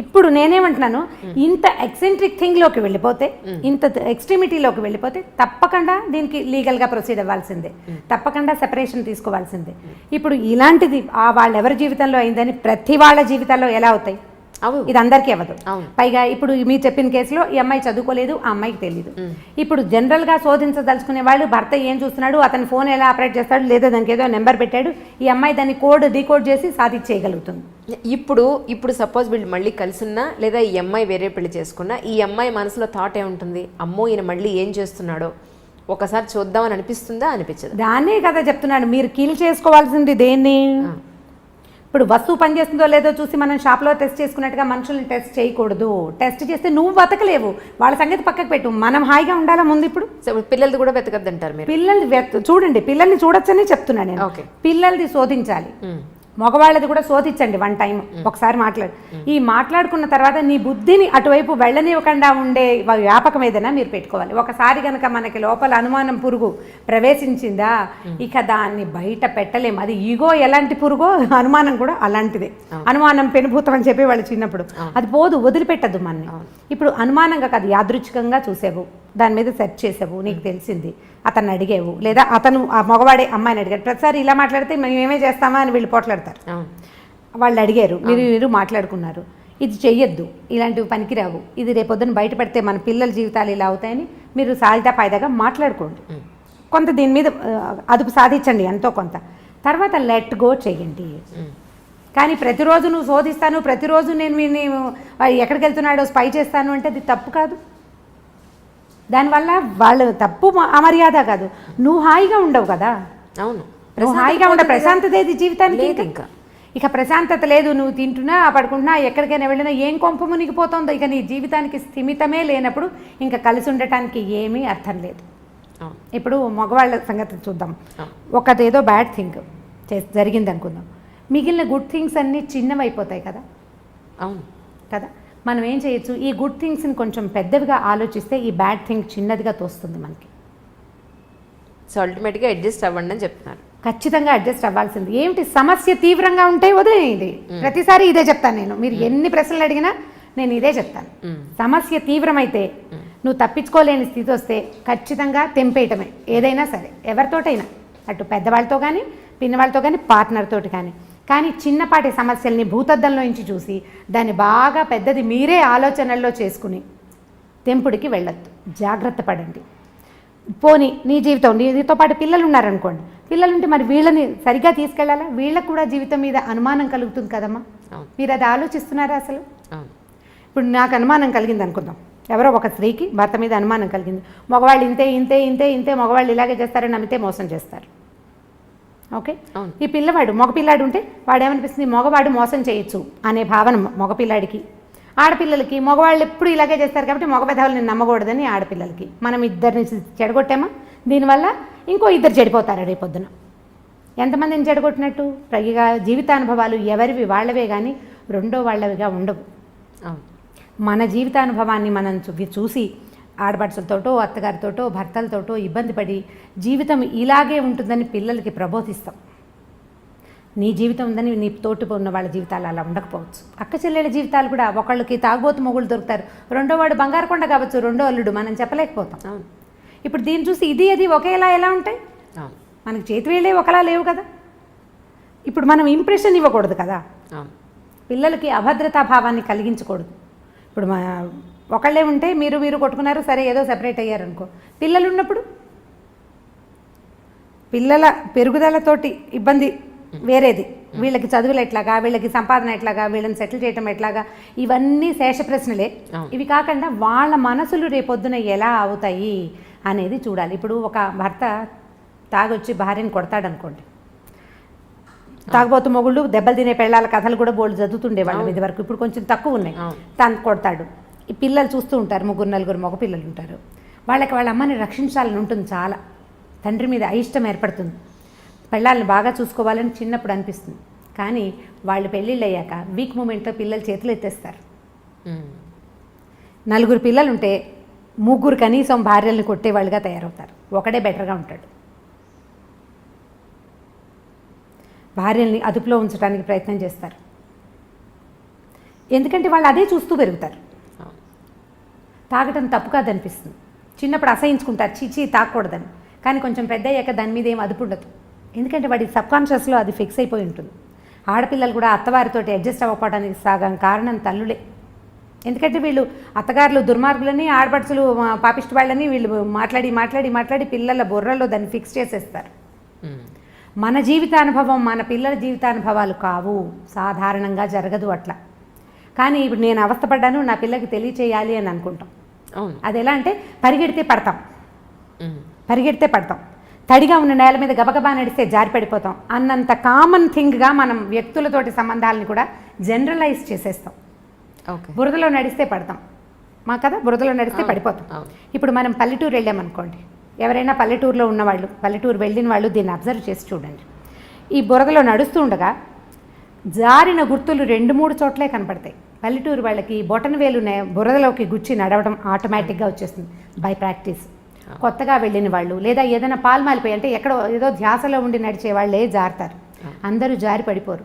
ఇప్పుడు నేనేమంటున్నాను, ఇంత ఎక్సెంట్రిక్ థింగ్లోకి వెళ్ళిపోతే, ఇంత ఎక్స్ట్రీమిటీలోకి వెళ్ళిపోతే తప్పకుండా దీనికి లీగల్గా ప్రొసీడ్ అవ్వాల్సిందే, తప్పకుండా సెపరేషన్ తీసుకోవాల్సిందే. ఇప్పుడు ఇలాంటిది వాళ్ళెవరి జీవితంలో అయిందని ప్రతి వాళ్ళ జీవితాల్లో ఎలా అవుతాయి? ఇది అందరికీ అవ్వదు. పైగా ఇప్పుడు మీరు చెప్పిన కేసులో ఈ అమ్మాయి చదువుకోలేదు, ఆ అమ్మాయికి తెలియదు. ఇప్పుడు జనరల్గా శోధించదలుచుకునే వాళ్ళు భర్త ఏం చూస్తున్నాడు, అతని ఫోన్ ఎలా ఆపరేట్ చేస్తాడు, లేదా దానికి ఏదో నెంబర్ పెట్టాడు, ఈ అమ్మాయి దాన్ని డీకోడ్ చేసి సాధించేయగలుగుతుంది. ఇప్పుడు సపోజ్ వీళ్ళు మళ్ళీ కలిసిన్నా, లేదా ఈ అమ్మాయి వేరే పెళ్లి చేసుకున్నా, ఈ అమ్మాయి మనసులో థాట్ ఏముంటుంది? అమ్మో ఈయన మళ్ళీ ఏం చేస్తున్నాడో ఒకసారి చూద్దామని అనిపిస్తుందా, అనిపించదు? దాన్నే కదా చెప్తున్నాడు, మీరు కిల్ చేసుకోవాల్సింది దేన్ని? ఇప్పుడు వస్తువు పనిచేస్తుందో లేదో చూసి మనం షాప్లో టెస్ట్ చేసుకున్నట్టుగా మనుషుల్ని టెస్ట్ చేయకూడదు. టెస్ట్ చేస్తే నువ్వు బతకలేవు, వాళ్ళ సంగతి పక్కకు పెట్టు, మనం హాయిగా ఉండాలా ముందు. ఇప్పుడు పిల్లలది కూడా వెతకద్దంటారు మీరు? పిల్లల్ని చూడండి, పిల్లల్ని చూడొచ్చని చెప్తున్నాను నేను. పిల్లలది శోధించాలి, మగవాళ్ళది కూడా శోధించండి 1 టైం ఒకసారి మాట్లాడు. ఈ మాట్లాడుకున్న తర్వాత నీ బుద్ధిని అటువైపు వెళ్ళనివ్వకుండా ఉండే వ్యాపకం ఏదైనా మీరు పెట్టుకోవాలి. ఒకసారి కనుక మనకి లోపల అనుమానం పురుగు ప్రవేశించిందా, ఇక దాన్ని బయట పెట్టలేము. అది ఈగో ఎలాంటి పురుగో అనుమానం కూడా అలాంటిదే. అనుమానం పెనుభూతం అని చెప్పి వాళ్ళు చిన్నప్పుడు, అది పోదు, వదిలిపెట్టదు మనని. ఇప్పుడు అనుమానంగా కాదు, యాదృచ్ఛికంగా చూసేవు, దాని మీద సెర్చ్ చేసావు, నీకు తెలిసింది, అతన్ని అడిగేవు, లేదా అతను ఆ మగవాడే అమ్మాయిని అడిగాడు. ప్రతిసారి ఇలా మాట్లాడితే మేమేమే చేస్తామా అని వీళ్ళు పోట్లాడతారు. వాళ్ళు అడిగారు, మీరు మాట్లాడుకున్నారు, ఇది చెయ్యొద్దు, ఇలాంటివి పనికిరావు, ఇది రేపొద్దున బయట పెడితే మన పిల్లల జీవితాలు ఇలా అవుతాయని మీరు సాయిదా పాయిదాగా మాట్లాడుకోండి. కొంత దీని మీద అదుపు సాధించండి ఎంతో కొంత. తర్వాత లెట్ గో చెయ్యండి. కానీ ప్రతిరోజు నువ్వు శోధిస్తాను, ప్రతిరోజు నేను ఎక్కడికి వెళ్తున్నాడో స్పై చేస్తాను అంటే అది తప్పు కాదు. దానివల్ల వాళ్ళు తప్పు అమర్యాద కాదు, నువ్వు హాయిగా ఉండవు కదా. అవును, నువ్వు హాయిగా ఉండ, ప్రశాంతత ఏది జీవితానికి? ఇక ప్రశాంతత లేదు, నువ్వు తింటున్నా పడుకుంటున్నా ఎక్కడికైనా వెళ్ళినా ఏం కొంప మునిగిపోతుందో. ఇక నీ జీవితానికి స్థిమితమే లేనప్పుడు ఇంకా కలిసి ఉండటానికి ఏమీ అర్థం లేదు. ఇప్పుడు మగవాళ్ళ సంగతి చూద్దాం. ఒకటేదో బ్యాడ్ థింగ్ జరిగింది అనుకుందాం, మిగిలిన గుడ్ థింగ్స్ అన్నీ చిన్నవైపోతాయి కదా. అవును కదా. మనం ఏం చేయొచ్చు, ఈ గుడ్ థింగ్స్ని కొంచెం పెద్దవిగా ఆలోచిస్తే ఈ బ్యాడ్ థింగ్ చిన్నదిగా తోస్తుంది మనకి. సో అల్టిమేట్గా అడ్జస్ట్ అవ్వండి అని చెప్తున్నారు. ఖచ్చితంగా అడ్జస్ట్ అవ్వాల్సింది. ఏమిటి సమస్య తీవ్రంగా ఉంటే వదిలేయండి. ప్రతిసారి ఇదే చెప్తాను నేను, మీరు ఎన్ని ప్రశ్నలు అడిగినా నేను ఇదే చెప్తాను. సమస్య తీవ్రమైతే, నువ్వు తప్పించుకోలేని స్థితి వస్తే ఖచ్చితంగా తెంపేయటమే, ఏదైనా సరే, ఎవరితోటైనా, అటు పెద్దవాళ్ళతో కానీ పిన్నవాళ్ళతో కానీ పార్ట్నర్ తోటి కానీ చిన్నపాటి సమస్యల్ని భూతద్దంలో నుంచి చూసి దాన్ని బాగా పెద్దది మీరే ఆలోచనల్లో చేసుకుని తెంపుడికి వెళ్ళొద్దు. జాగ్రత్త పడండి. పోనీ నీ జీవితం, నీతో పాటు పిల్లలు ఉన్నారనుకోండి, పిల్లలుంటే మరి వీళ్ళని సరిగ్గా తీసుకెళ్ళాలా? వీళ్ళకు కూడా జీవితం మీద అనుమానం కలుగుతుంది కదమ్మా. మీరు అది ఆలోచిస్తున్నారా అసలు? ఇప్పుడు నాకు అనుమానం కలిగింది అనుకుందాం, ఎవరో ఒక స్త్రీకి భర్త మీద అనుమానం కలిగింది, మగవాళ్ళు ఇంతే ఇంతే ఇంతే ఇంతే మగవాళ్ళు ఇలాగే చేస్తారని నమ్మితే మోసం చేస్తారు. ఓకే, ఈ పిల్లవాడు మగపిల్లాడు ఉంటే వాడేమనిపిస్తుంది, మగవాడు మోసం చేయొచ్చు అనే భావన మగపిల్లాడికి. ఆడపిల్లలకి మగవాళ్ళు ఎప్పుడు ఇలాగే చేస్తారు కాబట్టి మగ పెదవులను నమ్మకూడదని ఆడపిల్లలకి. మనం ఇద్దరిని చెడగొట్టామా, దీనివల్ల ఇంకో 2 చెడిపోతారు రేపొద్దున. ఎంతమందిని చెడగొట్టినట్టు? పైగా జీవితానుభవాలు ఎవరివి వాళ్ళవే కానీ రెండో వాళ్ళవిగా ఉండవు. మన జీవితానుభవాన్ని మనం చూసి ఆడపడుచులతోటో అత్తగారితోటో భర్తలతోటో ఇబ్బంది పడి జీవితం ఇలాగే ఉంటుందని పిల్లలకి ప్రబోధిస్తాం. నీ జీవితం ఉందని నీ తోటి ఉన్న వాళ్ళ జీవితాలు అలా ఉండకపోవచ్చు. అక్క చెల్లెల జీవితాలు కూడా, ఒకళ్ళకి తాగుబోతు మొగుళ్ళు దొరుకుతారు, రెండో వాడు బంగారుకొండ కావచ్చు, రెండో అల్లుడు, మనం చెప్పలేకపోతాం. ఇప్పుడు దీన్ని చూసి ఇది అది ఒకేలా ఎలా ఉంటాయి? మనకి చేతి వేళ్ళే ఒకలా లేవు కదా. ఇప్పుడు మనం ఇంప్రెషన్ ఇవ్వకూడదు కదా, పిల్లలకి అభద్రతా భావాన్ని కలిగించకూడదు. ఇప్పుడు ఒకళ్ళే ఉంటే మీరు కొట్టుకున్నారు, సరే ఏదో సెపరేట్ అయ్యారనుకో, పిల్లలు ఉన్నప్పుడు పిల్లల పెరుగుదలతోటి ఇబ్బంది వేరేది, వీళ్ళకి చదువులు ఎట్లాగా, వీళ్ళకి సంపాదన ఎట్లాగా, వీళ్ళని సెటిల్ చేయటం ఎట్లాగా, ఇవన్నీ శేష ప్రశ్నలే. ఇవి కాకుండా వాళ్ళ మనసులు రేపొద్దున ఎలా అవుతాయి అనేది చూడాలి. ఇప్పుడు ఒక భర్త తాగొచ్చి భార్యని కొడతాడనుకోండి, తాగబోతు మొగుళ్ళు దెబ్బలు తినే పెళ్ళాల కథలు కూడా బోల్డ్ చదువుతుండే వాళ్ళ ఇది వరకు, ఇప్పుడు కొంచెం తక్కువ ఉన్నాయి. తను కొడతాడు, ఈ పిల్లలు చూస్తూ ఉంటారు, 3-4 మగ పిల్లలు ఉంటారు, వాళ్ళకి వాళ్ళ అమ్మని రక్షించాలని ఉంటుంది, చాలా తండ్రి మీద అయిష్టం ఏర్పడుతుంది, పెళ్ళాలని బాగా చూసుకోవాలని చిన్నప్పుడు అనిపిస్తుంది. కానీ వాళ్ళు పెళ్ళిళ్ళు అయ్యాక వీక్ మూమెంట్లో పిల్లలు చేతులు ఎత్తేస్తారు. 4 పిల్లలు ఉంటే 3 కనీసం భార్యల్ని కొట్టేవాళ్ళుగా తయారవుతారు, ఒకడే బెటర్గా ఉంటాడు. భార్యల్ని అదుపులో ఉంచడానికి ప్రయత్నం చేస్తారు, ఎందుకంటే వాళ్ళు అదే చూస్తూ పెరుగుతారు. తాగటం తప్పు కాదనిపిస్తుంది, చిన్నప్పుడు అసహించుకుంటారు, చీచీ తాగకూడదని. కానీ కొంచెం పెద్ద అయ్యాక దాని మీద ఏం అదుపు ఉండదు, ఎందుకంటే వాడి సబ్కాన్షియస్లో అది ఫిక్స్ అయిపోయి ఉంటుంది. ఆడపిల్లలు కూడా అత్తవారితో అడ్జస్ట్ అవ్వకపోవడానికి సగం కారణం తల్లులే. ఎందుకంటే వీళ్ళు అత్తగారులు దుర్మార్గులని, ఆడపడుచులు పాపిష్టి వాళ్ళని వీళ్ళు మాట్లాడి మాట్లాడి మాట్లాడి పిల్లల బుర్రలో దాన్ని ఫిక్స్ చేసేస్తారు. మన జీవితానుభవం మన పిల్లల జీవితానుభవాలు కావు, సాధారణంగా జరగదు అట్లా. కానీ ఇప్పుడు నేను అవస్థపడ్డాను, నా పిల్లకి తెలియచేయాలి అని అనుకుంటాం. అది ఎలా అంటే పరిగెడితే పడతాం, తడిగా ఉన్న నేల మీద గబగబా నడిస్తే జారి పడిపోతాం అన్నంత కామన్ థింగ్గా మనం వ్యక్తులతోటి సంబంధాలను కూడా జనరలైజ్ చేసేస్తాం. బురదలో నడిస్తే పడతాం కదా, బురదలో నడిస్తే పడిపోతాం. ఇప్పుడు మనం పల్లెటూరు వెళ్ళామనుకోండి, ఎవరైనా పల్లెటూరులో ఉన్నవాళ్ళు, పల్లెటూరు వెళ్ళిన వాళ్ళు దీన్ని అబ్జర్వ్ చేసి చూడండి. ఈ బురదలో నడుస్తూ ఉండగా జారిన గుర్తులు 2-3 చోట్లే కనపడతాయి. పల్లెటూరు వాళ్ళకి బొటన వేలు బురదలోకి గుచ్చి నడవడం ఆటోమేటిక్గా వచ్చేస్తుంది బై ప్రాక్టీస్. కొత్తగా వెళ్ళిన వాళ్ళు లేదా ఏదైనా పాల్మాలిపోయి అంటే ఎక్కడో ఏదో ధ్యాసలో ఉండి నడిచే వాళ్ళే జారుతారు, అందరూ జారి పడిపోరు.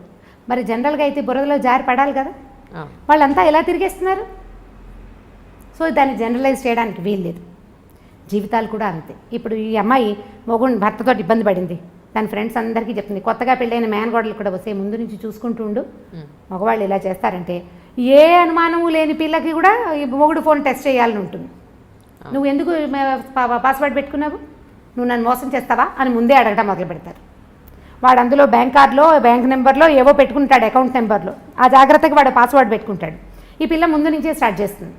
మరి జనరల్గా అయితే బురదలో జారి పడాలి కదా, వాళ్ళంతా ఎలా తిరిగేస్తున్నారు? సో దాన్ని జనరలైజ్ చేయడానికి వీల్లేదు. జీవితాలు కూడా అంతే. ఇప్పుడు ఈ అమ్మాయి భర్తతో ఇబ్బంది పడింది, తన ఫ్రెండ్స్ అందరికీ చెప్తుంది, కొత్తగా పెళ్ళైన మేనగోడలు కూడా వస్తే ముందు నుంచి చూసుకుంటూ ఉండు, మగవాళ్ళు ఇలా చేస్తారంటే ఏ అనుమానము లేని పిల్లకి కూడా ఈ మొగుడు ఫోన్ టెస్ట్ చేయాలని ఉంటుంది. నువ్వు ఎందుకు పాస్వర్డ్ పెట్టుకున్నావు, నువ్వు నన్ను మోసం చేస్తావా అని ముందే అడగడం మొదలు పెడతారు. వాడు అందులో బ్యాంక్ కార్డులో బ్యాంక్ నెంబర్లో ఏవో పెట్టుకుంటాడు, అకౌంట్ నెంబర్లో, ఆ జాగ్రత్తగా వాడు పాస్వర్డ్ పెట్టుకుంటాడు. ఈ పిల్ల ముందు నుంచే స్టార్ట్ చేస్తుంది.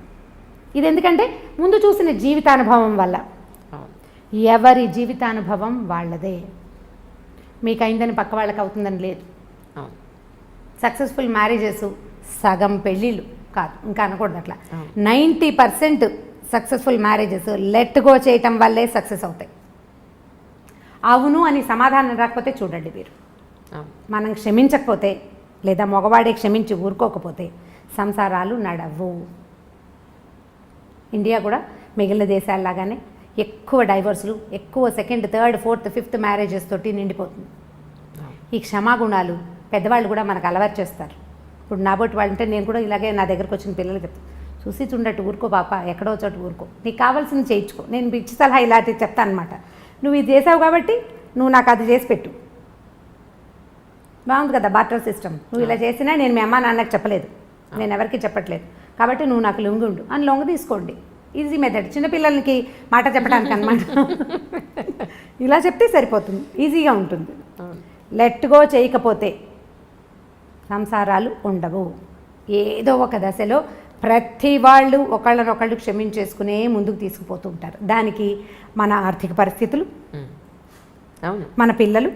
ఇది ఎందుకంటే ముందు చూసిన జీవితానుభవం వల్ల. ఎవరి జీవితానుభవం వాళ్ళదే, మీకు అయిందని పక్క వాళ్ళకి అవుతుందని లేదు. సక్సెస్ఫుల్ మ్యారేజెస్ సగం పెళ్ళిళ్ళు కాదు, ఇంకా అనకూడదు అట్లా, 90% సక్సెస్ఫుల్ మ్యారేజెస్ లెట్ గో చేయటం వల్లే సక్సెస్ అవుతాయి. అవును అని సమాధానం రాకపోతే చూడండి మీరు, మనం క్షమించకపోతే లేదా మగవాడే క్షమించి ఊరుకోకపోతే సంసారాలు నడవు. ఇండియా కూడా మిగిలిన దేశాల్లాగానే ఎక్కువ డైవర్సులు, ఎక్కువ 2nd, 3rd, 4th, 5th marriages తోటి నిండిపోతుంది. ఈ క్షమాగుణాలు పెద్దవాళ్ళు కూడా మనకు అలవాటు చేస్తారు. ఇప్పుడు నాబోటి వాళ్ళు అంటే నేను కూడా ఇలాగే నా దగ్గరకు వచ్చిన పిల్లలకి చెప్తాను, చూసి చూడట్టు ఊరుకో పాప, ఎక్కడో చోటు ఊరుకో, నీకు కావాల్సింది చేయించుకో. నేను పిచ్చి సలహా ఇలాంటివి చెప్తాను అనమాట. నువ్వు ఇది చేసావు కాబట్టి నువ్వు నాకు అది చేసి పెట్టు, బాగుంది కదా బార్టర్ సిస్టమ్. నువ్వు ఇలా చేసినా నేను మీ అమ్మ నాన్నకి చెప్పలేదు, నేను ఎవరికి చెప్పట్లేదు, కాబట్టి నువ్వు నాకు లొంగి ఉండు అని లొంగ తీసుకోండి. ఈజీ మెథడ్, చిన్నపిల్లలకి మాట చెప్పడానికి అనమాట. ఇలా చెప్తే సరిపోతుంది, ఈజీగా ఉంటుంది. లెట్ గో చేయకపోతే సంసారాలు ఉండవు. ఏదో ఒక దశలో ప్రతి వాళ్ళు ఒకళ్ళనొకళ్ళు క్షమించేసుకునే ముందుకు తీసుకుపోతూ ఉంటారు. దానికి మన ఆర్థిక పరిస్థితులు, మన పిల్లలు,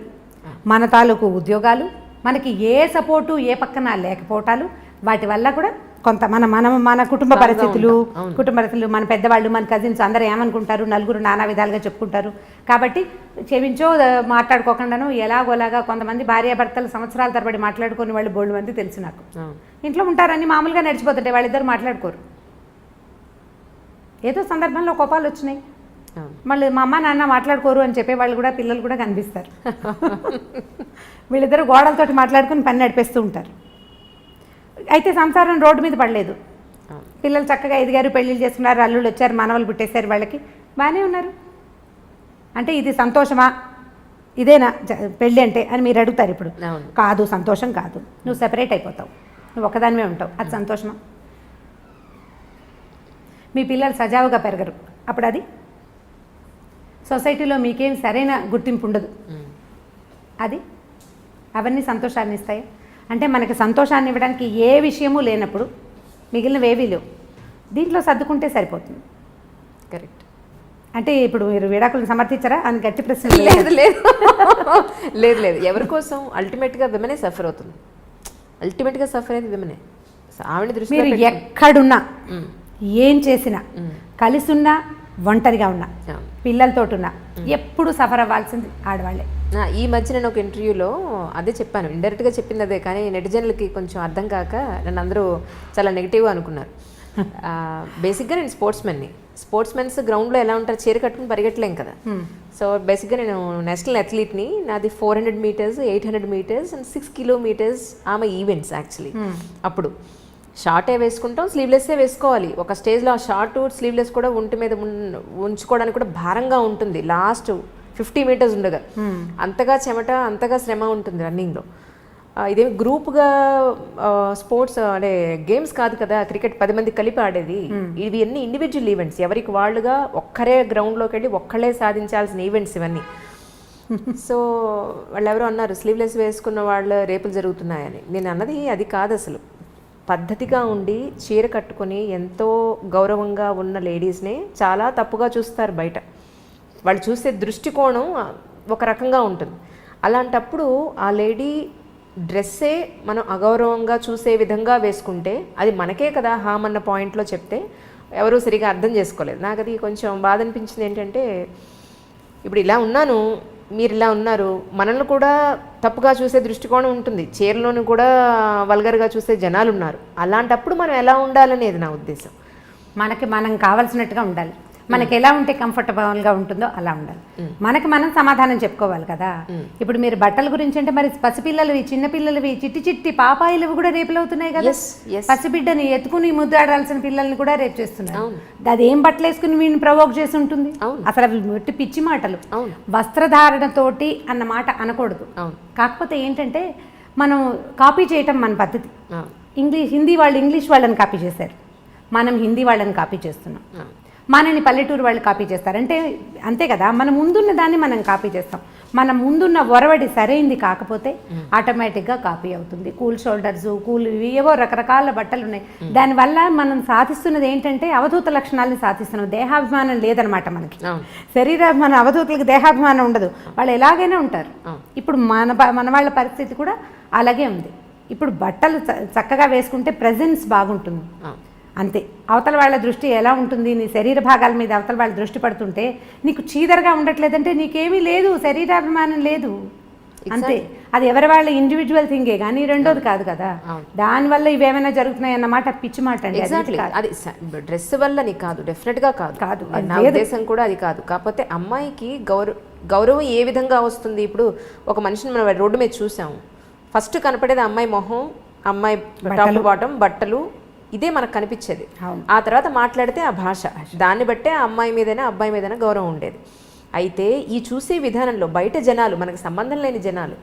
మన తాలూకు ఉద్యోగాలు, మనకి ఏ సపోర్టు ఏ పక్కన లేకపోవటాలు, వాటి వల్ల కూడా కొంత మన కుటుంబ పరిస్థితులు, మన పెద్దవాళ్ళు, మన కజిన్స్ అందరూ ఏమనుకుంటారు, నలుగురు నానా విధాలుగా చెప్పుకుంటారు. కాబట్టి క్షమించో మాట్లాడుకోకుండాను ఎలాగోలాగా కొంతమంది భార్యాభర్తలు సంవత్సరాల తరబడి మాట్లాడుకుని వాళ్ళు బోల్డ్ మంది తెలుసు నాకు. ఇంట్లో ఉంటారని మామూలుగా నడిచిపోతుంటే వాళ్ళిద్దరు మాట్లాడుకోరు. ఏదో సందర్భంలో కోపాలు వచ్చినాయి, మళ్ళీ మా అమ్మ నాన్న మాట్లాడుకోరు అని చెప్పేవాళ్ళు కూడా పిల్లలు కూడా కనిపిస్తారు. వీళ్ళిద్దరు గోడలతోటి మాట్లాడుకుని పని నడిపేస్తూ ఉంటారు. అయితే సంసారం రోడ్డు మీద పడలేదు, పిల్లలు చక్కగా ఎదిగారు, పెళ్ళిళ్ళు చేసుకున్నారు, అల్లుళ్ళు వచ్చారు, మనవలు పుట్టేశారు, వాళ్ళకి బాగానే ఉన్నారు. అంటే ఇది సంతోషమా, ఇదేనా పెళ్ళి అంటే అని మీరు అడుగుతారు. ఇప్పుడు కాదు, సంతోషం కాదు, నువ్వు సెపరేట్ అయిపోతావు, నువ్వు ఒకదానివే ఉంటావు, అది సంతోషమా? మీ పిల్లలు సజావుగా పెరగరు, అప్పుడు అది సొసైటీలో మీకేం సరైన గుర్తింపు ఉండదు. అవన్నీ సంతోషాన్ని ఇస్తాయి. అంటే మనకి సంతోషాన్ని ఇవ్వడానికి ఏ విషయము లేనప్పుడు మిగిలినవి ఏవీ లేవు. దీంట్లో సర్దుకుంటే సరిపోతుంది. కరెక్ట్. అంటే ఇప్పుడు మీరు విడాకులను సమర్థించారా అని గట్టి ప్రశ్న. లేదు లేదు లేదు లేదు. ఎవరి కోసం? అల్టిమేట్గా విమెనే సఫర్ అవుతుంది. అల్టిమేట్గా సఫర్ అయ్యేది విమెనే. ఆవిడ దృష్టి మీరు ఎక్కడున్నా ఏం చేసినా కలిసి ఉన్నా ఒంటరిగా ఉన్నా పిల్లలతో ఉన్నా ఎప్పుడు సఫర్ అవ్వాల్సింది ఆడవాళ్ళే. ఈ మధ్య నేను ఒక ఇంటర్వ్యూలో అదే చెప్పాను, ఇండైరెక్ట్గా చెప్పింది అదే, కానీ నెటిజన్లకి కొంచెం అర్థం కాక నన్ను అందరూ చాలా నెగిటివ్గా అనుకున్నారు. బేసిక్గా నేను స్పోర్ట్స్మెన్స్ గ్రౌండ్లో ఎలా ఉంటారు, చీర కట్టుకుని పరిగెట్టలేం కదా. సో బేసిక్గా నేను నేషనల్ అథ్లీట్ని. నాది 400 మీటర్స్, 800 మీటర్స్ అండ్ 6 కిలోమీటర్స్ ఆమె ఈవెంట్స్ యాక్చువల్లీ. అప్పుడు షార్టే వేసుకుంటాం, స్లీవ్లెస్సే వేసుకోవాలి. ఒక స్టేజ్లో ఆ షార్ట్ స్లీవ్లెస్ కూడా ఒంటి మీద ఉంచుకోవడానికి కూడా భారంగా ఉంటుంది. లాస్ట్ 50 మీటర్స్ ఉండగా అంతగా చెమట, అంతగా శ్రమ ఉంటుంది రన్నింగ్లో. ఇదేమి గ్రూప్గా స్పోర్ట్స్ అంటే గేమ్స్ కాదు కదా, క్రికెట్ 10 మంది కలిపి ఆడేది. ఇవి అన్ని ఇండివిజువల్ ఈవెంట్స్, ఎవరికి వాళ్ళుగా ఒక్కరే గ్రౌండ్లోకి వెళ్ళి ఒక్కళ్ళే సాధించాల్సిన ఈవెంట్స్ ఇవన్నీ. సో వాళ్ళు ఎవరో అన్నారు స్లీవ్లెస్ వేసుకున్న వాళ్ళ రేపులు జరుగుతున్నాయని. నేను అన్నది అది కాదు. అసలు పద్ధతిగా ఉండి చీర కట్టుకొని ఎంతో గౌరవంగా ఉన్న లేడీస్నే చాలా తప్పుగా చూస్తారు బయట. వాళ్ళు చూసే దృష్టికోణం ఒక రకంగా ఉంటుంది. అలాంటప్పుడు ఆ లేడీ డ్రెస్సే మనం అగౌరవంగా చూసే విధంగా వేసుకుంటే అది మనకే కదా హామ్ అన్న పాయింట్లో చెప్తే ఎవరూ సరిగా అర్థం చేసుకోలేదు. నాకు అది కొంచెం బాధ అనిపించింది. ఏంటంటే ఇప్పుడు ఇలా ఉన్నాను, మీరు ఇలా ఉన్నారు, మనల్ని కూడా తప్పుగా చూసే దృష్టికోణం ఉంటుంది, చీరలోని కూడా వల్గర్గా చూసే జనాలు ఉన్నారు. అలాంటప్పుడు మనం ఎలా ఉండాలనేది నా ఉద్దేశం. మనకి మనం కావాల్సినట్టుగా ఉండాలి. మనకి ఎలా ఉంటే కంఫర్టబుల్గా ఉంటుందో అలా ఉండాలి. మనకి మనం సమాధానం చెప్పుకోవాలి కదా. ఇప్పుడు మీరు బట్టల గురించి అంటే మరి పసిపిల్లలవి, చిన్నపిల్లలవి, చిట్టి చిట్టి పాపాయిలవి కూడా రేపులు అవుతున్నాయి కదా. పసిబిడ్డని ఎత్తుకుని ముద్దాడాల్సిన పిల్లల్ని కూడా రేపు చేస్తున్నారు. అది ఏం బట్టలు వేసుకుని వీడిని ప్రవోక్ చేసి ఉంటుంది. అసలు అవి పిచ్చి మాటలు. వస్త్రధారణతోటి అన్న మాట అనకూడదు. కాకపోతే ఏంటంటే మనం కాపీ చేయటం మన పద్ధతి. హిందీ వాళ్ళు ఇంగ్లీష్ వాళ్ళని కాపీ చేశారు, మనం హిందీ వాళ్ళని కాపీ చేస్తున్నాం. మనని పల్లెటూరు వాళ్ళు కాపీ చేస్తారు. అంటే అంతే కదా, మన ముందున్న దాన్ని మనం కాపీ చేస్తాం. మన ముందున్న ఒరవడి సరైంది కాకపోతే ఆటోమేటిక్గా కాపీ అవుతుంది. కూల్ షోల్డర్స్, కూల్ ఏవో రకరకాల బట్టలు ఉన్నాయి. దానివల్ల మనం సాధిస్తున్నది ఏంటంటే అవధూత లక్షణాలను సాధిస్తున్నాం. దేహాభిమానం లేదనమాట మనకి. శరీరాభిమానం, అవధూతులకు దేహాభిమానం ఉండదు, వాళ్ళు ఎలాగైనా ఉంటారు. ఇప్పుడు మన వాళ్ళ పరిస్థితి కూడా అలాగే ఉంది. ఇప్పుడు బట్టలు చక్కగా వేసుకుంటే ప్రెజెన్స్ బాగుంటుంది అంతే. అవతల వాళ్ళ దృష్టి ఎలా ఉంటుంది, నీ శరీర భాగాల మీద అవతల వాళ్ళ దృష్టి పడుతుంటే నీకు చీదరగా ఉండట్లేదంటే నీకేమీ లేదు, శరీరాభిమానం లేదు అంతే. అది ఎవరి వాళ్ళ ఇండివిజువల్ థింగే కానీ రెండోది కాదు కదా. దానివల్ల ఇవేమైనా జరుగుతున్నాయి అన్నమాట పిచ్చి మాట అండి. అది డ్రెస్ వల్లని కాదు, డెఫినెట్గా కాదు. నా ఉద్దేశం కూడా అది కాదు. కాకపోతే అమ్మాయికి గౌరవం ఏ విధంగా వస్తుంది? ఇప్పుడు ఒక మనిషిని మనం రోడ్డు మీద చూసాము, ఫస్ట్ కనపడేది అమ్మాయి మొహం, అమ్మాయి టాప్ టు బాటం, బట్టలు, ఇదే మనకు కనిపించేది. ఆ తర్వాత మాట్లాడితే ఆ భాష, దాన్ని బట్టే ఆ అమ్మాయి మీదైనా అబ్బాయి మీదైనా గౌరవం ఉండేది. అయితే ఈ చూసే విధానంలో బయట జనాలు, మనకు సంబంధం లేని జనాలు,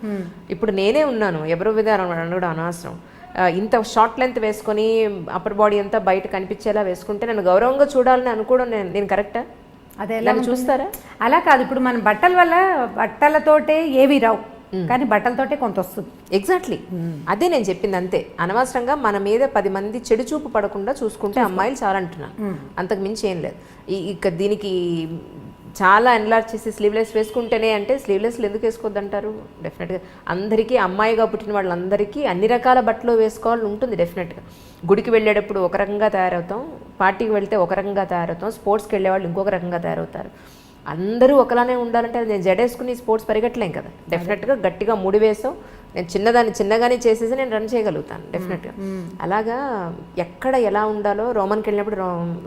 ఇప్పుడు నేనే ఉన్నాను, ఎవరో విధానం అనడం అనవసరం, ఇంత షార్ట్ లెంత్ వేసుకొని అప్పర్ బాడీ అంతా బయట కనిపించేలా వేసుకుంటే నన్ను గౌరవంగా చూడాలని అనుకోవడం నేను కరెక్టా? అదే చూస్తారా? అలా కాదు. ఇప్పుడు మన బట్టల వల్ల బట్టలతోటే ఏవి రావు, కానీ బట్టలతోటే కొంత వస్తుంది. ఎగ్జాక్ట్లీ అదే నేను చెప్పింది. అంతే, అనవసరంగా మన మీద 10 మంది చెడు చూపు పడకుండా చూసుకుంటే అమ్మాయిలు చాలా అంటున్నాను, అంతకు మించి ఏం లేదు. ఇక దీనికి చాలా ఎన్లార్జ్ చేసి స్లీవ్లెస్ వేసుకుంటేనే అంటే స్లీవ్లెస్లు ఎందుకు వేసుకోవద్దంటారు? డెఫినెట్గా అందరికీ, అమ్మాయిగా పుట్టిన వాళ్ళందరికీ అన్ని రకాల బట్టలు వేసుకోవాలని ఉంటుంది. డెఫినెట్గా గుడికి వెళ్ళేటప్పుడు ఒక రకంగా తయారవుతాం, పార్టీకి వెళ్తే ఒక రకంగా తయారవుతాం, స్పోర్ట్స్కి వెళ్ళే వాళ్ళు ఇంకొక రకంగా తయారవుతారు. అందరూ ఒకలానే ఉండాలంటే నేను జడేసుకుని స్పోర్ట్స్ పరిగెట్టలేం కదా. డెఫినెట్గా గట్టిగా ముడి వేసాం, నేను చిన్నగానే చేసేసి నేను రన్ చేయగలుగుతాను డెఫినెట్గా. అలాగా ఎక్కడ ఎలా ఉండాలో, రోమన్కి వెళ్ళినప్పుడు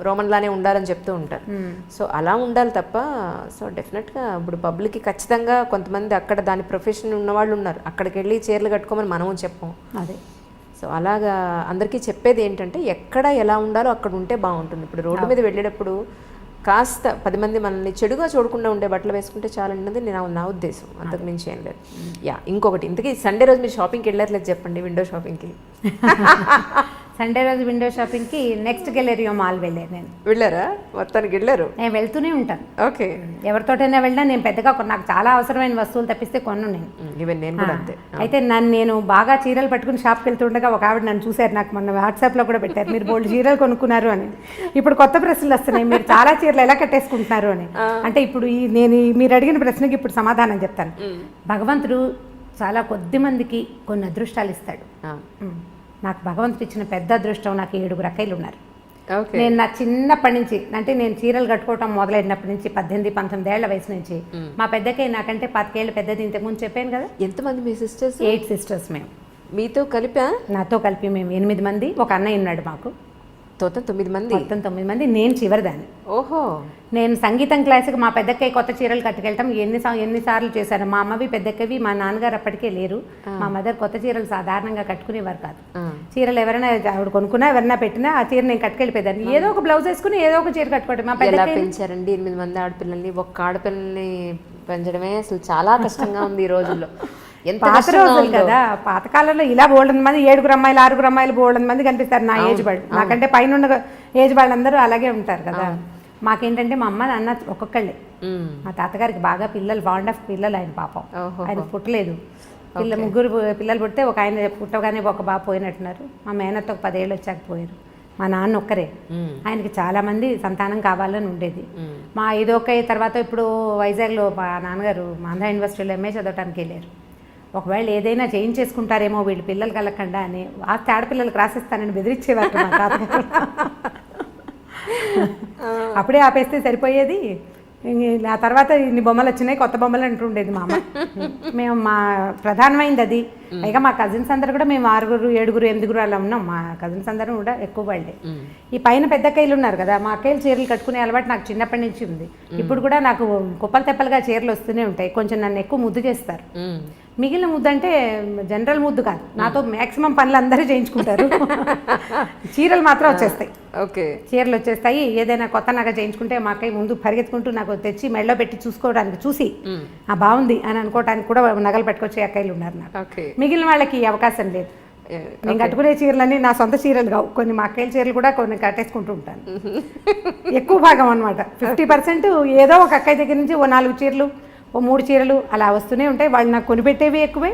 రోమన్లానే ఉండాలని చెప్తూ ఉంటారు. సో అలా ఉండాలి తప్ప, సో డెఫినెట్గా ఇప్పుడు పబ్లిక్కి ఖచ్చితంగా కొంతమంది అక్కడ దాని ప్రొఫెషన్ ఉన్నవాళ్ళు ఉన్నారు, అక్కడికి వెళ్ళి చీరలు కట్టుకోమని మనము చెప్పం. అదే. సో అలాగా అందరికీ చెప్పేది ఏంటంటే ఎక్కడ ఎలా ఉండాలో అక్కడ ఉంటే బాగుంటుంది. ఇప్పుడు రోడ్డు మీద వెళ్ళేటప్పుడు కాస్త 10 మంది మనల్ని చెడుగా చూడకుండా ఉండే బట్టలు వేసుకుంటే చాలా అన్నది నా ఉద్దేశం, అంతకు మించి ఏం లేదు. ఇంకొకటి, ఇంతకీ సండే రోజు మీరు షాపింగ్కి వెళ్ళట్లేదు చెప్పండి, విండో షాపింగ్కి. సండే రోజు విండో షాపింగ్కి నెక్స్ట్ గెలేరియో మాల్ వెళ్ళాను నేను. వెళ్ళారా? మొత్తానికి వెళ్ళారు. నేను వెళ్తూనే ఉంటాను. ఓకే. ఎవరితోటైనా వెళ్ళినా నేను పెద్దగా నాకు చాలా అవసరమైన వస్తువులు తప్పిస్తే కొను నేను. ఈవెన్ నేను కూడా అంతే. అయితే నేను బాగా చీరలు పట్టుకుని షాప్కి వెళ్తుండగా ఒక ఆవిడ నన్ను చూశారు, నాకు మొన్న వాట్సాప్లో కూడా పెట్టారు, మీరు బోల్డ్ చీరలు కొనుక్కున్నారు అని. ఇప్పుడు కొత్త ప్రశ్నలు వస్తున్నాయి, మీరు చాలా చీరలు ఎలా కట్టేసుకుంటున్నారు అని. అంటే ఇప్పుడు మీరు అడిగిన ప్రశ్నకి ఇప్పుడు సమాధానం చెప్తాను. భగవంతుడు చాలా కొద్ది మందికి కొన్ని అదృష్టాలు ఇస్తాడు. నాకు భగవంతుడు ఇచ్చిన పెద్ద అదృష్టం, నాకు 7 అక్కయ్యలు ఉన్నారు. నేను నా చిన్నప్పటి నుంచి, అంటే నేను చీరలు కట్టుకోవటం మొదలైనప్పటి నుంచి 18-19 ఏళ్ల వయసు నుంచి, మా పెద్దకై నాకంటే 10 ఏళ్ళు పెద్దది. ఇంతకుముందు చెప్పాను కదా. ఎంతమంది మీ సిస్టర్స్? 8 సిస్టర్స్ మేము. మీతో కలిపా? నాతో కలిపి మేము 8 మంది. ఒక అన్నయ్య ఉన్నాడు మాకు. మొత్తం 9 మంది. మొత్తం 9 మంది. నేను చివరిదాన్ని. ఓహో. నేను సంగీతం క్లాస్కి మా పెద్దక్కై కొత్త చీరలు కట్టుకెళ్ళటం ఎన్నిసార్లు చేశాను. మా అమ్మవి పెద్దక్కవి, మా నాన్నగారు అప్పటికే లేరు. మా మదర్ కొత్త చీరలు సాధారణంగా కట్టుకునేవారు కాదు. చీరలు ఎవరైనా ఆవిడ కొనుక్కున్నా ఎవరైనా పెట్టినా ఆ చీర నేను కట్టుకెళ్ళిపోయేదాన్ని. ఏదో ఒక బ్లౌజ్ వేసుకుని ఏదో ఒక చీర కట్టుకోవడం. మా ఎలా పెంచారండి 8 మంది ఆడపిల్లల్ని? ఒక్క ఆడపిల్లల్ని పెంచడమే అసలు చాలా కష్టంగా ఉంది ఈ రోజుల్లో. పాత రోజులు కదా, పాతకాలంలో ఇలా బోల్డెన్ మంది 7 అమ్మాయిలు 6 అమ్మాయిలు బోల్డెన్ మంది కనిపిస్తారు నా ఏజ్ వాళ్ళు. నాకంటే పైన ఏజ్ వాళ్ళందరూ అలాగే ఉంటారు కదా. మాకేంటంటే మా అమ్మ నాన్న ఒక్కొక్కళ్ళే. మా తాతగారికి బాగా బాండ్ ఆఫ్ పిల్లలు ఆయన పాపం. ఆయన పుట్టలేదు. 3 పిల్లలు పుడితే ఒక ఆయన పుట్టగానే ఒక బాబు పోయినట్టున్నారు. మా మేనత్త ఒక 10 ఏళ్ళు వచ్చాక పోయారు. మా నాన్న ఒక్కరే. ఆయనకి చాలా మంది సంతానం కావాలని ఉండేది. మా ఇదొక తర్వాత ఇప్పుడు వైజాగ్లో మా నాన్నగారు ఆంధ్ర యూనివర్సిటీలో ఎంఏ చదవటానికి వెళ్ళారు. ఒకవేళ ఏదైనా చేయించేసుకుంటారేమో వీళ్ళు పిల్లలు కలగకుండా అని ఆడపిల్లలకు రాసిస్తానని బెదిరించేవారు మా తాతగారు. అప్పుడే ఆపేస్తే సరిపోయేది. ఆ తర్వాత ఇన్ని బొమ్మలు వచ్చినాయి, కొత్త బొమ్మలు అంటుండేది మా అమ్మ. మేము మా ప్రధానమైంది అది. పైగా మా కజిన్స్ అందరూ కూడా మేము 6, 7, 8 అలా ఉన్నాం. మా కజిన్స్ అందరూ కూడా ఎక్కువ వాళ్ళే. ఈ పైన పెద్ద అక్కయ్యలు ఉన్నారు కదా, మా అక్కయ్యలు చీరలు కట్టుకునే అలవాటు నాకు చిన్నప్పటి నుంచి ఉంది. ఇప్పుడు కూడా నాకు కుప్పలు తెప్పలుగా చీరలు వస్తూనే ఉంటాయి. కొంచెం నన్ను ఎక్కువ ముద్దు చేస్తారు. మిగిలిన ముద్దు అంటే జనరల్ ముద్దు కాదు, నాతో మ్యాక్సిమం పనులు అందరూ చేయించుకుంటారు. చీరలు మాత్రం వచ్చేస్తాయి. ఓకే. చీరలు వచ్చేస్తాయి. ఏదైనా కొత్త నగ చేయించుకుంటే మా అక్కయ్య ముందు పరిగెత్తుకుంటూ నాకు తెచ్చి మెడలో పెట్టి చూసుకోవడానికి, చూసి బాగుంది అని అనుకోవడానికి కూడా నగలు పెట్టుకొచ్చే అక్కయ్యలు ఉన్నారు నాకు. మిగిలిన వాళ్ళకి ఈ అవకాశం లేదు. నేను కట్టుకునే చీరలన్నీ నా సొంత చీరలు కావు. కొన్ని మా అక్కయ్యల చీరలు కూడా కొన్ని కట్టేసుకుంటూ ఉంటాను. ఎక్కువ భాగం అనమాట. 50% ఏదో ఒక అక్కయ్య దగ్గర నుంచి ఓ 4 చీరలు, ఓ 3 చీరలు అలా వస్తూనే ఉంటాయి. వాళ్ళు నాకు కొనిపెట్టేవి ఎక్కువే,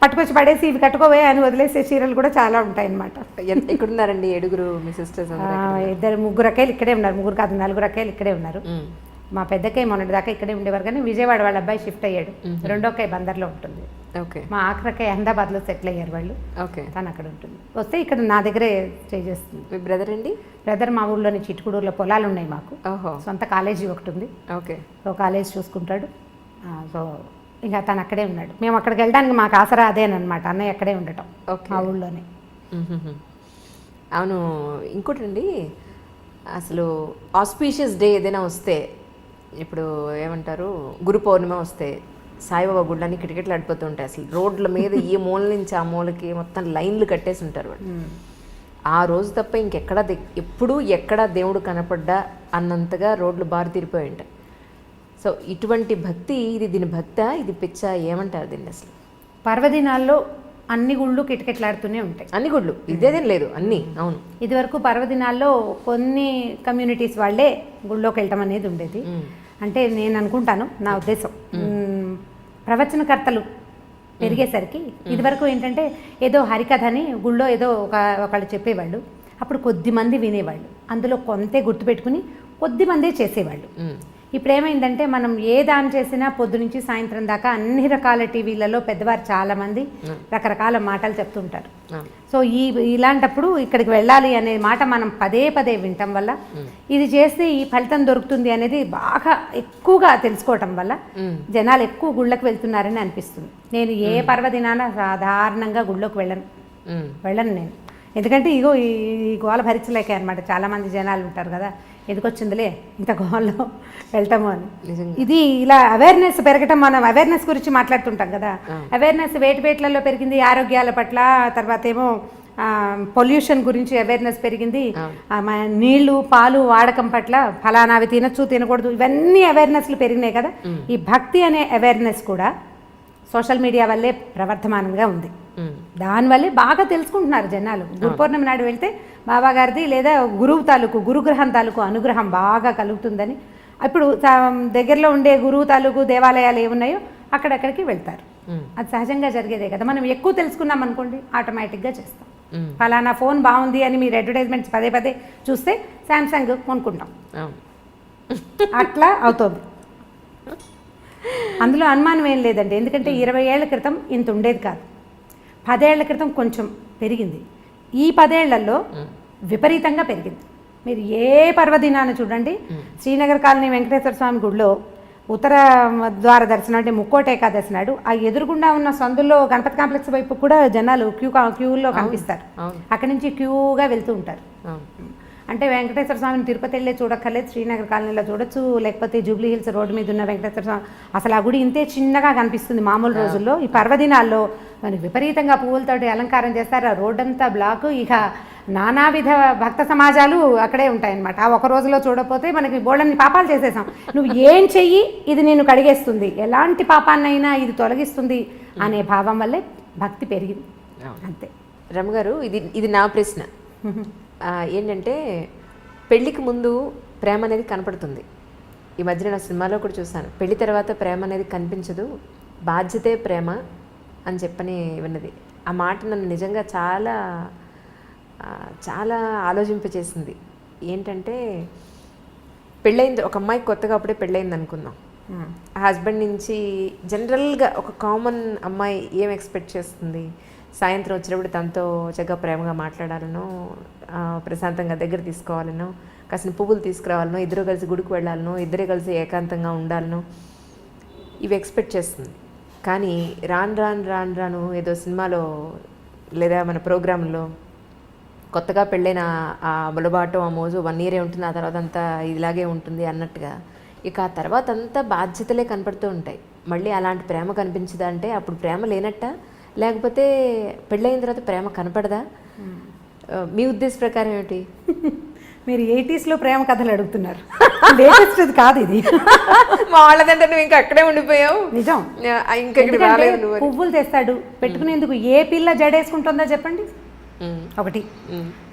పట్టుకొచ్చి పడేసి ఇవి కట్టుకోవే అని వదిలేసే చీరలు కూడా చాలా ఉంటాయి అన్నమాట. ఎక్కడున్నారండి 7 మీ సిస్టర్స్? 3 అక్కయ్యలు ఇక్కడే ఉన్నారు. 3 కాదు 4 అక్కయ్యలు ఇక్కడే ఉన్నారు. మా పెద్దక్కయ్య మొన్నటి దాకా ఇక్కడే ఉండేవారు, కానీ విజయవాడ వాళ్ళ అబ్బాయి షిఫ్ట్ అయ్యాడు. రెండో అక్కయ్య బందర్లో ఉంటుంది. మా ఆఖరక్కయ్య అహ్మదాబాద్లో సెటిల్ అయ్యారు వాళ్ళు. తను అక్కడ ఉంటుంది. వస్తే ఇక్కడ నా దగ్గరే స్టే చేస్తుంది. మీ బ్రదర్ అండి? బ్రదర్ మా ఊళ్ళోని చిట్టుకూడూరులో పొలాలు ఉన్నాయి మాకు. సొంత కాలేజీ ఒకటి ఉంది. సో కాలేజ్ చూసుకుంటాడు. సో ఇంకా తను అక్కడే ఉన్నాడు. మేము అక్కడికి వెళ్ళడానికి మాకు ఆసరా అదేనమాట, అన్నయ్య అక్కడే ఉండటం మా ఊళ్ళోనే. అవును. ఇంకోటండి, అసలు ఆస్పీషియస్ డే ఏదైనా వస్తే, ఇప్పుడు ఏమంటారు, గురు పౌర్ణిమ వస్తే సాయిబాబా గుళ్ళని కిటకిటలు ఆడిపోతూ ఉంటాయి. అసలు రోడ్ల మీద ఈ మూల నుంచి ఆ మూలకి మొత్తం లైన్లు కట్టేసి ఉంటారు వాళ్ళు. ఆ రోజు తప్ప ఇంకెక్కడ ఎప్పుడు ఎక్కడ దేవుడు కనపడ్డా అన్నంతగా రోడ్లు బారు తీరిపోయి ఉంటాయి. సో ఇటువంటి భక్తి, దీని భక్త, ఇది పిచ్చ, ఏమంటారు దీన్ని అసలు? పర్వదినాల్లో అన్ని గుళ్ళు కిటకిటలాడుతూనే ఉంటాయి. అన్ని గుళ్ళు ఇదేదేం లేదు, అన్నీ. అవును. ఇదివరకు పర్వదినాల్లో కొన్ని కమ్యూనిటీస్ వాళ్ళే గుళ్ళోకి వెళ్ళటం అనేది ఉండేది. అంటే నేను అనుకుంటాను, నా ఉద్దేశం, ప్రవచనకర్తలు పెరిగేసరికి ఇదివరకు ఏంటంటే ఏదో హరికథ అని గుళ్ళో ఏదో ఒకళ్ళు చెప్పేవాళ్ళు. అప్పుడు కొద్దిమంది వినేవాళ్ళు, అందులో కొంతే గుర్తుపెట్టుకుని కొద్దిమందే చేసేవాళ్ళు. ఇప్పుడు ఏమైందంటే మనం ఏ దాని చేసినా పొద్దు నుంచి సాయంత్రం దాకా అన్ని రకాల టీవీలలో పెద్దవారు చాలామంది రకరకాల మాటలు చెప్తుంటారు. సో ఇలాంటప్పుడు ఇక్కడికి వెళ్ళాలి అనే మాట మనం పదే పదే వినటం వల్ల, ఇది చేస్తే ఈ ఫలితం దొరుకుతుంది అనేది బాగా ఎక్కువగా తెలుసుకోవటం వల్ల జనాలు ఎక్కువ గుళ్ళకి వెళ్తున్నారని అనిపిస్తుంది. నేను ఏ పర్వదినాన సాధారణంగా గుళ్ళోకి వెళ్ళను నేను. ఎందుకంటే ఇగో ఈ గోల భరించలేకే అనమాట. చాలామంది జనాలు ఉంటారు కదా, ఎందుకొచ్చిందిలే ఇంత గోల్లో వెళ్తాము అని. ఇది ఇలా అవేర్నెస్ పెరగటం, మనం అవేర్నెస్ గురించి మాట్లాడుతుంటాం కదా, అవేర్నెస్ వేటివేట్లలో పెరిగింది, ఆరోగ్యాల పట్ల, తర్వాత ఏమో పొల్యూషన్ గురించి అవేర్నెస్ పెరిగింది, నీళ్లు పాలు వాడకం పట్ల ఫలానావి తినచ్చు తినకూడదు, ఇవన్నీ అవేర్నెస్లు పెరిగినాయి కదా. ఈ భక్తి అనే అవేర్నెస్ కూడా సోషల్ మీడియా వల్లే ప్రవర్ధమానంగా ఉంది. దానివల్లే బాగా తెలుసుకుంటున్నారు జనాలు. గురు పౌర్ణమి నాడు వెళ్తే బాబా గారిది లేదా గురువు తాలూకు గురుగ్రహం తాలూకు అనుగ్రహం బాగా కలుగుతుందని ఇప్పుడు దగ్గరలో ఉండే గురువు తాలూకు దేవాలయాలు ఏమున్నాయో అక్కడక్కడికి వెళ్తారు. అది సహజంగా జరిగేదే కదా. మనం ఎక్కువ తెలుసుకున్నాం అనుకోండి ఆటోమేటిక్గా చేస్తాం. ఫలానా ఫోన్ బాగుంది అని మీరు అడ్వర్టైజ్మెంట్స్ పదే పదే చూస్తే శాంసంగ్ కొనుక్కుంటాం. అట్లా అవుతుంది. అందులో అనుమానం ఏం లేదండి. ఎందుకంటే 20 ఏళ్ల క్రితం ఇంత ఉండేది కాదు. 10 ఏళ్ల క్రితం కొంచెం పెరిగింది. ఈ 10 ఏళ్లలో విపరీతంగా పెరిగింది. మీరు ఏ పర్వదినాన్ని చూడండి, శ్రీనగర్ కాలనీ వెంకటేశ్వర స్వామి గుడిలో ఉత్తర ద్వార దర్శనం అంటే ముక్కోటి ఏకాదశి నాడు ఆ ఎదురుగుండా ఉన్న సందుల్లో గణపతి కాంప్లెక్స్ వైపు కూడా జనాలు క్యూలో కనిపిస్తారు. అక్కడి నుంచి క్యూగా వెళ్తూ ఉంటారు. అంటే వెంకటేశ్వర స్వామిని తిరుపతి వెళ్ళే చూడక్కర్లేదు, శ్రీనగర్ కాలనీలో చూడొచ్చు, లేకపోతే జూబ్లీ హిల్స్ రోడ్డు మీద ఉన్న వెంకటేశ్వర స్వామి. అసలు ఆ గుడి ఇంతే చిన్నగా కనిపిస్తుంది మామూలు రోజుల్లో. ఈ పర్వదినాల్లో మనకి విపరీతంగా పువ్వులతోటి అలంకారం చేస్తారు. ఆ రోడ్డంతా బ్లాకు. ఇక నానావిధ భక్త సమాజాలు అక్కడే ఉంటాయన్నమాట. ఆ ఒక రోజులో చూడకపోతే మనకి బోళ్ళని పాపాలు చేసేసాం. నువ్వు ఏం చెయ్యి ఇది నేను కడిగేస్తుంది, ఎలాంటి పాపాన్నైనా ఇది తొలగిస్తుంది అనే భావం వల్లే భక్తి పెరిగింది. అంతే. రమగారు, ఇది నా ప్రశ్న ఏంటంటే, పెళ్ళికి ముందు ప్రేమ అనేది కనపడుతుంది. ఈ మధ్య నా సినిమాలో కూడా చూసాను, పెళ్లి తర్వాత ప్రేమ అనేది కనిపించదు, బాధ్యతే ప్రేమ అని చెప్పని విన్నది. ఆ మాట నన్ను నిజంగా చాలా చాలా ఆలోచింపచేసింది. ఏంటంటే, పెళ్ళయింది ఒక అమ్మాయికి కొత్తగా అప్పుడే పెళ్ళయింది అనుకుందాం. ఆ హస్బెండ్ నుంచి జనరల్గా ఒక కామన్ అమ్మాయి ఏం ఎక్స్పెక్ట్ చేస్తుంది? సాయంత్రం వచ్చినప్పుడు తనతో చక్కగా ప్రేమగా మాట్లాడాలనో, ప్రశాంతంగా దగ్గర తీసుకోవాలనో, కాసిన పువ్వులు తీసుకురావాలనో, ఇద్దరు కలిసి గుడికి వెళ్ళాలనో, ఇద్దరే కలిసి ఏకాంతంగా ఉండాలనో ఇవి ఎక్స్పెక్ట్ చేస్తుంది. కానీ రాను ఏదో సినిమాలో లేదా మన ప్రోగ్రాంలో కొత్తగా పెళ్ళైన ఆ ములబాటు ఆ మోజు 1 year ఉంటుంది, ఆ తర్వాత అంతా ఇలాగే ఉంటుంది అన్నట్టుగా ఇక ఆ తర్వాత అంతా బాధ్యతలే కనపడుతూ ఉంటాయి. మళ్ళీ అలాంటి ప్రేమ కనిపించదా అంటే అప్పుడు ప్రేమ లేనట్ట, లేకపోతే పెళ్ళైన తర్వాత ప్రేమ కనపడదా? మీ ఉద్దేశ ప్రకారం ఏమిటి? మీరు 80sలో ప్రేమ కథలు అడుగుతున్నారు. లేటెస్ట్ అది కాదు ఇది. మా వాళ్ళదంటే నువ్వు ఇంకా అక్కడే ఉండిపోయావు. నిజం. ఇంకా పువ్వులు తెస్తాడు పెట్టుకునేందుకు. ఏ పిల్ల జడేసుకుంటుందో చెప్పండి? ఒకటి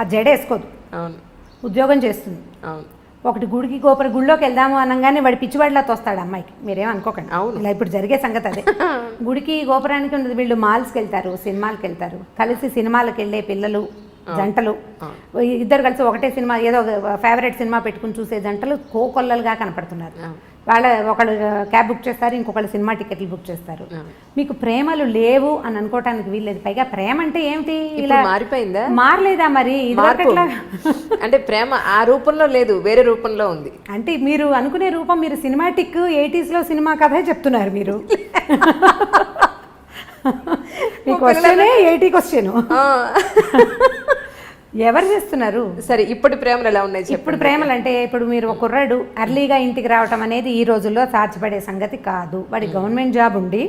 అది జడేసుకోదు, ఉద్యోగం చేస్తుంది. ఒకటి గుడిలోకి వెళ్దాము అనగానే వాడి పిచ్చివాడిలా తోస్తాడు అమ్మాయికి. మీరేం అనుకోకండి, ఇలా ఇప్పుడు జరిగే సంగతి అదే. గుడికి గోపురానికి ఉండదు, వీళ్ళు మాల్స్కి వెళ్తారు, సినిమాలకు వెళ్తారు, కలిసి సినిమాలకు వెళ్ళే పిల్లలు జంటలు, ఇద్దరు కలిసి ఒకటే సినిమా ఏదో ఫేవరెట్ సినిమా పెట్టుకుని చూసే జంటలు కోకొల్లలుగా కనపడుతున్నారు. ఒకళ్ళు క్యాబ్ బుక్ చేస్తారు, ఇంకొకళ్ళు సినిమా టికెట్లు బుక్ చేస్తారు. మీకు ప్రేమలు లేవు అని అనుకోవటానికి వీల్లేదు. పైగా ప్రేమ అంటే ఏమిటి? ఇలా మారిపోయిందా? మారలేదా మరి? అంటే ప్రేమ ఆ రూపంలో లేదు, వేరే రూపంలో ఉంది. అంటే మీరు అనుకునే రూపం, మీరు సినిమాటిక్ 80sలో సినిమా కథే చెప్తున్నారు మీరు. మీ క్వశ్చనే 80 క్వశ్చన్. ఎవరు చేస్తున్నారు? సరే, ఇప్పుడు ప్రేమలు ఎలా ఉన్నాయి? ఇప్పుడు ప్రేమలు అంటే, ఇప్పుడు మీరు ఒక కుర్రాడు అర్లీగా ఇంటికి రావటం అనేది ఈ రోజుల్లో సాధ్యపడే సంగతి కాదు. వాడి గవర్నమెంట్ జాబ్ ఉండి,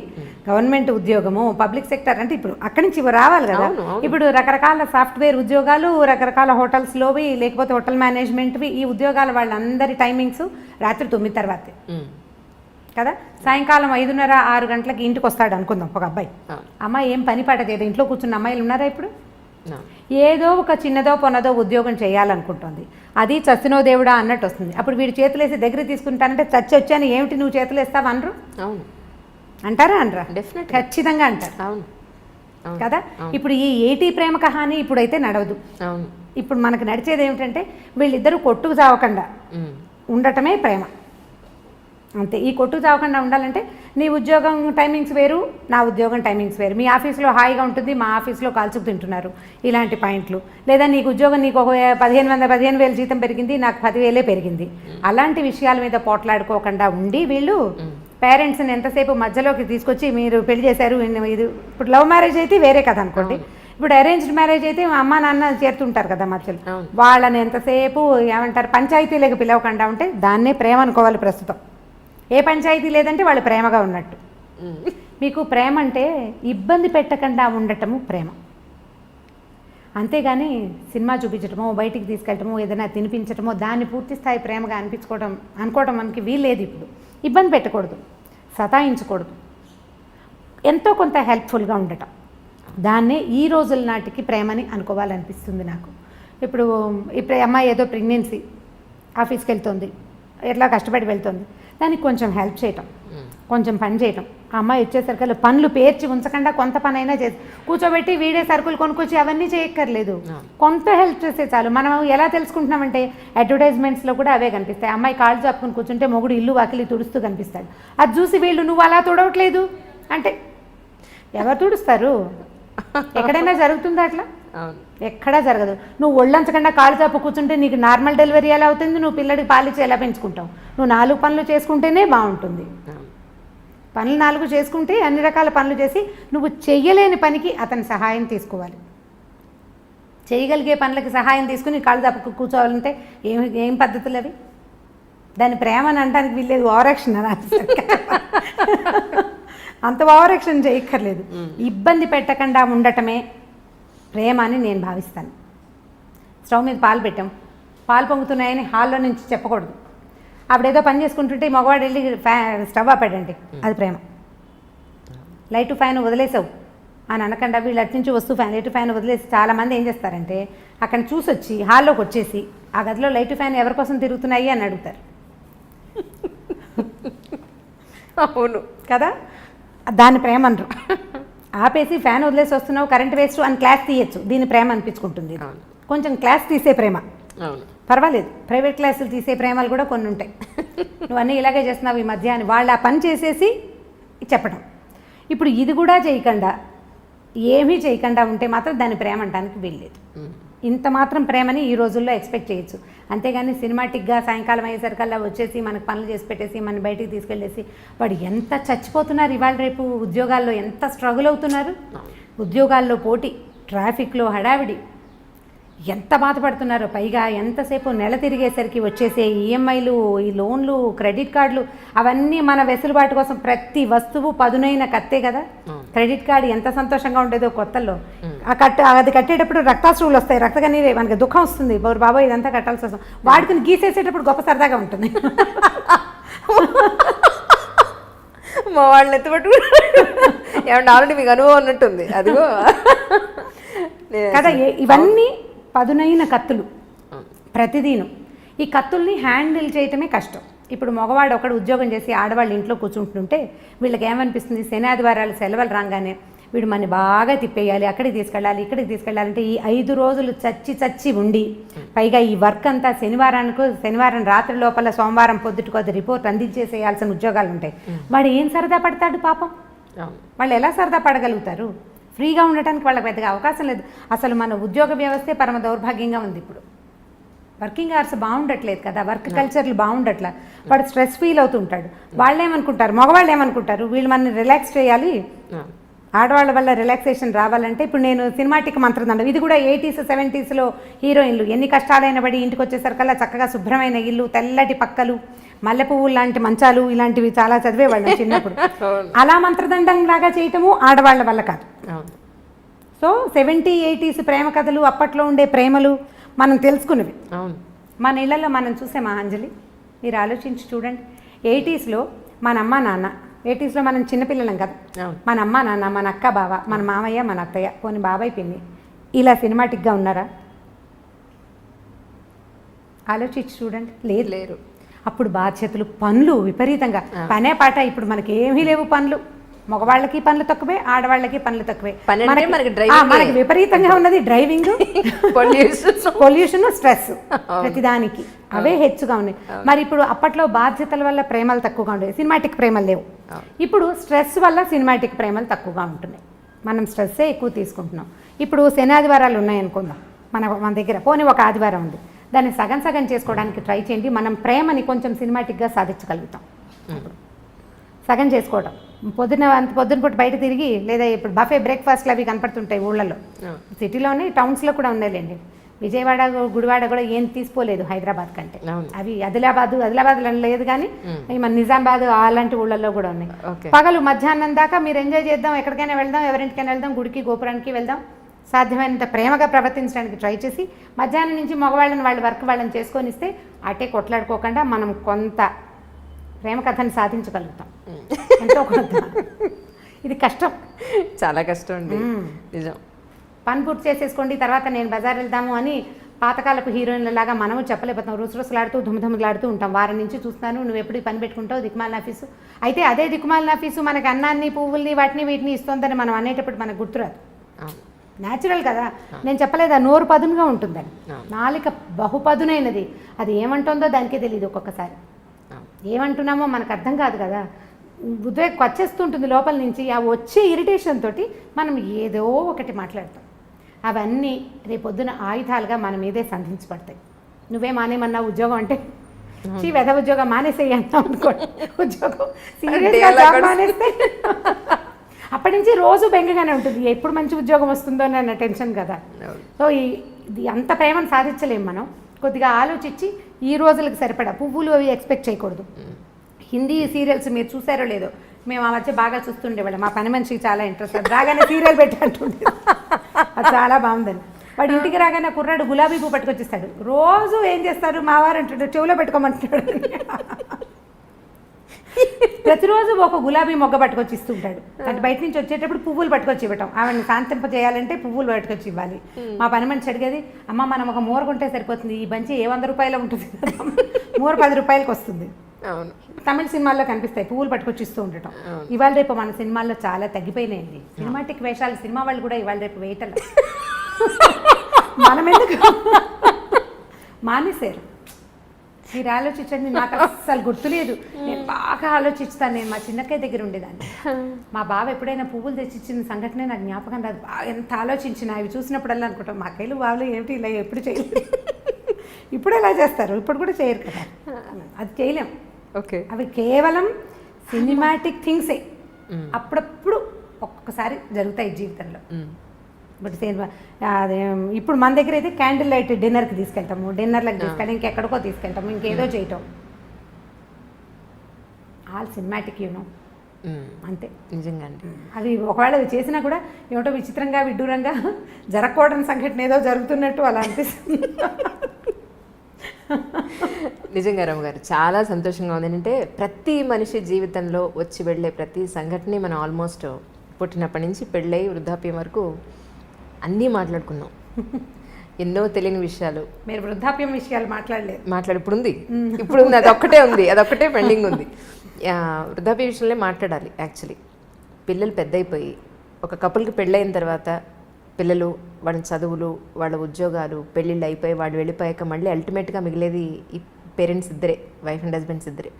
గవర్నమెంట్ ఉద్యోగము, పబ్లిక్ సెక్టర్ అంటే ఇప్పుడు అక్కడి నుంచి రావాలి కదా. ఇప్పుడు రకరకాల సాఫ్ట్వేర్ ఉద్యోగాలు, రకరకాల హోటల్స్లోవి, లేకపోతే హోటల్ మేనేజ్మెంట్వి, ఈ ఉద్యోగాల వాళ్ళందరి టైమింగ్స్ రాత్రి 9 తర్వాతే కదా. సాయంకాలం 5:30, 6 గంటలకి ఇంటికి వస్తాడు అనుకుందాం ఒక అబ్బాయి. అమ్మాయి ఏం పని పాట చేయదు, ఇంట్లో కూర్చున్న అమ్మాయిలు ఉన్నారా ఇప్పుడు? ఏదో ఒక చిన్నదో పొన్నదో ఉద్యోగం చేయాలనుకుంటుంది. అది చచ్చినో దేవుడా అన్నట్టు వస్తుంది. అప్పుడు వీడు చేతులేసి దగ్గర తీసుకుంటానంటే, చచ్చి వచ్చాను ఏమిటి నువ్వు చేతులు వేస్తావు అనరు? అవును అంటారా? అనరా? డెఫినెట్, ఖచ్చితంగా అంటారు. అవును కదా. ఇప్పుడు ఈ 80 ప్రేమ కహాని ఇప్పుడైతే నడవదు. అవును. ఇప్పుడు మనకు నడిచేది ఏమిటంటే, వీళ్ళిద్దరూ కొట్టుకు చావకుండా ఉండటమే ప్రేమ. అంతే. ఈ కొట్టుకు చావకుండా ఉండాలంటే నీ ఉద్యోగం టైమింగ్స్ వేరు, నా ఉద్యోగం టైమింగ్స్ వేరు. మీ ఆఫీస్లో హాయిగా ఉంటుంది, మా ఆఫీస్లో కాల్చుకు తింటున్నారు, ఇలాంటి పాయింట్లు. లేదా నీకు ఉద్యోగం, నీకు ఒక 15,000 జీతం పెరిగింది, నాకు 10,000 పెరిగింది, అలాంటి విషయాల మీద పోట్లాడుకోకుండా ఉండి వీళ్ళు పేరెంట్స్ని ఎంతసేపు మధ్యలోకి తీసుకొచ్చి మీరు పెళ్లి చేశారు. ఇది ఇప్పుడు లవ్ మ్యారేజ్ అయితే వేరే కదా అనుకోండి. ఇప్పుడు అరేంజ్డ్ మ్యారేజ్ అయితే అమ్మ నాన్న చేరుతుంటారు కదా మధ్యలో. వాళ్ళని ఎంతసేపు ఏమంటారు, పంచాయతీలకు పిలవకుండా ఉంటే దాన్నే ప్రేమ అనుకోవాలి ప్రస్తుతం. ఏ పంచాయతీ లేదంటే వాళ్ళు ప్రేమగా ఉన్నట్టు. మీకు ప్రేమ అంటే ఇబ్బంది పెట్టకుండా ఉండటము ప్రేమ. అంతేగాని సినిమా చూపించటమో, బయటికి తీసుకెళ్ళటమో, ఏదైనా తినిపించటమో దాన్ని పూర్తి స్థాయి ప్రేమగా అనుకోవడం మనకి వీల్లేదు. ఇప్పుడు ఇబ్బంది పెట్టకూడదు, సతాయించకూడదు, ఎంతో కొంత హెల్ప్ఫుల్గా ఉండటం. దాన్నే ఈ రోజుల నాటికి ప్రేమని అనుకోవాలనిపిస్తుంది నాకు. ఇప్పుడు అమ్మాయి ఏదో ప్రెగ్నెన్సీ, ఆఫీస్కి వెళ్తుంది, ఎట్లా కష్టపడి వెళ్తుంది, దానికి కొంచెం హెల్ప్ చేయటం, కొంచెం పని చేయటం. ఆ అమ్మాయి వచ్చేసరికి పనులు పేర్చి ఉంచకుండా కొంత పని అయినా చేసి కూర్చోబెట్టి వీడే సరుకులు కొనుక్కొచ్చి అవన్నీ చేయక్కర్లేదు, కొంత హెల్ప్ చేస్తే చాలు. మనం ఎలా తెలుసుకుంటున్నామంటే అడ్వర్టైజ్మెంట్స్లో కూడా అవే కనిపిస్తాయి. అమ్మాయి కాళ్ళు చాపుకొని కూర్చుంటే మొగుడు ఇల్లు వాకిలి తుడుస్తూ కనిపిస్తాడు. అది చూసి వీళ్ళు నువ్వు అలా తుడవట్లేదు అంటే ఎవరు తుడుస్తారు? ఎక్కడైనా జరుగుతుందా అట్లా? ఎక్కడా జరగదు. నువ్వు ఒళ్ళంచకుండా కాళ్ళు చాపు కూర్చుంటే నీకు నార్మల్ డెలివరీ ఎలా అవుతుంది? నువ్వు పిల్లడికి పాలిచ్చి ఎలా పెంచుకుంటావు? నువ్వు 4 పనులు చేసుకుంటేనే బాగుంటుంది. పనులు 4 చేసుకుంటే అన్ని రకాల పనులు చేసి నువ్వు చెయ్యలేని పనికి అతని సహాయం తీసుకోవాలి. చేయగలిగే పనులకి సహాయం తీసుకుని కాళ్ళు చాపు కూర్చోవాలంటే ఏం పద్ధతులు అవి? దాని ప్రేమ అని అనడానికి వీళ్ళేది ఓవరాక్షన్ అని అంత ఓవరాక్షన్ చేయక్కర్లేదు. ఇబ్బంది పెట్టకుండా ఉండటమే ప్రేమ అని నేను భావిస్తాను. స్టవ్ మీద పాలు పెట్టాం, పాలు పొంగుతున్నాయని హాల్లో నుంచి చెప్పకూడదు. అప్పుడేదో పని చేసుకుంటుంటే మగవాడు వెళ్ళి స్టవ్ ఆపాడండి, అది ప్రేమ. లైట్ ఫ్యాన్ వదిలేసావు అని అనకుండా వీళ్ళు అటు నుంచి వస్తూ లైట్ ఫ్యాన్ వదిలేసి చాలామంది ఏం చేస్తారంటే అక్కడ చూసి వచ్చి హాల్లోకి వచ్చేసి ఆ గదిలో లైట్ ఫ్యాన్ ఎవరి కోసం తిరుగుతున్నాయి అని అడుగుతారు. అవును కదా, దాని ప్రేమ అనరు. ఆపేసి ఫ్యాన్ వదిలేసి వస్తున్నావు, కరెంట్ వేస్ట్ అని క్లాస్ తీయచ్చు, దీని ప్రేమ అనిపించుకుంటుంది. కొంచెం క్లాస్ తీసే ప్రేమ పర్వాలేదు, ప్రైవేట్ క్లాసులు తీసే ప్రేమలు కూడా కొన్ని ఉంటాయి. నువ్వు అన్నీ ఇలాగే చేస్తున్నావు ఈ మధ్య అని వాళ్ళు ఆ పని చేసేసి చెప్పడం. ఇప్పుడు ఇది కూడా చేయకుండా ఏమీ చేయకుండా ఉంటే మాత్రం దాని ప్రేమ అంటానికి వీల్లేదు. ఇంత మాత్రం ప్రేమని ఈ రోజుల్లో ఎక్స్పెక్ట్ చేయొచ్చు. అంతేగాని సినిమాటిక్గా సాయంకాలం అయ్యేసరికల్లా వచ్చేసి మనకు పనులు చేసి పెట్టేసి మన బయటికి తీసుకెళ్ళేసి వాడు ఎంత చచ్చిపోతున్నారు, ఇవాళ రేపు ఉద్యోగాల్లో ఎంత స్ట్రగుల్ అవుతున్నారు. ఉద్యోగాల్లో పోటీ, ట్రాఫిక్లో హడావిడి, ఎంత బాధపడుతున్నారో. పైగా ఎంతసేపు నెల తిరిగేసరికి వచ్చేసే ఈఎంఐలు, ఈ లోన్లు, క్రెడిట్ కార్డులు, అవన్నీ మన వెసులుబాటు కోసం ప్రతి వస్తువు పదునైన కత్తే కదా. క్రెడిట్ కార్డు ఎంత సంతోషంగా ఉండేదో కొత్తల్లో. అది కట్టేటప్పుడు రక్తాశ్రువులు వస్తాయి, రక్తకన్నీరే, మనకి దుఃఖం వస్తుంది. బాబోయ్ ఇదంతా కట్టాల్సి వస్తుంది. వాడికి గీసేసేటప్పుడు గొప్ప సరదాగా ఉంటుంది. మా వాళ్ళని ఎత్తుపట్టు ఏమన్నా ఆల్రెడీ మీకు అనుభవం ఉన్నట్టుంది అదిగో కదా. ఇవన్నీ పదునైన కత్తులు ప్రతిదీను. ఈ కత్తుల్ని హ్యాండిల్ చేయటమే కష్టం. ఇప్పుడు మగవాడు ఒకడు ఉద్యోగం చేసి ఆడవాళ్ళు ఇంట్లో కూర్చుంటుంటే వీళ్ళకి ఏమనిపిస్తుంది, శని ఆదివారాలు సెలవులు రాగానే వీడు మన బాగా తిప్పేయాలి, అక్కడికి తీసుకెళ్ళాలి, ఇక్కడికి తీసుకెళ్ళాలంటే ఈ 5 రోజులు చచ్చి ఉండి పైగా ఈ వర్క్ అంతా శనివారం రాత్రి లోపల సోమవారం పొద్దుటికి అది రిపోర్ట్ అందించేసేయాల్సిన ఉద్యోగాలు ఉంటాయి. వాడు ఏం సరదా పడతాడు పాపం? వాళ్ళు ఎలా సరదా పడగలుగుతారు? ఫ్రీగా ఉండటానికి వాళ్ళకి పెద్దగా అవకాశం లేదు. అసలు మన ఉద్యోగ వ్యవస్థే పరమ దౌర్భాగ్యంగా ఉంది. ఇప్పుడు వర్కింగ్ అవర్స్ బాగుండట్లేదు కదా, వర్క్ కల్చర్లు బాగుండట్లా. వాడు స్ట్రెస్ ఫీల్ అవుతుంటాడు. వాళ్ళు ఏమనుకుంటారు, మగవాళ్ళు ఏమనుకుంటారు, వీళ్ళు మనని రిలాక్స్ చేయాలి, ఆడవాళ్ళ వల్ల రిలాక్సేషన్ రావాలంటే. ఇప్పుడు నేను సినిమాటిక్ మంత్రదండం, ఇది కూడా 80s 70sలో హీరోయిన్లు ఎన్ని కష్టాలైన పడి ఇంటికి వచ్చేసరికల్లా చక్కగా శుభ్రమైన ఇల్లు, తెల్లటి పక్కలు, మల్లె పువ్వులు లాంటి మంచాలు, ఇలాంటివి చాలా చదివేవాళ్ళం చిన్నప్పుడు. అలా మంత్రదండం లాగా చేయటము ఆడవాళ్ళ వల్ల కాదు. సో 70s 80s ప్రేమ కథలు, అప్పట్లో ఉండే ప్రేమలు మనం తెలుసుకున్నవి. మన ఇళ్లలో మనం చూసామా అంజలి? మీరు ఆలోచించి చూడండి. 80sలో మన అమ్మ నాన్న, 80sలో మనం చిన్నపిల్లలం కదా, మన అమ్మ నాన్న, మన అక్క బావ, మన మామయ్య, మన అత్తయ్య, పోనీ బాబాయ్ పిన్ని, ఇలా సినిమాటిక్గా ఉన్నారా? ఆలోచించి చూడండి. లేరు. అప్పుడు బాధ్యతలు, పనులు విపరీతంగా, పనే పాట. ఇప్పుడు మనకి ఏమీ లేవు పనులు. మగవాళ్ళకి పనులు తక్కువే, ఆడవాళ్ళకి పనులు తక్కువే. మనకి విపరీతంగా ఉన్నది డ్రైవింగ్, పొల్యూషన్, స్ట్రెస్, ప్రతిదానికి అవే హెచ్చుగా ఉన్నాయి. మరి ఇప్పుడు అప్పట్లో బాధ్యతల వల్ల ప్రేమలు తక్కువగా ఉండేవి, సినిమాటిక్ ప్రేమలు లేవు. ఇప్పుడు స్ట్రెస్ వల్ల సినిమాటిక్ ప్రేమలు తక్కువగా ఉంటున్నాయి. మనం స్ట్రెస్సే ఎక్కువ తీసుకుంటున్నాం. ఇప్పుడు శని ఆదివారాలు ఉన్నాయనుకుందాం మన దగ్గర, పోనీ ఒక ఆదివారం ఉంది, దాన్ని సగం చేసుకోవడానికి ట్రై చేయండి. మనం ప్రేమని కొంచెం సినిమాటిక్గా సాధించగలుగుతాం. సగం చేసుకోవడం, పొద్దున పూట బయట తిరిగి, లేదా ఇప్పుడు బఫే బ్రేక్ఫాస్ట్లు అవి కనపడుతుంటాయి ఊళ్ళల్లో, సిటీలోనే, టౌన్స్లో కూడా ఉన్నాయిలేండి. విజయవాడ, గుడివాడ కూడా ఏం తీసుకోలేదు హైదరాబాద్ కంటే. అవి ఆదిలాబాద్లో లేదు కానీ మన నిజామాబాద్ అలాంటి ఊళ్ళల్లో కూడా ఉన్నాయి. పగలు మధ్యాహ్నం దాకా మీరు ఎంజాయ్ చేద్దాం, ఎక్కడికైనా వెళ్దాం, ఎవరింటికైనా వెళ్దాం, గుడికి గోపురానికి వెళ్దాం, సాధ్యమైనంత ప్రేమగా ప్రవర్తించడానికి ట్రై చేసి మధ్యాహ్నం నుంచి మగవాళ్ళని వాళ్ళ వర్క్ వాళ్ళని చేసుకొని ఇస్తే అటే కొట్లాడుకోకుండా మనం కొంత ప్రేమ కథని సాధించగలుగుతాం. ఎంతో కొంత. ఇది కష్టం. చాలా కష్టం అండి, నిజం. పని పూర్తి చేసేసుకోండి తర్వాత నేను బజార్ వెళ్దాము అని పాతకాలపు హీరోయిన్ల లాగా మనము చెప్పలేకపోతాం. రుసరుసలాడుతూ దుమ్ములాడుతూ ఉంటాం. వారం నుంచి చూస్తున్నాను నువ్వు ఎప్పుడు పని పెట్టుకుంటావు దిక్కుమాలిన ఆఫీసు. అయితే అదే దిక్కుమాలిన ఆఫీసు మనకి అన్నాన్ని పువ్వుల్ని వాటిని వీటిని ఇస్తుందని మనం అనేటప్పుడు మనకు గుర్తురాదు. న్యాచురల్ కదా, నేను చెప్పలేదా నోరు పదునుగా ఉంటుందని. నాలిక బహుపదునైనది, అది ఏమంటుందో దానికే తెలియదు. ఒక్కొక్కసారి ఏమంటున్నామో మనకు అర్థం కాదు కదా, ఉద్వేగం వచ్చేస్తుంటుంది లోపల నుంచి. ఆ వచ్చే ఇరిటేషన్ తోటి మనం ఏదో ఒకటి మాట్లాడతాం. అవన్నీ రేపొద్దున ఆయుధాలుగా మన మీదే సంధించబడతాయి. నువ్వే మానేమన్నా ఉద్యోగం అంటే వెధ ఉద్యోగం మానేసేయి అన్నావు అనుకోండి, ఉద్యోగం సీరియస్గా జాబ్ మానేస్తే అప్పటి నుంచి రోజు బెంగగానే ఉంటుంది, ఎప్పుడు మంచి ఉద్యోగం వస్తుందో అన్న టెన్షన్ కదా. సో ఇది అంత ప్రేమను సాధించలేము మనం. కొద్దిగా ఆలోచించి ఈ రోజులకు సరిపడా పువ్వులు అవి ఎక్స్పెక్ట్ చేయకూడదు. హిందీ సీరియల్స్ మీరు చూసారో లేదో, మేము ఆ మధ్య బాగా చూస్తుండేవాళ్ళం. మా పని మనిషికి చాలా ఇంట్రెస్ట్, రాగానే సీరియల్ పెట్టి అంటుండే, అది చాలా బాగుందని. వాడు ఇంటికి రాగానే కుర్రాడు గులాబీ పువ్వు పట్టుకొచ్చిస్తాడు. రోజు ఏం చేస్తారు మా వారు అంటుంటాడు, చెవులో పెట్టుకోమంటున్నాడు. ప్రతిరోజు ఒక గులాబీ మొగ్గ పట్టుకొచ్చి ఇస్తుంటాడు. అంటే బయట నుంచి వచ్చేటప్పుడు పువ్వులు పట్టుకొచ్చి ఇవ్వటం, ఆవిడని శాంతింప చేయాలంటే పువ్వులు పట్టుకొచ్చి ఇవ్వాలి. మా పని మనిషి అడిగేది, అమ్మ మనం ఒక మూర కొంటే సరిపోతుంది, ఈ బంచి ఏ 100 రూపాయలు ఉంటుంది, మూర 10 రూపాయలకి వస్తుంది. తమిళ సినిమాల్లో కనిపిస్తాయి పువ్వులు పట్టుకొచ్చి ఇస్తూ ఉండటం. ఇవాళ రేపు మన సినిమాల్లో చాలా తగ్గిపోయినాయండి సినిమాటిక్ వేషాలు. సినిమా వాళ్ళు కూడా ఇవాళ రేపు వేయటం మనం ఎందుకు మానేశారు. మీరు ఆలోచించండి, నాకు అస్సలు గుర్తులేదు. నేను బాగా ఆలోచిస్తాను. నేను మా చిన్నక్కయ్య దగ్గర ఉండేదాన్ని. మా బావ ఎప్పుడైనా పువ్వులు తెచ్చిచ్చిన సంఘటనే నాకు జ్ఞాపకం రాదు. బాగా ఎంత ఆలోచించిన అవి చూసినప్పుడల్లా అనుకుంటాం, మా అక్కయ్యలు బావలు ఏమిటి ఇలా ఎప్పుడు చేయలేదు. ఇప్పుడు ఎలా చేస్తారు, ఇప్పుడు కూడా చేయరు కదా, అది చేయలేం. ఓకే, అవి కేవలం సినిమాటిక్ థింగ్సే. అప్పుడప్పుడు ఒక్కొక్కసారి జరుగుతాయి జీవితంలో. బట్ అదే ఇప్పుడు మన దగ్గర అయితే క్యాండిల్ లైట్ డిన్నర్కి తీసుకెళ్తాము, డిన్నర్లకు తీసుకెళ్ళి ఇంకెక్కడికో తీసుకెళ్తాము, ఇంకేదో చేయటం. ఆల్ సినిమాటిక్ యూనో, అంతే. నిజంగా అండి. అవి ఒకవేళ అవి చేసినా కూడా ఏమిటో విచిత్రంగా విడ్డూరంగా జరగకూడని సంఘటన ఏదో జరుగుతున్నట్టు అలా అనిపిస్తుంది. నిజంగా రమ్మ గారు చాలా సంతోషంగా ఉంది. ఏంటంటే ప్రతి మనిషి జీవితంలో వచ్చి వెళ్ళే ప్రతి సంఘటన మనం ఆల్మోస్ట్ పుట్టినప్పటి నుంచి పెళ్ళై వృద్ధాప్యం వరకు అన్నీ మాట్లాడుకున్నాం. ఎన్నో తెలియని విషయాలు. మీరు వృద్ధాప్యం విషయాలు మాట్లాడలేదు. ఇప్పుడు ఉంది, అదొక్కటే ఉంది, అదొక్కటే పెండింగ్ ఉంది. వృద్ధాప్య విషయంలో మాట్లాడాలి. యాక్చువల్లీ పిల్లలు పెద్ద అయిపోయి ఒక కపుల్కి పెళ్ళైన తర్వాత పిల్లలు, వాళ్ళ చదువులు, వాళ్ళ ఉద్యోగాలు, పెళ్ళిళ్ళు అయిపోయి వాళ్ళు వెళ్ళిపోయాక మళ్ళీ అల్టిమేట్గా మిగిలేది ఈ పేరెంట్స్ ఇద్దరే, వైఫ్ అండ్ హస్బెండ్స్ ఇద్దరే.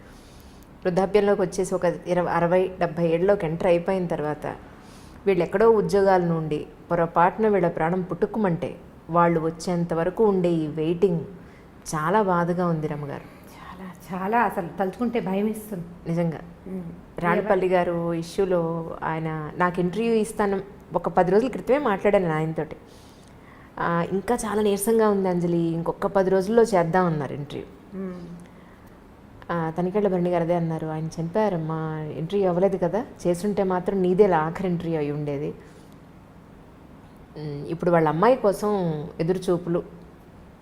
వృద్ధాప్యంలోకి వచ్చేసి ఒక 60-70 ఏళ్ళలోకి ఎంటర్ అయిపోయిన తర్వాత వీళ్ళు ఎక్కడో ఉద్యోగాల నుండి పొరపాటున వీళ్ళ ప్రాణం పుట్టుకుమంటే వాళ్ళు వచ్చేంత వరకు ఉండే ఈ వెయిటింగ్ చాలా బాధగా ఉంది రమ్మగారు. చాలా చాలా అసలు తలుచుకుంటే భయం ఇస్తుంది నిజంగా. రాణపల్లి గారు ఇష్యూలో ఆయన నాకు ఇంటర్వ్యూ ఇస్తాను ఒక 10 రోజుల క్రితమే మాట్లాడాను ఆయనతోటి. ఇంకా చాలా నీరసంగా ఉంది అంజలి, ఇంకొక 10 రోజుల్లో చేద్దాం అన్నారు ఇంటర్వ్యూ. తనికెళ్ళ బండి గారు అదే అన్నారు, ఆయన చనిపోయారమ్మా, ఇంటర్వ్యూ అవ్వలేదు కదా, చేస్తుంటే మాత్రం నీదే ఆఖరి ఇంటర్వ్యూ అయి ఉండేది. ఇప్పుడు వాళ్ళ అమ్మాయి కోసం ఎదురు చూపులు,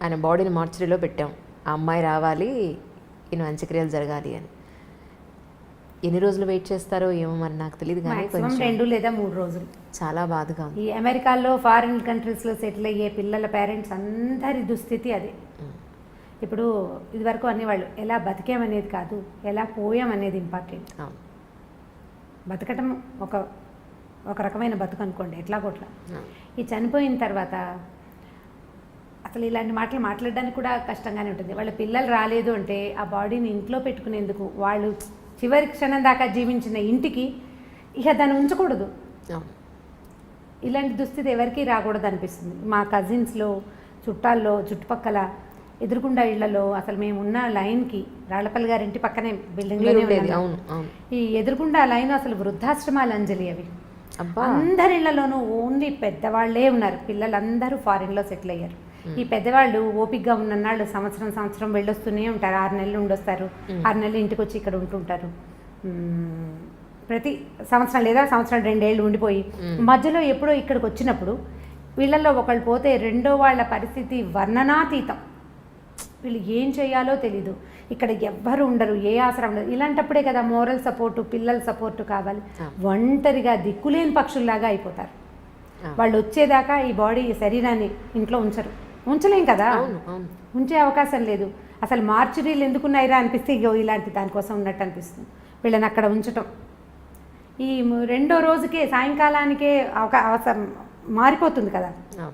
ఆయన బాడీని మార్చరీలో పెట్టాం, ఆ అమ్మాయి రావాలి, ఈయన అంత్యక్రియలు జరగాలి అని. ఎన్ని రోజులు వెయిట్ చేస్తారో ఏమో మరి నాకు తెలియదు, కానీ కొంచెం 2 లేదా 3 రోజులు. చాలా బాధగా ఉంది. ఈ అమెరికాలో ఫారిన్ కంట్రీస్లో సెటిల్ అయ్యే పిల్లల పేరెంట్స్ అందరి దుస్థితి అదే. ఇప్పుడు ఇదివరకు అనేవాళ్ళు ఎలా బతికేమనేది కాదు, ఎలా పోయామనేది ఇంపార్టెంట్. బతకటం ఒక రకమైన బతుకు అనుకోండి, ఎట్లా కొట్లా. ఈ చనిపోయిన తర్వాత అసలు ఇలాంటి మాటలు మాట్లాడడానికి కూడా కష్టంగానే ఉంటుంది. వాళ్ళ పిల్లలు రాలేదు అంటే ఆ బాడీని ఇంట్లో పెట్టుకునేందుకు, వాళ్ళు చివరి క్షణం దాకా జీవించిన ఇంటికి ఇక దాన్ని ఉంచకూడదు. ఇలాంటి దుస్థితి ఎవరికి రాకూడదు అనిపిస్తుంది. మా కజిన్స్లో, చుట్టాల్లో, చుట్టుపక్కల ఎదురుకుండా ఇళ్లలో, అసలు మేము ఉన్న లైన్కి, రాళ్లపల్లి గారి ఇంటి పక్కనే బిల్డింగ్లోనే ఉండేది. ఈ ఎదురుకుండా లైన్ అసలు వృద్ధాశ్రమాలు అంజలి. అవి అందరి ఇళ్లలోనూ ఓన్లీ పెద్దవాళ్లే ఉన్నారు. పిల్లలందరూ ఫారిన్లో సెటిల్ అయ్యారు. ఈ పెద్దవాళ్ళు ఓపికగా ఉన్ననాళ్ళు సంవత్సరం వెళ్ళొస్తూనే ఉంటారు. 6 నెలలు ఉండొస్తారు, 6 నెలలు ఇంటికి వచ్చి ఇక్కడ ఉంటుంటారు. ప్రతి సంవత్సరం లేదా సంవత్సరం 2 ఏళ్ళు ఉండిపోయి మధ్యలో ఎప్పుడో ఇక్కడికి వచ్చినప్పుడు వీళ్ళల్లో ఒకళ్ళు పోతే రెండో వాళ్ళ పరిస్థితి వర్ణనాతీతం. వీళ్ళు ఏం చేయాలో తెలీదు. ఇక్కడ ఎవ్వరు ఉండరు, ఏ ఆసరా ఉండదు. ఇలాంటప్పుడే కదా మోరల్ సపోర్టు, పిల్లల సపోర్టు కావాలి. ఒంటరిగా దిక్కులేని పక్షుల్లాగా అయిపోతారు. వాళ్ళు వచ్చేదాకా ఈ బాడీ, ఈ శరీరాన్ని ఇంట్లో ఉంచలేం కదా, ఉంచే అవకాశం లేదు. అసలు మార్చురీలు ఎందుకున్నాయిరా అనిపిస్తే ఇగో ఇలాంటి దానికోసం ఉన్నట్టు అనిపిస్తుంది. వీళ్ళని అక్కడ ఉంచటం, ఈ రెండో రోజుకే సాయంకాలానికే అవసరం మారిపోతుంది కదా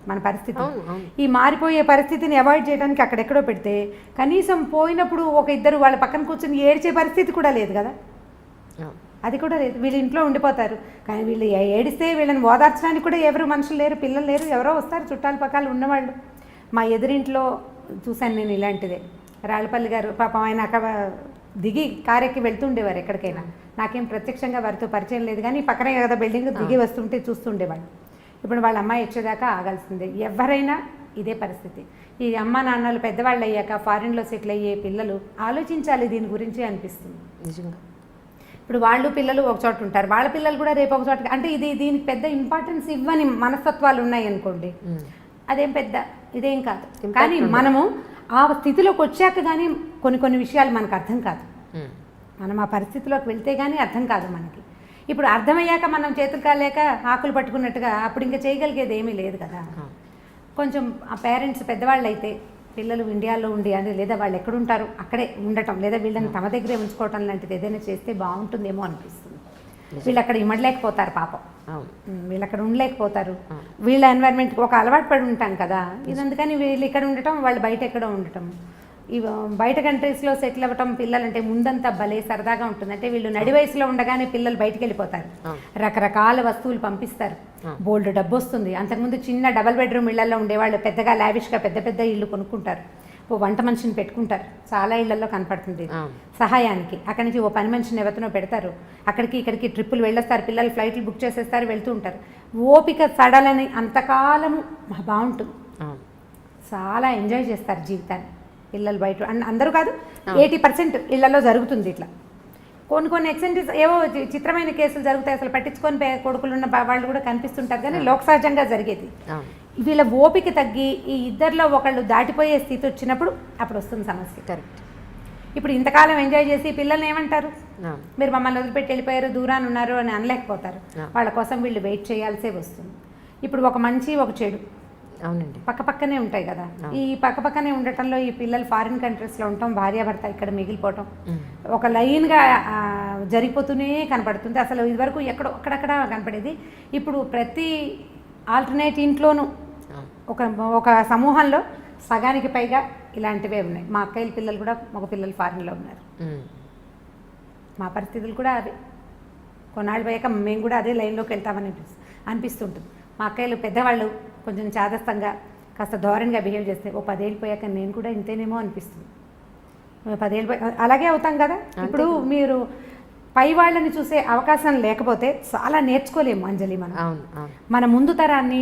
మన పరిస్థితి. ఈ మారిపోయే పరిస్థితిని అవాయిడ్ చేయడానికి అక్కడెక్కడో పెడితే కనీసం పోయినప్పుడు ఒక ఇద్దరు వాళ్ళ పక్కన కూర్చొని ఏడ్చే పరిస్థితి కూడా లేదు కదా, అది కూడా లేదు. వీళ్ళు ఇంట్లో ఉండిపోతారు. కానీ వీళ్ళు ఏడిస్తే వీళ్ళని ఓదార్చడానికి కూడా ఎవరు మనుషులు లేరు, పిల్లలు లేరు, ఎవరో వస్తారు చుట్టాల పక్కలు ఉన్నవాళ్ళు. మా ఎదురింట్లో చూశాను నేను ఇలాంటిదే. రాళ్ళపల్లి గారు పాపం ఆయన అక్కడ దిగి కారెక్కి వెళ్తుండేవారు ఎక్కడికైనా. నాకేం ప్రత్యక్షంగా వారితో పరిచయం లేదు, కానీ పక్కనే కదా బిల్డింగ్, దిగి వస్తుంటే చూస్తుండేవాళ్ళు. ఇప్పుడు వాళ్ళ అమ్మాయి వచ్చేదాకా ఆగాల్సిందే. ఎవరైనా ఇదే పరిస్థితి. ఈ అమ్మ నాన్నలు పెద్దవాళ్ళు అయ్యాక ఫారిన్లో సెటిల్ అయ్యే పిల్లలు ఆలోచించాలి దీని గురించి అనిపిస్తుంది నిజంగా. ఇప్పుడు వాళ్ళు పిల్లలు ఒక చోట ఉంటారు, వాళ్ళ పిల్లలు కూడా రేపు ఒక చోట, అంటే దీనికి పెద్ద ఇంపార్టెన్స్ ఇవ్వని మనస్తత్వాలు ఉన్నాయి అనుకోండి, అదేం పెద్ద ఇదేం కాదు. కానీ మనము ఆ స్థితిలోకి వచ్చాక కానీ కొన్ని విషయాలు మనకు అర్థం కాదు. మనం ఆ పరిస్థితిలోకి వెళ్తే కానీ అర్థం కాదు మనకి. ఇప్పుడు అర్థమయ్యాక మనం చేతులు కాలేక ఆకులు పట్టుకున్నట్టుగా అప్పుడు ఇంకా చేయగలిగేది ఏమీ లేదు కదా. కొంచెం ఆ పేరెంట్స్ పెద్దవాళ్ళు అయితే పిల్లలు ఇండియాలో ఉండి అని, లేదా వాళ్ళు ఎక్కడుంటారు అక్కడే ఉండటం, లేదా వీళ్ళని తమ దగ్గరే ఉంచుకోవటం లాంటిది ఏదైనా చేస్తే బాగుంటుందేమో అనిపిస్తుంది. వీళ్ళు అక్కడ ఇమ్మడలేకపోతారు పాపం, వీళ్ళు అక్కడ ఉండలేకపోతారు. వీళ్ళ ఎన్వైర్న్మెంట్కి ఒక అలవాటు పడి ఉంటాం కదా ఇది, అందుకని వీళ్ళు ఇక్కడ ఉండటం, వాళ్ళు బయట ఎక్కడో ఉండటం. ఈ బయట కంట్రీస్లో సెటిల్ అవ్వటం పిల్లలంటే ముందంతా భలే సరదాగా ఉంటుంది. అంటే వీళ్ళు నడి వయసులో ఉండగానే పిల్లలు బయటకు వెళ్ళిపోతారు, రకరకాల వస్తువులు పంపిస్తారు, బోల్డ్ డబ్బు వస్తుంది. అంతకుముందు చిన్న డబల్ బెడ్రూమ్ ఇళ్లలో ఉండేవాళ్ళు పెద్దగా లావిష్గా పెద్ద పెద్ద ఇళ్ళు కొనుక్కుంటారు, ఓ వంట మనిషిని పెట్టుకుంటారు. చాలా ఇళ్లలో కనపడుతుంది సహాయానికి. అక్కడి నుంచి ఓ పని మనిషిని ఎవరినో పెడతారు, అక్కడికి ఇక్కడికి ట్రిప్పులు వెళ్ళొస్తారు, పిల్లలు ఫ్లైట్లు బుక్ చేసేస్తారు, వెళ్తూ ఉంటారు. ఓపిక సడలని అంతకాలము బాగుంటుంది, చాలా ఎంజాయ్ చేస్తారు జీవితాన్ని పిల్లలు. బయట అందరూ కాదు, 80% ఇళ్లలో జరుగుతుంది ఇట్లా. కొన్ని ఎక్సెంటిస్ ఏవో చిత్రమైన కేసులు జరుగుతాయి, అసలు పట్టించుకొని కొడుకులు ఉన్న వాళ్ళు కూడా కనిపిస్తుంటారు, కానీ లోక సహజంగా జరిగేది. వీళ్ళ ఓపిక తగ్గి ఈ ఇద్దరిలో ఒకళ్ళు దాటిపోయే స్థితి వచ్చినప్పుడు అప్పుడు వస్తుంది సమస్య. కరెక్ట్. ఇప్పుడు ఇంతకాలం ఎంజాయ్ చేసి పిల్లల్ని ఏమంటారు, మీరు మమ్మల్ని వదిలిపెట్టి వెళ్ళిపోయారు, దూరాన్ని ఉన్నారు అని అనలేకపోతారు. వాళ్ళ కోసం వీళ్ళు వెయిట్ చేయాల్సే వస్తుంది. ఇప్పుడు ఒక మంచి ఒక చెడు అవునండి పక్కనే ఉంటాయి కదా. ఈ పక్కనే ఉండటంలో ఈ పిల్లలు ఫారిన్ కంట్రీస్లో ఉండటం, భార్యాభర్త ఇక్కడ మిగిలిపోవటం ఒక లైన్గా జరిగిపోతూనే కనపడుతుంది. అసలు ఇదివరకు అక్కడక్కడ కనపడేది, ఇప్పుడు ప్రతి ఆల్టర్నేట్ ఇంట్లోనూ ఒక సమూహంలో సగానికి పైగా ఇలాంటివే ఉన్నాయి. మా అక్కయ్యల పిల్లలు కూడా మగ పిల్లలు ఫారిన్లో ఉన్నారు. మా పరిస్థితులు కూడా అదే. కొన్నాళ్ళు పోయాక మేము కూడా అదే లైన్లోకి వెళ్తామని అనిపిస్తుంటుంది. మా అక్కయ్యలు పెద్దవాళ్ళు కొంచెం చాదస్తంగా కాస్త ధోరణిగా బిహేవ్ చేస్తే ఓ 10 ఏళ్ళు పోయాక నేను కూడా ఇంతేనేమో అనిపిస్తుంది. 10 ఏళ్ళు అలాగే అవుతాం కదా. ఇప్పుడు మీరు పై వాళ్ళని చూసే అవకాశం లేకపోతే చాలా నేర్చుకోలేము అంజలి. మన ముందు తరాన్ని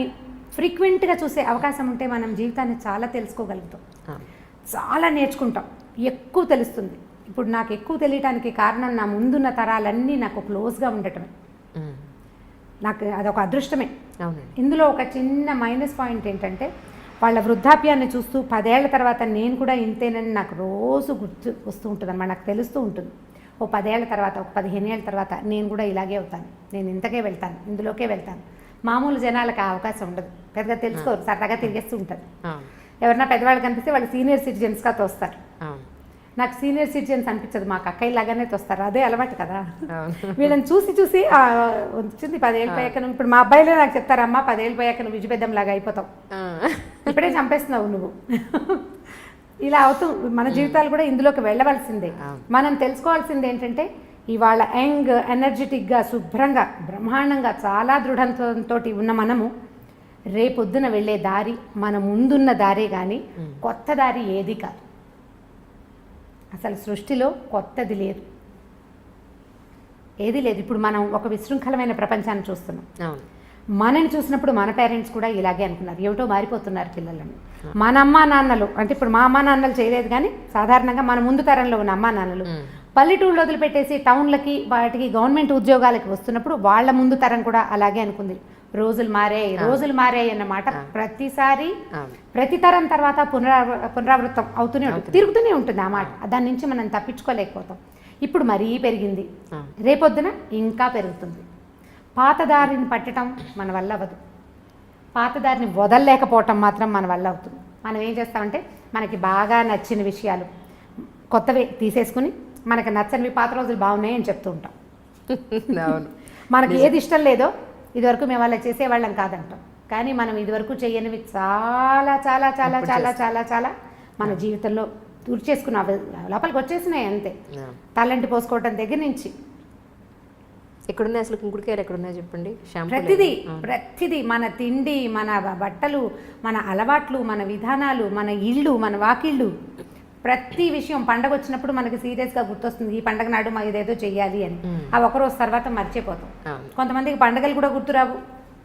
ఫ్రీక్వెంట్గా చూసే అవకాశం ఉంటే మనం జీవితాన్ని చాలా తెలుసుకోగలుగుతాం, చాలా నేర్చుకుంటాం, ఎక్కువ తెలుస్తుంది. ఇప్పుడు నాకు ఎక్కువ తెలియటానికి కారణం నా ముందున్న తరాలన్నీ నాకు క్లోజ్గా ఉండటమే. నాకు అదొక అదృష్టమే. ఇందులో ఒక చిన్న మైనస్ పాయింట్ ఏంటంటే వాళ్ళ వృద్ధాప్యాన్ని చూస్తూ 10 ఏళ్ల తర్వాత నేను కూడా ఇంతేనని నాకు రోజు గుర్తు వస్తూ ఉంటుంది అన్నమాట. నాకు తెలుస్తూ ఉంటుంది, ఓ 10 ఏళ్ల తర్వాత, ఒక 15 ఏళ్ళ తర్వాత నేను కూడా ఇలాగే అవుతాను, నేను ఇంతకే వెళ్తాను, ఇందులోకే వెళ్తాను. మామూలు జనాలకు ఆ అవకాశం ఉండదు, పెద్దగా తెలుసుకోరు, సరదాగా తిరిగేస్తూ ఉంటారు. ఎవరన్నా పెద్దవాళ్ళు కనిపిస్తే వాళ్ళు సీనియర్ సిటిజన్స్గా తోస్తారు. నాకు సీనియర్ సిటిజన్స్ అనిపించదు, మాకు అక్కయ్యలాగానే తోస్తారు, అదే అలవాటు కదా. వీళ్ళని చూసి వచ్చింది 10 ఏళ్ళు పోయాక. ఇప్పుడు మా అబ్బాయిలే నాకు చెప్తారు, అమ్మ 10 ఏళ్ళు పోయాక నువ్వు విజయబెద్దం లాగా అయిపోతావు, ఇప్పుడే చంపేస్తున్నావు నువ్వు. ఇలా అవుతూ మన జీవితాలు కూడా ఇందులోకి వెళ్ళవలసిందే. మనం తెలుసుకోవాల్సింది ఏంటంటే ఇవాళ యంగ్, ఎనర్జెటిక్గా, శుభ్రంగా, బ్రహ్మాండంగా, చాలా దృఢంతో ఉన్న మనము రేపొద్దున వెళ్ళే దారి మన ముందున్న దారే కానీ కొత్త దారి ఏది కాదు. అసలు సృష్టిలో కొత్తది లేదు, ఏది లేదు. ఇప్పుడు మనం ఒక విశృంఖలమైన ప్రపంచాన్ని చూస్తున్నాం. మనని చూసినప్పుడు మన పేరెంట్స్ కూడా ఇలాగే అనుకున్నారు, ఏమిటో మారిపోతున్నారు పిల్లలని. మన అమ్మా నాన్నలు అంటే ఇప్పుడు మా అమ్మా నాన్నలు చేయలేదు, కానీ సాధారణంగా మన ముందు తరంలో ఉన్న అమ్మా నాన్నలు పల్లెటూళ్ళు వదిలిపెట్టేసి టౌన్లకి వాటికి గవర్నమెంట్ ఉద్యోగాలకి వస్తున్నప్పుడు వాళ్ళ ముందు తరం కూడా అలాగే అనుకుంది, రోజులు మారాయి అన్నమాట ప్రతిసారి అవును. ప్రతి తరం తర్వాత పునరావృతం అవుతూనే ఉంటుంది, తిరుగుతూనే ఉంటుంది ఆ మాట. దాని నుంచి మనం తప్పించుకోలేకపోతాం. ఇప్పుడు మరీ పెరిగింది, రేపొద్దున ఇంకా పెరుగుతుంది. పాతదారిని పట్టడం మన వల్ల అవ్వదు, పాతదారిని వదలలేకపోవటం మాత్రం మన వల్ల అవుతుంది. మనం ఏం చేస్తామంటే మనకి బాగా నచ్చిన విషయాలు కొత్తవి తీసేసుకుని మనకి నచ్చనివి పాత రోజులు బాగున్నాయి అని చెప్తూ ఉంటాం. అవును. మనకి ఏది ఇష్టం లేదో ఇదివరకు మేము అలా చేసేవాళ్ళం కాదంటాం, కానీ మనం ఇదివరకు చేయనివి చాలా చాలా చాలా చాలా చాలా చాలా మన జీవితంలో తుడిచేసుకున్న లోపలికి వచ్చేసినాయి అంతే. తలంటి పోసుకోవటం దగ్గర నుంచి ఎక్కడున్నాయి అసలు కుంకుడుకాయలు ఎక్కడున్నాయి చెప్పండి? ప్రతిదీ మన తిండి, మన బట్టలు, మన అలవాట్లు, మన విధానాలు, మన ఇళ్ళు, మన వాకిళ్ళు, ప్రతి విషయం పండగ వచ్చినప్పుడు మనకి సీరియస్గా గుర్తొస్తుంది, ఈ పండగ నాడు మా ఇదేదో చెయ్యాలి అని. ఆ ఒకరోజు తర్వాత మర్చిపోతాం. కొంతమందికి పండగలు కూడా గుర్తురావు.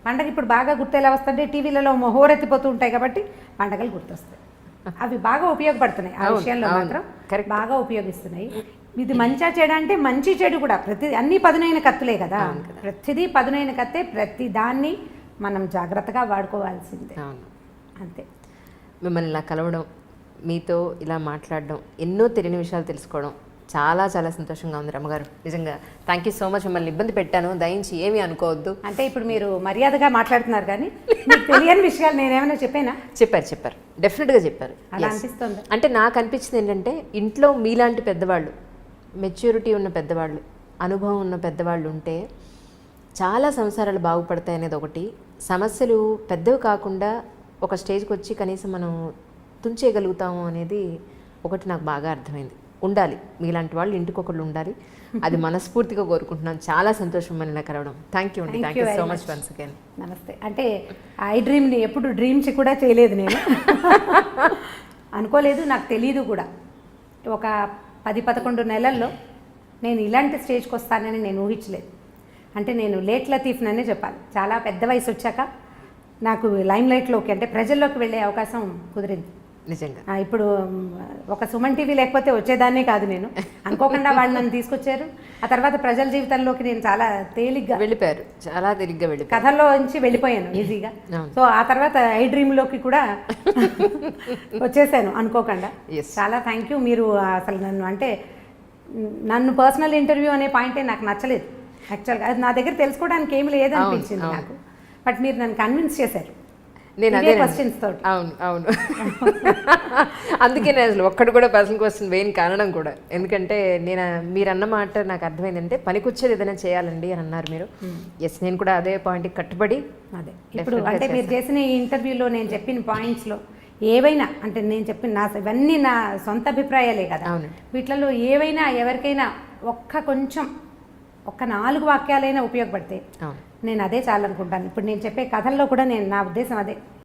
పండగ ఇప్పుడు బాగా గుర్తు ఎలా వస్తుంటే టీవీలలో హోరెత్తిపోతూ ఉంటాయి కాబట్టి పండగలు గుర్తొస్తాయి. అవి బాగా ఉపయోగపడుతున్నాయి, ఆ విషయంలో మాత్రం బాగా ఉపయోగిస్తున్నాయి. ఇది మంచిగా చెడు అంటే మంచి చెడు కూడా అన్ని పదునైన కత్తులే కదా, ప్రతిదీ పదునైన కత్తే. ప్రతి దాన్ని మనం జాగ్రత్తగా వాడుకోవాల్సిందే, అంతే. మిమ్మల్ని ఇలా కలవడం, మీతో ఇలా మాట్లాడడం, ఎన్నో తెలియని విషయాలు తెలుసుకోవడం చాలా చాలా సంతోషంగా ఉంది రమ్మగారు. నిజంగా థ్యాంక్ యూ సో మచ్. మిమ్మల్ని ఇబ్బంది పెట్టాను, దయించి ఏమీ అనుకోవద్దు. అంటే ఇప్పుడు మీరు మర్యాదగా మాట్లాడుతున్నారు, కానీ మీకు తెలియని విషయాలు నేనేమైనా చెప్పానా? చెప్పారు, డెఫినెట్గా చెప్పారు. అలా అనిపిస్తుంది. అంటే నాకు అనిపించింది ఏంటంటే, ఇంట్లో మీలాంటి పెద్దవాళ్ళు, మెచ్యూరిటీ ఉన్న పెద్దవాళ్ళు, అనుభవం ఉన్న పెద్దవాళ్ళు ఉంటే చాలా సంసారాలు బాగుపడతాయి అనేది ఒకటి. సమస్యలు పెద్దవి కాకుండా ఒక స్టేజ్కి వచ్చి కనీసం మనం తుంచేయగలుగుతాము అనేది ఒకటి నాకు బాగా అర్థమైంది. ఉండాలి మీలాంటి వాళ్ళు, ఇంటికి ఒకళ్ళు ఉండాలి. అది మనస్ఫూర్తిగా కోరుకుంటున్నాను. చాలా సంతోషం మనల్ని కలవడం. థ్యాంక్ యూ అండి. Thank you so much once again. నమస్తే. అంటే ఐ డ్రీమ్ని ఎప్పుడు డ్రీమ్స్ కూడా చేయలేదు నేను, అనుకోలేదు, నాకు తెలియదు కూడా. ఒక 10-11 నెలల్లో నేను ఇలాంటి స్టేజ్కి వస్తానని నేను ఊహించలేదు. అంటే నేను లేట్ లతీఫ్ననే చెప్పాలి. చాలా పెద్ద వయసు వచ్చాక నాకు లైమ్ లైట్లోకి, అంటే ప్రజల్లోకి వెళ్ళే అవకాశం కుదిరింది నిజంగా. ఇప్పుడు ఒక సుమన్ టీవీ లేకపోతే వచ్చేదాన్నే కాదు నేను. అనుకోకుండా వాళ్ళు నన్ను తీసుకొచ్చారు. ఆ తర్వాత ప్రజల జీవితంలోకి నేను చాలా తేలిగ్గా వెళ్ళిపోయారు, చాలా తేలిగ్గా వెళ్ళిపోయారు. కథల్లో నుంచి వెళ్ళిపోయాను ఈజీగా. సో ఆ తర్వాత ఐ డ్రీమ్లోకి కూడా వచ్చేసాను అనుకోకుండా. చాలా థ్యాంక్ యూ. మీరు అసలు నన్ను పర్సనల్ ఇంటర్వ్యూ అనే పాయింటే నాకు నచ్చలేదు యాక్చువల్గా. అది నా దగ్గర తెలుసుకోవడానికి ఏమి లేదనిపించింది నాకు. బట్ మీరు నన్ను కన్విన్స్ చేశారు. నేను అదే క్వశ్చన్స్ తోటి. అవును అందుకే నేను అసలు ఒక్కడు కూడా పర్సనల్ క్వశ్చన్ వేయని కారణం కూడా. ఎందుకంటే మీరు అన్న మాట నాకు అర్థమైందంటే పనికొచ్చేది ఏదైనా చేయాలండి అని అన్నారు మీరు. ఎస్, నేను కూడా అదే పాయింట్కి కట్టుబడి అదే ఇప్పుడు అంటే మీరు చేసిన ఈ ఇంటర్వ్యూలో నేను చెప్పిన పాయింట్స్లో ఏవైనా, అంటే నేను చెప్పిన ఇవన్నీ నా సొంత అభిప్రాయాలే కదా. వీటిలలో ఏవైనా ఎవరికైనా ఒక్క 4 వాక్యాలైనా ఉపయోగపడితే నేను అదే చాలనుకుంటాను. ఇప్పుడు నేను చెప్పే కథల్లో కూడా నా ఉద్దేశం అదే.